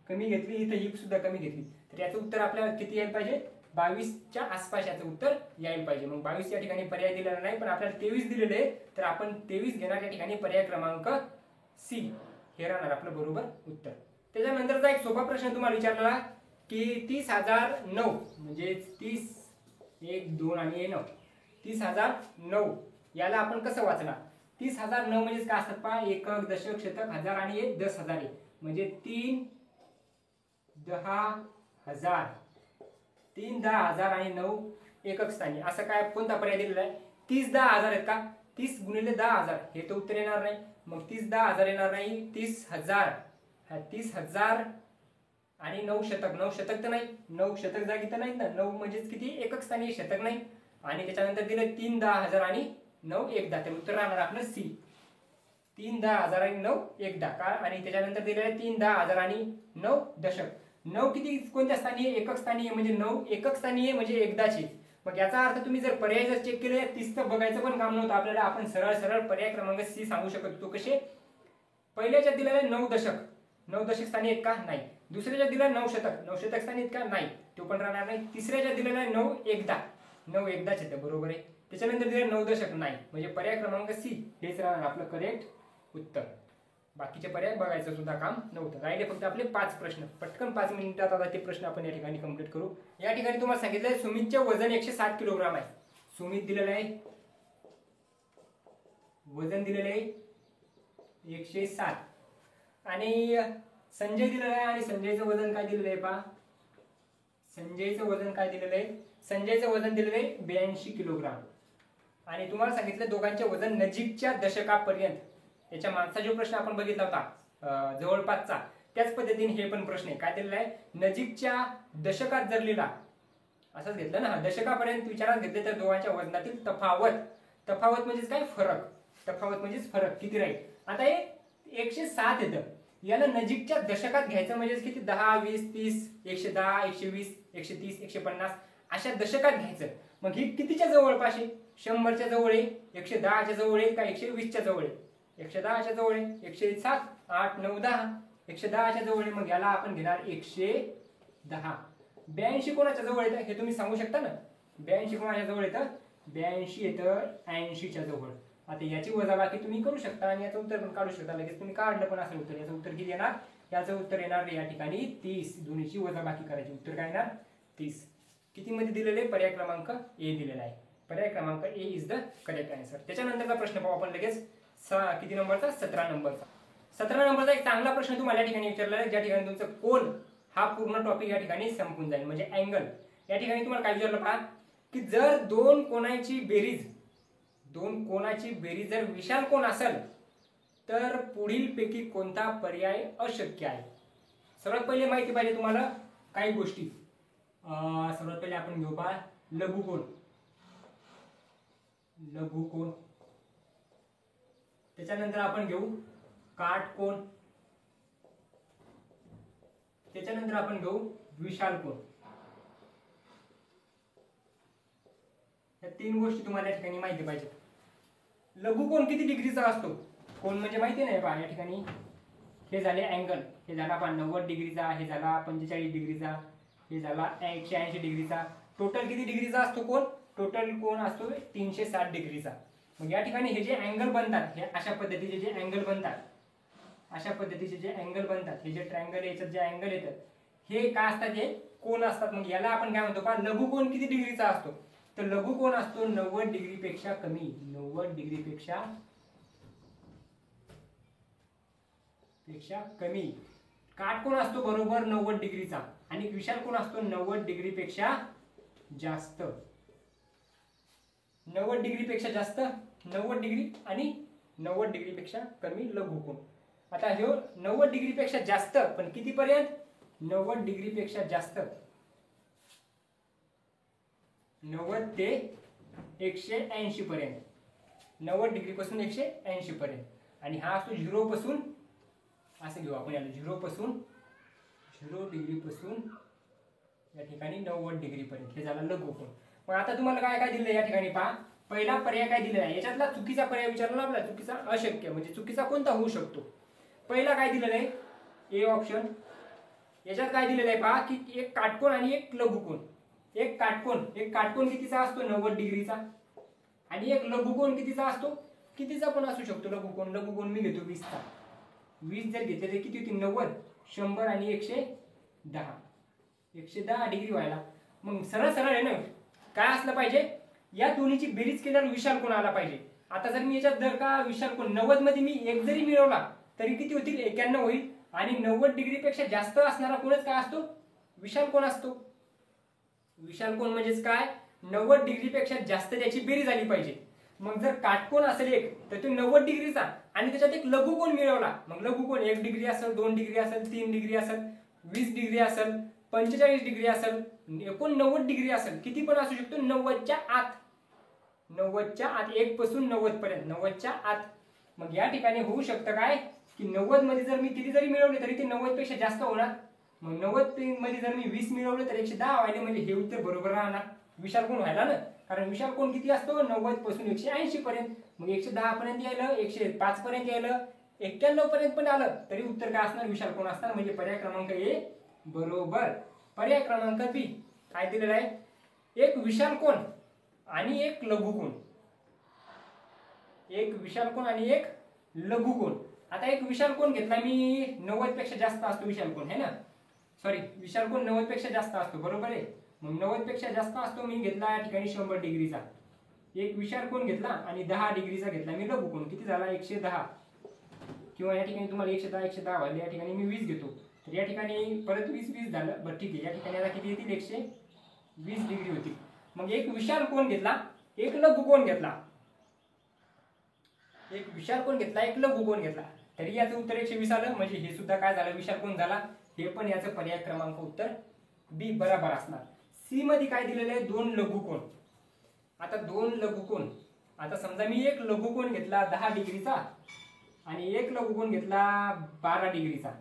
Speaker 1: कमी घेतली, इथं ही सुद्धा कमी घेतली. तर याचं उत्तर आपल्याला किती यायला पाहिजे? 22 च्या आसपास याचं उत्तर यायला पाहिजे. मग 22 या ठिकाणी पर्याय दिलेला नाही, पण आपल्याला 23 दिलेले आहे, तर आपण 23 घेणार. या ठिकाणी पर्याय क्रमांक सी हे राहणार आपलं बरोबर उत्तर. त्याच्यानंतरचा एक सोपा प्रश्न तुम्हाला विचारला की 30,009 म्हणजे 30 1 2 आणि 9 30,009 याला आपण कसं वाचणार? 30,009 म्हणजे काय असतात पहा? एकक, दशक, शतक, हजार आणि 1 10,000 म्हणजे 3 10,000, 3 10,000 आणि 9 एकक स्थानी. असं काय कोणता पर्याय दिलेला आहे? 30 10,000 आहेत का? 30 × 10,000 हे तर उत्तर येणार नाही. मग 30 10,000 येणार नाही. 30,000 हा 30,000 आणि 9 शतक. 9 शतक तर नाही, 9 शतक जागी तर नाही ना. 9 म्हणजेच किती? एकक स्थानी, शतक नाही. आणि त्याच्यानंतर दिलं 3 10,000 आणि 9 एकदा. तर उत्तर राहणार आपलं सी. 3 10,000 आणि 9 एकदा का? आणि त्याच्यानंतर दिलेलं आहे 3 10,000 आणि 9 दशक. 9 किती कोणत्या स्थानी आहे? एकक स्थानी आहे. म्हणजे 9 एकक स्थानी आहे म्हणजे एकदाची. मग याचा अर्थ तुम्ही जर पर्याय जर चेक केले 30 तर बघायचं पण काम नव्हतं आपल्याला, आपण सरळ सरळ पर्याय क्रमांक सी सांगू शकत होतो. कसे? पहिल्याच्या दिलेले 9 दशक, 9 दशक स्थानी आहेत का? नाही. दुसऱ्याच्या दिलेला 9 शतक, 9 शतक स्थानी आहेत का? नाही, तो पण राहणार नाही. तिसऱ्याच्या दिलेला 9 एकदा, 9 एकदाच येतं, बरोबर आहे. त्याच्यानंतर दिलेलं 9 दशक नाही, म्हणजे पर्याय क्रमांक सी हेच राहणार आपलं करेक्ट उत्तर. बाकीचे पर्याय बघायचं सुद्धा काम नव्हतं. राहिले फक्त आपले 5 प्रश्न. पटकन 5 मिनिटात आता ते प्रश्न आपण या ठिकाणी कंप्लीट करू. या ठिकाणी तुम्हाला सांगितलंय सुमितचे वजन 107 किलोग्राम आहे. सुमित दिलेलं आहे, वजन दिलेलं आहे 107, आणि संजय दिलेलं आहे, आणि संजयचं वजन काय दिलेलं आहे पहा. संजयचं वजन काय दिलेलं आहे? संजयचं वजन दिलेलं आहे 82 किलोग्राम, आणि तुम्हाला सांगितलं दोघांचे वजन नजीकच्या दशकापर्यंत. याच्या मागचा जो प्रश्न आपण बघितला होता जवळपासचा, त्याच पद्धतीने हे पण प्रश्न आहे. काय दिलेला आहे? नजीकच्या दशकात जर लिहिला, असंच घेतलं ना, दशकापर्यंत विचारात घेतले तर दोघांच्या वजनातील तफावत, तफावत म्हणजेच काय? फरक. तफावत म्हणजेच फरक किती राहील. आता हे 107 येतं, याला नजीकच्या दशकात घ्यायचं म्हणजेच किती? 10, 20, 30, 110, 120, 130, 150 अशा दशकात घ्यायचं. मग ही कितीच्या जवळपास आहे? 100च्या जवळ आहे, 110च्या जवळ आहे का 120च्या जवळ आहे? 110च्या जवळ आहे. 107, 8, 9, 10, 110च्या जवळ आहे. मग याला आपण घेणार 110. 82 कोणाच्या जवळ येतं हे तुम्ही सांगू शकता ना? 82 कोणाच्या जवळ येतं? 82 येतं 80च्या जवळ. आता याची वजाबाकी तुम्ही करू शकता आणि याचं उत्तर पण काढू शकता. लगेच तुम्ही काढलं पण असेल उत्तर. याचं उत्तर किती येणार? याचं उत्तर येणार या ठिकाणी 30. दोन्हीची वजाबाकी करायची. उत्तर काय येणार? 30. किती मध्ये दिलेले? पर्याय क्रमांक ए दिलेला आहे. पर्याय क्रमांक ए इज द करेक्ट आन्सर. त्याच्यानंतरचा प्रश्न पाहू आपण लगेच. किती नंबरचा? 17 नंबरचा. 17 नंबरचा एक चांगला प्रश्न तुम्हाला या ठिकाणी विचारला आहे, ज्या ठिकाणी तुमचं कोन हा पूर्ण टॉपिक या ठिकाणी संपून जाईल, म्हणजे अँगल. या ठिकाणी तुम्हाला काय विचारलं पहा, की जर दोन कोनाची बेरीज जर विशाल कोन असेल तर पुढील पैकी कोणता पर्याय अशक्य आहे? सर्वात पहिले माहिती पाहिजे तुम्हाला काही गोष्टी. सर्वात पहिले आपण घेऊ पहा लघुकोन. लघुकोन. त्याच्यानंतर आपण घेऊ काटकोन. त्याच्यानंतर आपण घेऊ विशाल कोन. या 3 गोष्टी तुम्हाला या ठिकाणी माहिती पाहिजे. लघुकोन किती डिग्रीचा असतो? कोन म्हणजे माहिती नाही पहा. या ठिकाणी हे झाले अँगल. हे झाला पहा 90 डिग्रीचा, हे झाला 45 डिग्रीचा, हे झाला 180 डिग्रीचा. टोटल किती डिग्रीचा असतो कोन? टोटल कोन असतो 360 डिग्रीचा. मग या ठिकाणी हे जे अँगल बनतात, हे अशा पद्धतीचे जे अँगल बनतात, अशा पद्धतीचे जे अँगल बनतात, हे जे ट्रायंगल याच्यात जे अँगल येतात, हे काय असतात? हे कोन असतात. मग याला आपण काय म्हणतो पहा, लघुकोन किती डिग्रीचा असतो? तर लघुकोन असतो 90 डिग्रीपेक्षा कमी. 90 डिग्रीपेक्षा कमी. काटकोन असतो बरोबर 90 डिग्रीचा, आणि विशाल कोन असतो 90 डिग्रीपेक्षा जास्त. 90 डिग्रीपेक्षा जास्त, 90 डिग्री आणि 90 डिग्रीपेक्षा कमी लघुकोन. आता हे 90 डिग्रीपेक्षा जास्त, पण किती पर्यंत? 90 डिग्रीपेक्षा जास्त, 90 ते 180 पर्यंत. 90 डिग्री पासून 180 पर्यंत. आणि हा असतो 0 पासून, असं घेऊ आपण याला 0 डिग्री पासून या ठिकाणी 90 डिग्री पर्यंत. हे झालं लघुकोन. मग आता तुम्हाला काय काय दिलं या ठिकाणी पहा. पहिला पर्याय काय दिलेला आहे? याच्यातला चुकीचा पर्याय विचारला आपल्याला. चुकीचा अशक्य म्हणजे चुकीचा कोणता होऊ शकतो? पहिला काय दिलेला आहे? A option. याच्यात काय दिलेलं आहे पहा, की एक काटकोन आणि एक लघुकोन. एक काटकोन कितीचा असतो? 90 डिग्रीचा. आणि एक लघुकोन कितीचा असतो? कितीचा पण असू शकतो लघुकोन मी घेतो 20चा. 20 जर घेतले तर किती होती? 90, 100 आणि 110. 110 डिग्री व्हायला. मग सरळ सरळ आहे ना, काय असलं पाहिजे? या दोन्हीची बेरीज केल्यावर विशाल कोन आला पाहिजे. आता जर मी याच्यात जर का विशाल कोन 90 मध्ये मी एक जरी मिळवला तरी किती होतील? 91 होईल. आणि 90 डिग्रीपेक्षा जास्त असणारा कोणच काय असतो? विशाल कोन असतो. विशाल कोन म्हणजेच काय? 90 डिग्रीपेक्षा जास्त त्याची बेरीज आली पाहिजे. मग जर काटकोन असेल एक, तर तो 90 डिग्रीचा आणि त्याच्यात एक लघुकोन मिळवला, मग लघुकोन 1 डिग्री असेल, 2 डिग्री असेल, 3 डिग्री असेल, 20 डिग्री असेल, 45 डिग्री असेल, एकूण 90 डिग्री असेल, किती पण असू शकतो 90च्या आत. 90च्या आत, 1 पासून 90 पर्यंत, 90च्या आत. मग या ठिकाणी होऊ शकतं काय, की 90 मध्ये जर मी किती जरी मिळवले तरी ते 90 पेक्षा जास्त होणार. मग 90 मध्ये जर मी 20 मिळवले तर 110 व्हायला, म्हणजे हे उत्तर बरोबर राहणार. विशाल कोन व्हायला ना, कारण विशाल कोन किती असतो 90 पासून 180 पर्यंत. मग 110 पर्यंत यायला, 105 पर्यंत यायला, 91 पर्यंत पण आलं तरी उत्तर काय असणार विशाल कोन असणार. म्हणजे पर्याय क्रमांक ए बरोबर. पर्याय क्रमांक बी काय दिलेला आहे, एक विशाल कोन आणि एक लघु कोन. एक विशाल कोन आणि एक लघु कोन. आता एक विशाल कोन घेतला मी 90 पेक्षा जास्त असतो विशाल कोन है ना, सॉरी विशाल कोन 90 पेक्षा जास्त असतो बरोबर आहे. मग 90 पेक्षा जास्त असतो मी घेतला या ठिकाणी 100 डिग्रीचा. एक विशाल कोन घेतला आणि 10 डिग्रीचा घेतला मी लघु कोन. किती झाला 110, किंवा या ठिकाणी तुम्हाला 110 वाढले, या ठिकाणी मी 20 घेतो. तर या ठिकाणी परत 20 झालं. बरं ठीक आहे, या ठिकाणी आता किती येतील 120 डिग्री होती. मग एक विशाल कोन घेतला, एक लघु कोन घेतला. एक विशाल कोन घेतला, एक लघु कोन घेतला, तरी याचं उत्तर 120 आलं. म्हणजे हे सुद्धा काय झालं विशाल कोन झाला. हे पण याचं पर्याय क्रमांक उत्तर बी बरोबर असणार. सी मध्ये काय दिलेलं आहे, दोन लघु कोन. आता दोन लघु कोन, आता समजा मी एक लघु कोन घेतला 10 डिग्रीचा आणि एक लघु कोन घेतला 12 डिग्रीचा.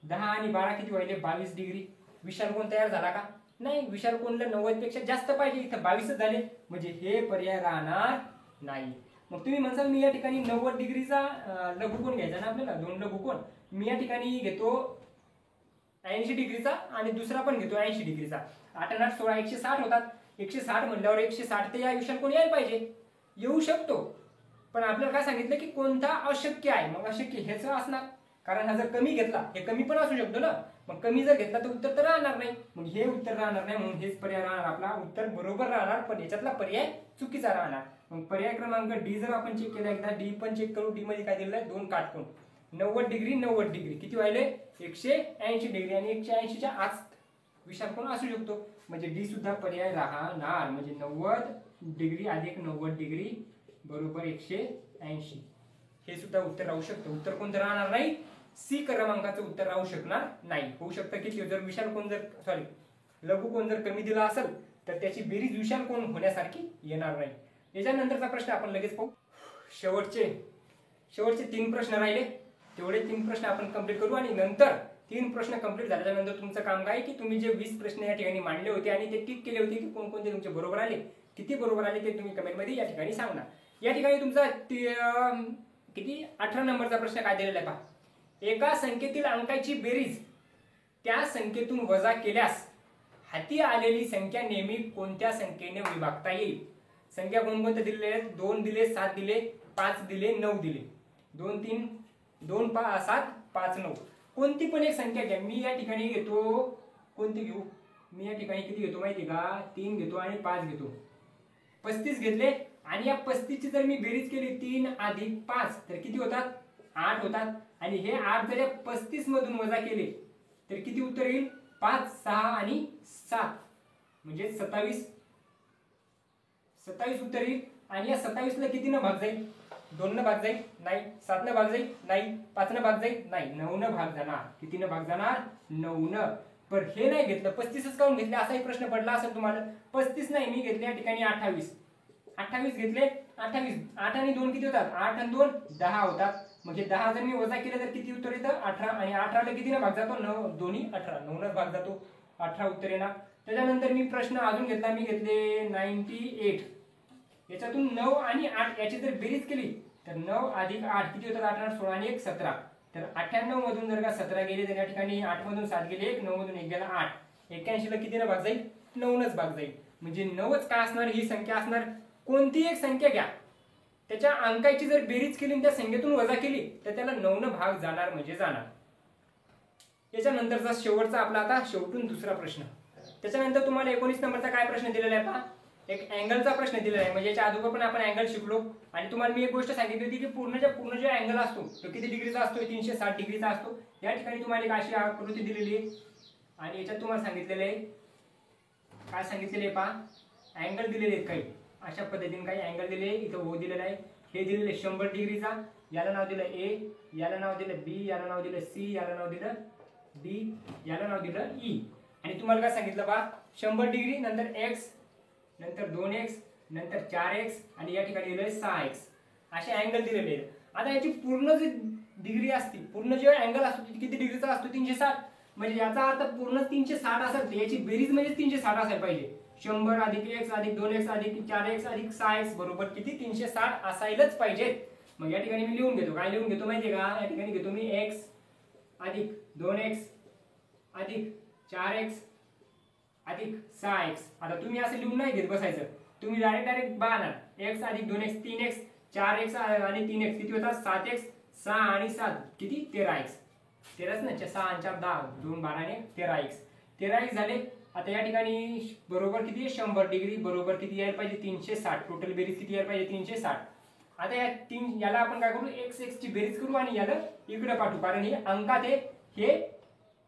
Speaker 1: 10 आणि 12 किती व्हायले 22 डिग्री. विशाल कोन तयार झाला का, नाही. विशाल कोनला 90 पेक्षा जास्त पाहिजे, इथं 22 झाले. म्हणजे हे पर्याय राहणार नाही. मग तुम्ही म्हणसाल मी या ठिकाणी 90 डिग्रीचा लघु कोन घ्यायचा ना आपल्याला, दोन लघु कोन. मी या ठिकाणी घेतो 80 डिग्रीचा आणि दुसरा पण घेतो 80 डिग्रीचा. 8 आणि 8 16 160 होतात. 160 म्हणल्यावर 160 ते या विशाल कोन यायला पाहिजे, येऊ शकतो. पण आपल्याला काय सांगितलं की कोणता अशक्य आहे. मग अशक्य हेच असणार, कारण हा जर कमी घेतला, हे कमी पण असू शकतो ना. मग कमी जर घेतला तर उत्तर तर राहणार नाही. मग हे उत्तर राहणार नाही, म्हणून हेच पर्याय राहणार. आपला उत्तर बरोबर राहणार, पण याच्यातला पर्याय चुकीचा राहणार. मग पर्याय क्रमांक डी जर आपण चेक केला, एकदा डी पण चेक करू. डी मध्ये काय दिलेलं आहे, दोन काटकोन 90 डिग्री 90 डिग्री किती व्हायले 180 डिग्री, आणि 180 च्या आत विशाल कोन असू शकतो. म्हणजे डी सुद्धा पर्याय राहणार. म्हणजे 90 डिग्री अधिक 90 डिग्री बरोबर 180. हे सुद्धा उत्तर राहू शकतं. उत्तर कोणतं राहणार नाही, सी क्रमांकाचं उत्तर राहू शकणार नाही. होऊ शकतं की जर विशाल कोन जर सॉरी लघु कोन जर कमी दिला असेल तर त्याची बेरीज विशाल कोन होण्यासारखी येणार नाही. याच्यानंतरचा प्रश्न आपण लगेच पाहू. शेवटचे 3 प्रश्न राहिले, तेवढे 3 प्रश्न आपण कंप्लीट करू. आणि नंतर 3 प्रश्न कंप्लीट झाल्यानंतर तुमचं काम काय की तुम्ही जे 20 प्रश्न या ठिकाणी मांडले होते आणि ते टिक केले होते की कोणकोणते तुमचे बरोबर आले, किती बरोबर आले ते तुम्ही कमेंट मध्ये या ठिकाणी सांगणार. या ठिकाणी तुमचा किती 18 नंबरचा प्रश्न काय दिलेला आहे पहा. एका संख्येतील अंकाची बेरीज त्या संख्येतून वजा केल्यास हाती आलेली संख्या नेहमी कोणत्या संख्येने विभागता येईल. संख्या कोणकोणत्या दिलेल्या आहेत, 2 दिले, 7 दिले, 5 दिले, 9 दिले. 2 3 2 7 5 9. कोणती पण एक संख्या घ्या. मी या ठिकाणी घेतो, कोणती घेऊ, मी या ठिकाणी किती घेतो माहिती का, 3 घेतो आणि 5 घेतो. 35 घेतले आणि या 35 ची जर मी बेरीज केली 3 अधिक 5 तर किती होतात 8 होतात. आणि हे 8 जर 35 मधून वजा केले तर किती उत्तर येईल 5 6 आणि 7 म्हणजे 27 उत्तर येईल. आणि या 27 ला किती न भाग जाईल, 2 न भाग जाईल नाही, 7 न भाग जाईल नाही, 5 न भाग जाईल नाही, 9 न भाग जाणार. किती न भाग जाणार 9 न. पण हे नाही घेतलं, 35च काऊन घेतले असाही प्रश्न पडला असेल तुम्हाला. 35 नाही, मी घेतले या ठिकाणी 28 घेतले. 28 8 आणि 2 किती होतात, 8 आणि 2 10 होतात. म्हणजे 10 जर मी वजा केलं तर किती उत्तर येतं 18. आणि 18 ला किती न भाग जातो 9, दोन्ही 18, 9 न भाग जातो, 18 उत्तर येणार. त्याच्यानंतर मी प्रश्न अजून घेतला, मी घेतले 98. याच्यातून 9 आणि 8 याची जर बेरीज केली तर 9 अधिक 8 किती होतात 8 8 16 आणि 1 17. तर 98 मधून जर का 17 गेले तर या ठिकाणी 8 मधून 7 गेले 1, 9 मधून 1 गेला 8. 81 ला किती न भाग जाईल 9 नच भाग जाईल. म्हणजे 9च काय असणार, ही संख्या असणार. कोणती एक संख्या घ्या, त्याच्या अंकाची जर बेरीज केली त्या संख्येतून वजा केली तर त्याला 9 न भाग जाणार म्हणजे जाणार. याच्यानंतरचा शेवटचा आपला आता शेवटून दुसरा प्रश्न. त्याच्यानंतर तुम्हाला 19 नंबरचा काय प्रश्न दिलेला आहे पहा. एक अँगलचा प्रश्न दिलेला आहे. म्हणजे याच्या अगोदर पण आपण अँगल शिकलो आणि तुम्हाला मी एक गोष्ट सांगितली होती की पूर्ण जो अँगल असतो तो किती डिग्रीचा असतो, 360 डिग्रीचा असतो. या ठिकाणी तुम्हाला एक अशी आकृती दिलेली आहे आणि याच्यात तुम्हाला सांगितलेलं आहे, काय सांगितलेले आहे पहा, अँगल दिलेले आहेत काही अशा पद्धतीने काही अँगल दिले. इथं ओ दिलेला आहे, हे दिलेले 100 डिग्रीचा, याला नाव दिलं ए, याला नाव दिलं बी, याला नाव दिलं सी, याला नाव दिलं डी, याला नाव दिलं ई. आणि तुम्हाला काय सांगितलं बा 100 डिग्री नंतर एक्स, नंतर 2x, नंतर 4x आणि या ठिकाणी दिलेले 6x असे अँगल दिलेले आहेत. आता याची पूर्ण जी डिग्री असते, पूर्ण जो अँगल असतो किती डिग्रीचा असतो 360. म्हणजे याचा अर्थ पूर्ण 360 असेल तर याची बेरीज म्हणजे 360 असायला पाहिजे. 100 अधिक x अधिक 2x अधिक 4x अधिक 6x बरोबर किती 360 असायलाच पाहिजे। मग या ठिकाणी मी लिहून घेतो, काय लिहून घेतो माहितीये का, या ठिकाणी घेतो मी x अधिक 2x अधिक 4x अधिक 6x। आता तुम्ही असं लिहून नाही घेत बसायचं, तुम्ही डायरेक्ट बाहेर x अधिक 2x 3x 4x आणि 3x किती होतात 7x 6 आणि 7 किती 13x 13 ना 6 आणि 4 10 2 12 ने 13x झाले। आता या ठिकाणी बरोबर किती 100 डिग्री बरोबर किती यायला पाहिजे 360, टोटल बेरीज किती यायला पाहिजे 360। आता या याला आपण काय करू x ची बेरीज करू आणि याला इकडे पाठवू, कारण हे अंकात आहे, हे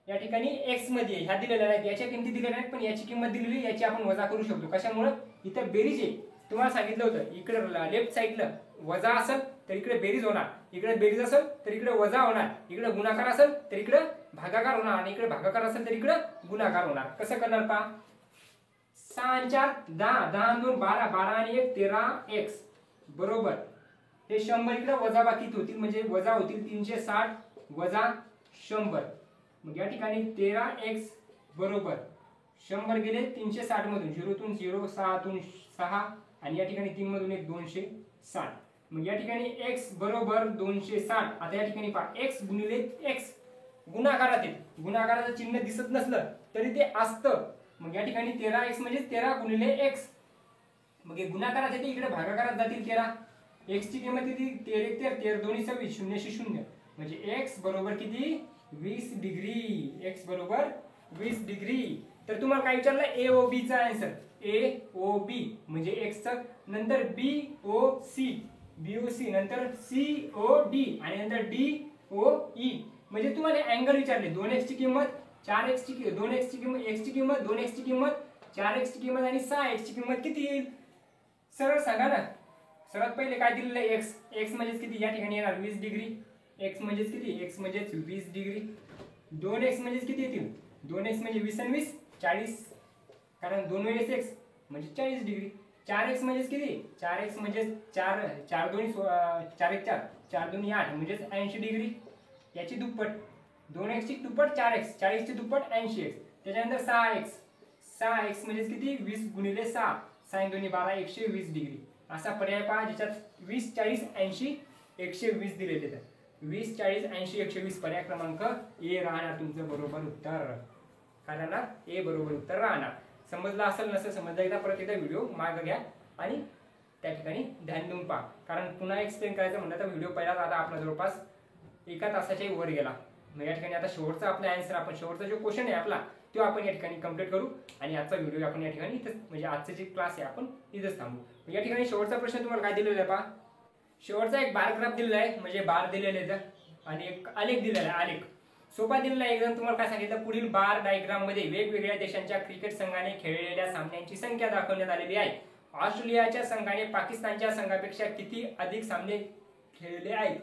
Speaker 1: या ठिकाणी x मध्ये ह्या दिलेल्या आहेत, याच्या किमती दिलेल्या आहेत, पण याची किंमत दिलेली याची आपण वजा करू शकतो। कशामुळे इथं बेरीज आहे, तुम्हाला सांगितलं होतं इकडे लेफ्ट साइडला वजा असेल तर इकडे बेरीज होणार, इकडे बेरीज असेल तर इकडे वजा होणार, इकडे गुणाकार असेल तर इकडे भागाकार होणार आणि इकडे भागाकार असेल तर इकडे गुणाकार होणार। कसं करणार पहा 6 आणि 4 10 10 आणि 2 12 12 आणि 1 13x बरोबर हे 100 इकडे वजा बाकी होतील, म्हणजे वजा होतील 360 वजा 100। मग या ठिकाणी 13x बरोबर 100 गेले 360 मधून 0 तून 0 6 तून 6 आणि या ठिकाणी 3 मधून 1 260। मग या ठिकाणी x बरोबर 260। आता या ठिकाणी पहा x गुणिले x गुणाकारात आहे, गुणाकाराचं चिन्ह दिसत नसलं तरी ते असतं। मग या ठिकाणी 13x म्हणजे 13 गुणिले x, मग हे गुणाकारात येते इकडे भागाकारात जातील 13, x ची किंमत किती 13 13 2 26 0 0 म्हणजे x बरोबर किती 20 डिग्री, x बरोबर 20 डिग्री। तर तुम्हाला काय विचारलं AOB चा आन्सर AOB म्हणजे x चा नंतर BOC नंतर COD आणि नंतर DOE म्हणजे तुम्हाला अँगल विचारले 2x ची किंमत 4x ची 2x ची किंमत x ची किंमत 2x ची किंमत 4x ची किंमत आणि 6x ची किंमत किती येईल सरळ सांगा ना। सर्वात पहिले काय दिलेलं आहे x म्हणजे किती या ठिकाणी येणार 20 डिग्री, x म्हणजे किती x म्हणजे 20 डिग्री, 2x म्हणजे किती येतील 2x म्हणजे 20 आणि 20 40 कारण 2 वेळेस x म्हणजे 40 डिग्री, 4x म्हणजे किती 4x म्हणजे 4 4 2 4 1 4 4 2 8 म्हणजे 80 डिग्री, याची दुप्पट 2x ची दुप्पट 4x 40 ची दुप्पट 80x। त्याच्यानंतर 6x म्हणजे किती 20 गुणिले 6 sin 2 12 120 डिग्री असा पर्याय पहा ज्याच्यात 20 40 80 120 दिलेले आहेत। 20 40 80 120 पर्याय क्रमांक ए राहणार तुमचं बरोबर उत्तर, काय राहणार ए बरोबर उत्तर राहणार। समजलं असेल नसेल समजलं एकदा परत एकदा व्हिडिओ मागे घ्या आणि त्या ठिकाणी ध्यान देऊन पहा, कारण पुन्हा एक्सप्लेन करायचं म्हणलं तर व्हिडिओ पहिलाच आता आपला जवळपास 1 तासाच्या वर गेला। मग या ठिकाणी आता शेवटचा आपला आन्सर आपण शेवटचा जो क्वेश्चन आहे आपला तो आपण या ठिकाणी कंप्लीट करू आणि आजचा व्हिडिओ आपण या ठिकाणी इथेच म्हणजे आजचे जे क्लास आहे आपण इथेच थांबू। या ठिकाणी शेवटचा प्रश्न तुम्हाला काय दिलेला आहे पहा, शेवटचा एक बार ग्राफ दिलेला आहे म्हणजे बार दिलेले आहेत आणि एक आलेख दिलेला आहे, आलेख सोपा दिलेला आहे एकदम। तुम्हाला काय सांगितलं पुढील बार डायग्राम मध्ये वेगवेगळ्या देशांच्या क्रिकेट संघाने खेळलेल्या सामन्यांची संख्या दाखवण्यात आलेली आहे। ऑस्ट्रेलियाच्या संघाने पाकिस्तानच्या संघापेक्षा किती अधिक सामने खेळले आहेत।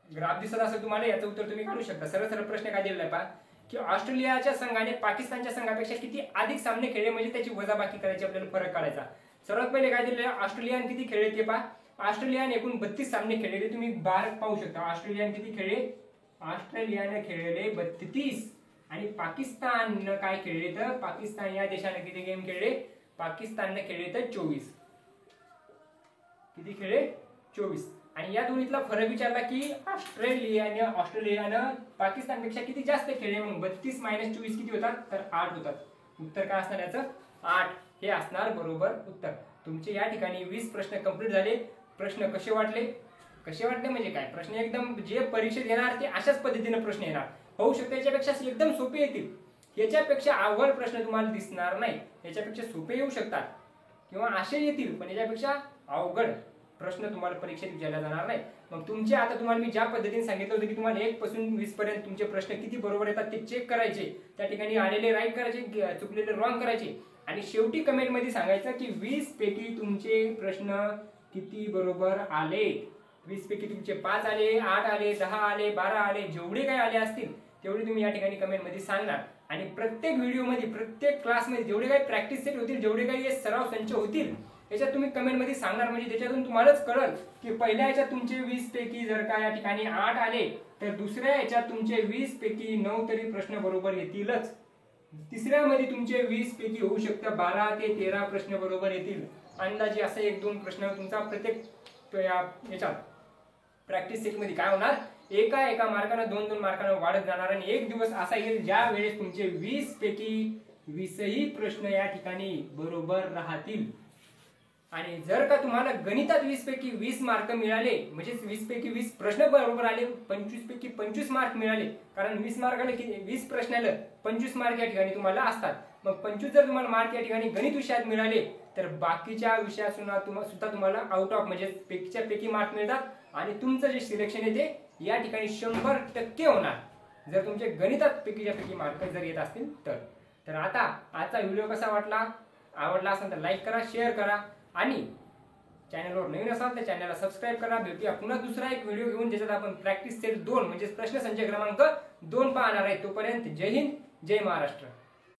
Speaker 1: ग्राफ दिसत असेल तुम्हाला, याचं उत्तर तुम्ही काढू शकता। सरळ सरळ प्रश्न काय दिलेला आहे पहा की ऑस्ट्रेलियाच्या संघाने पाकिस्तानच्या संघापेक्षा किती अधिक सामने खेळले म्हणजे त्याची वजाबाकी करायची, आपल्याला फरक काढायचा। सर्वात पहिले काय दिलेलं आहे ऑस्ट्रेलियाने किती खेळले ते पहा, ऑस्ट्रेलियाने एकूण 32 सामने खेळलेले तुम्ही बार पाहू शकता। ऑस्ट्रेलियाने किती खेळले, ऑस्ट्रेलियाने खेळलेले 32 आणि पाकिस्तानने काय खेळले तर पाकिस्तान या देशाने किती गेम खेळले, पाकिस्तानने खेळले तर 24, किती खेळले 24। आणि या दोन्हीतला फरक विचारला की ऑस्ट्रेलियानं पाकिस्तानपेक्षा किती जास्त खेळले, मग 32 - 24 किती होतात तर 8 होतात। उत्तर काय असणार याचं 8 हे असणार बरोबर उत्तर। तुमचे या ठिकाणी 20 प्रश्न कंप्लीट झाले। प्रश्न कसे वाटले म्हणजे काय, प्रश्न एकदम जे परीक्षेत येणार ते अशाच पद्धतीने प्रश्न येणार, होऊ शकते याच्यापेक्षा एकदम सोपे येतील, याच्यापेक्षा अवघड प्रश्न तुम्हाला दिसणार नाही, याच्यापेक्षा सोपे येऊ शकतात किंवा असे येतील पण याच्यापेक्षा अवघड प्रश्न तुम्हाला परीक्षेत विचारला जाणार नाही। मग तुमचे आता तुम्हाला मी ज्या पद्धतीने सांगितलं होतं की तुम्हाला 1 पासून 20 पर्यंत तुमचे प्रश्न किती बरोबर येतात ते चेक करायचे, त्या ठिकाणी आलेले राईट करायचे, चुकलेले रॉंग करायचे आणि शेवटी कमेंट मध्ये सांगायचं की 20 पैकी तुमचे प्रश्न किती बरोबर आले। 20 पैकी तुमचे 5 आले, 8 आले, 10 आले, 12 आले, जेवढे काही आले असतील तेवढे तुम्ही या ठिकाणी कमेंट मध्ये सांगणार। आणि प्रत्येक व्हिडिओ मध्ये प्रत्येक क्लास मध्ये जेवढे काही प्रॅक्टिस सेट होतील, जेवढे काही सराव संच होतील याच्यात तुम्ही कमेंट मध्ये सांगणार, म्हणजे त्याच्यातून तुम्हालाच कळेल की पहिल्या याच्यात तुमचे 20 पैकी जर का या ठिकाणी 8 आले तर दुसऱ्या याच्यात तुमचे 20 पैकी 9 तरी प्रश्न बरोबर येतीलच। तिसऱ्यामध्ये तुमचे 20 पैकी होऊ शकतं 12 ते 13 प्रश्न बरोबर येतील. अंदाजे असं 1-2 प्रश्न तुमचा प्रत्येक याच्यात प्रॅक्टिस सेटमध्ये काय होणार, एका मार्कानं 2-2 मार्कानं वाढत जाणार आणि एक दिवस असा येईल ज्या वेळेस तुमचे 20 पैकी 20ही प्रश्न या ठिकाणी बरोबर राहतील. आणि जर का तुम्हाला गणितात 20 पैकी 20 मार्क मिळाले, म्हणजे 20 पैकी 20 प्रश्न बरोबर आले, 25 पैकी 25 मार्क मिळाले, कारण 20 मार्काला 20 प्रश्नाला 25 मार्क या ठिकाणी तुम्हाला असतात. मग 25 जर तुम्हाला मार्क या ठिकाणी गणित विषयात मिळाले तर बाकीच्या विषयात सुद्धा तुम्हाला आउट ऑफ म्हणजे पैकीच्या पैकी मार्क मिळतात आणि तुमचं जे सिलेक्शन आहे ते या ठिकाणी 100% होणार जर तुमचे गणितात पैकीच्या पैकी मार्क जर येत असतील तर. आता आजचा व्हिडिओ कसा वाटला, आवडला असेल तर लाईक करा, शेअर करा आणि चॅनलवर नवीन असाल तर चॅनलला सबस्क्राईब करा. भेटूया पुन्हा दुसरा एक व्हिडिओ घेऊन ज्याच्यात आपण प्रॅक्टिस सेट 2 म्हणजे प्रश्न संच क्रमांक 2 पाहणार आहे. तोपर्यंत जय हिंद, जय महाराष्ट्र.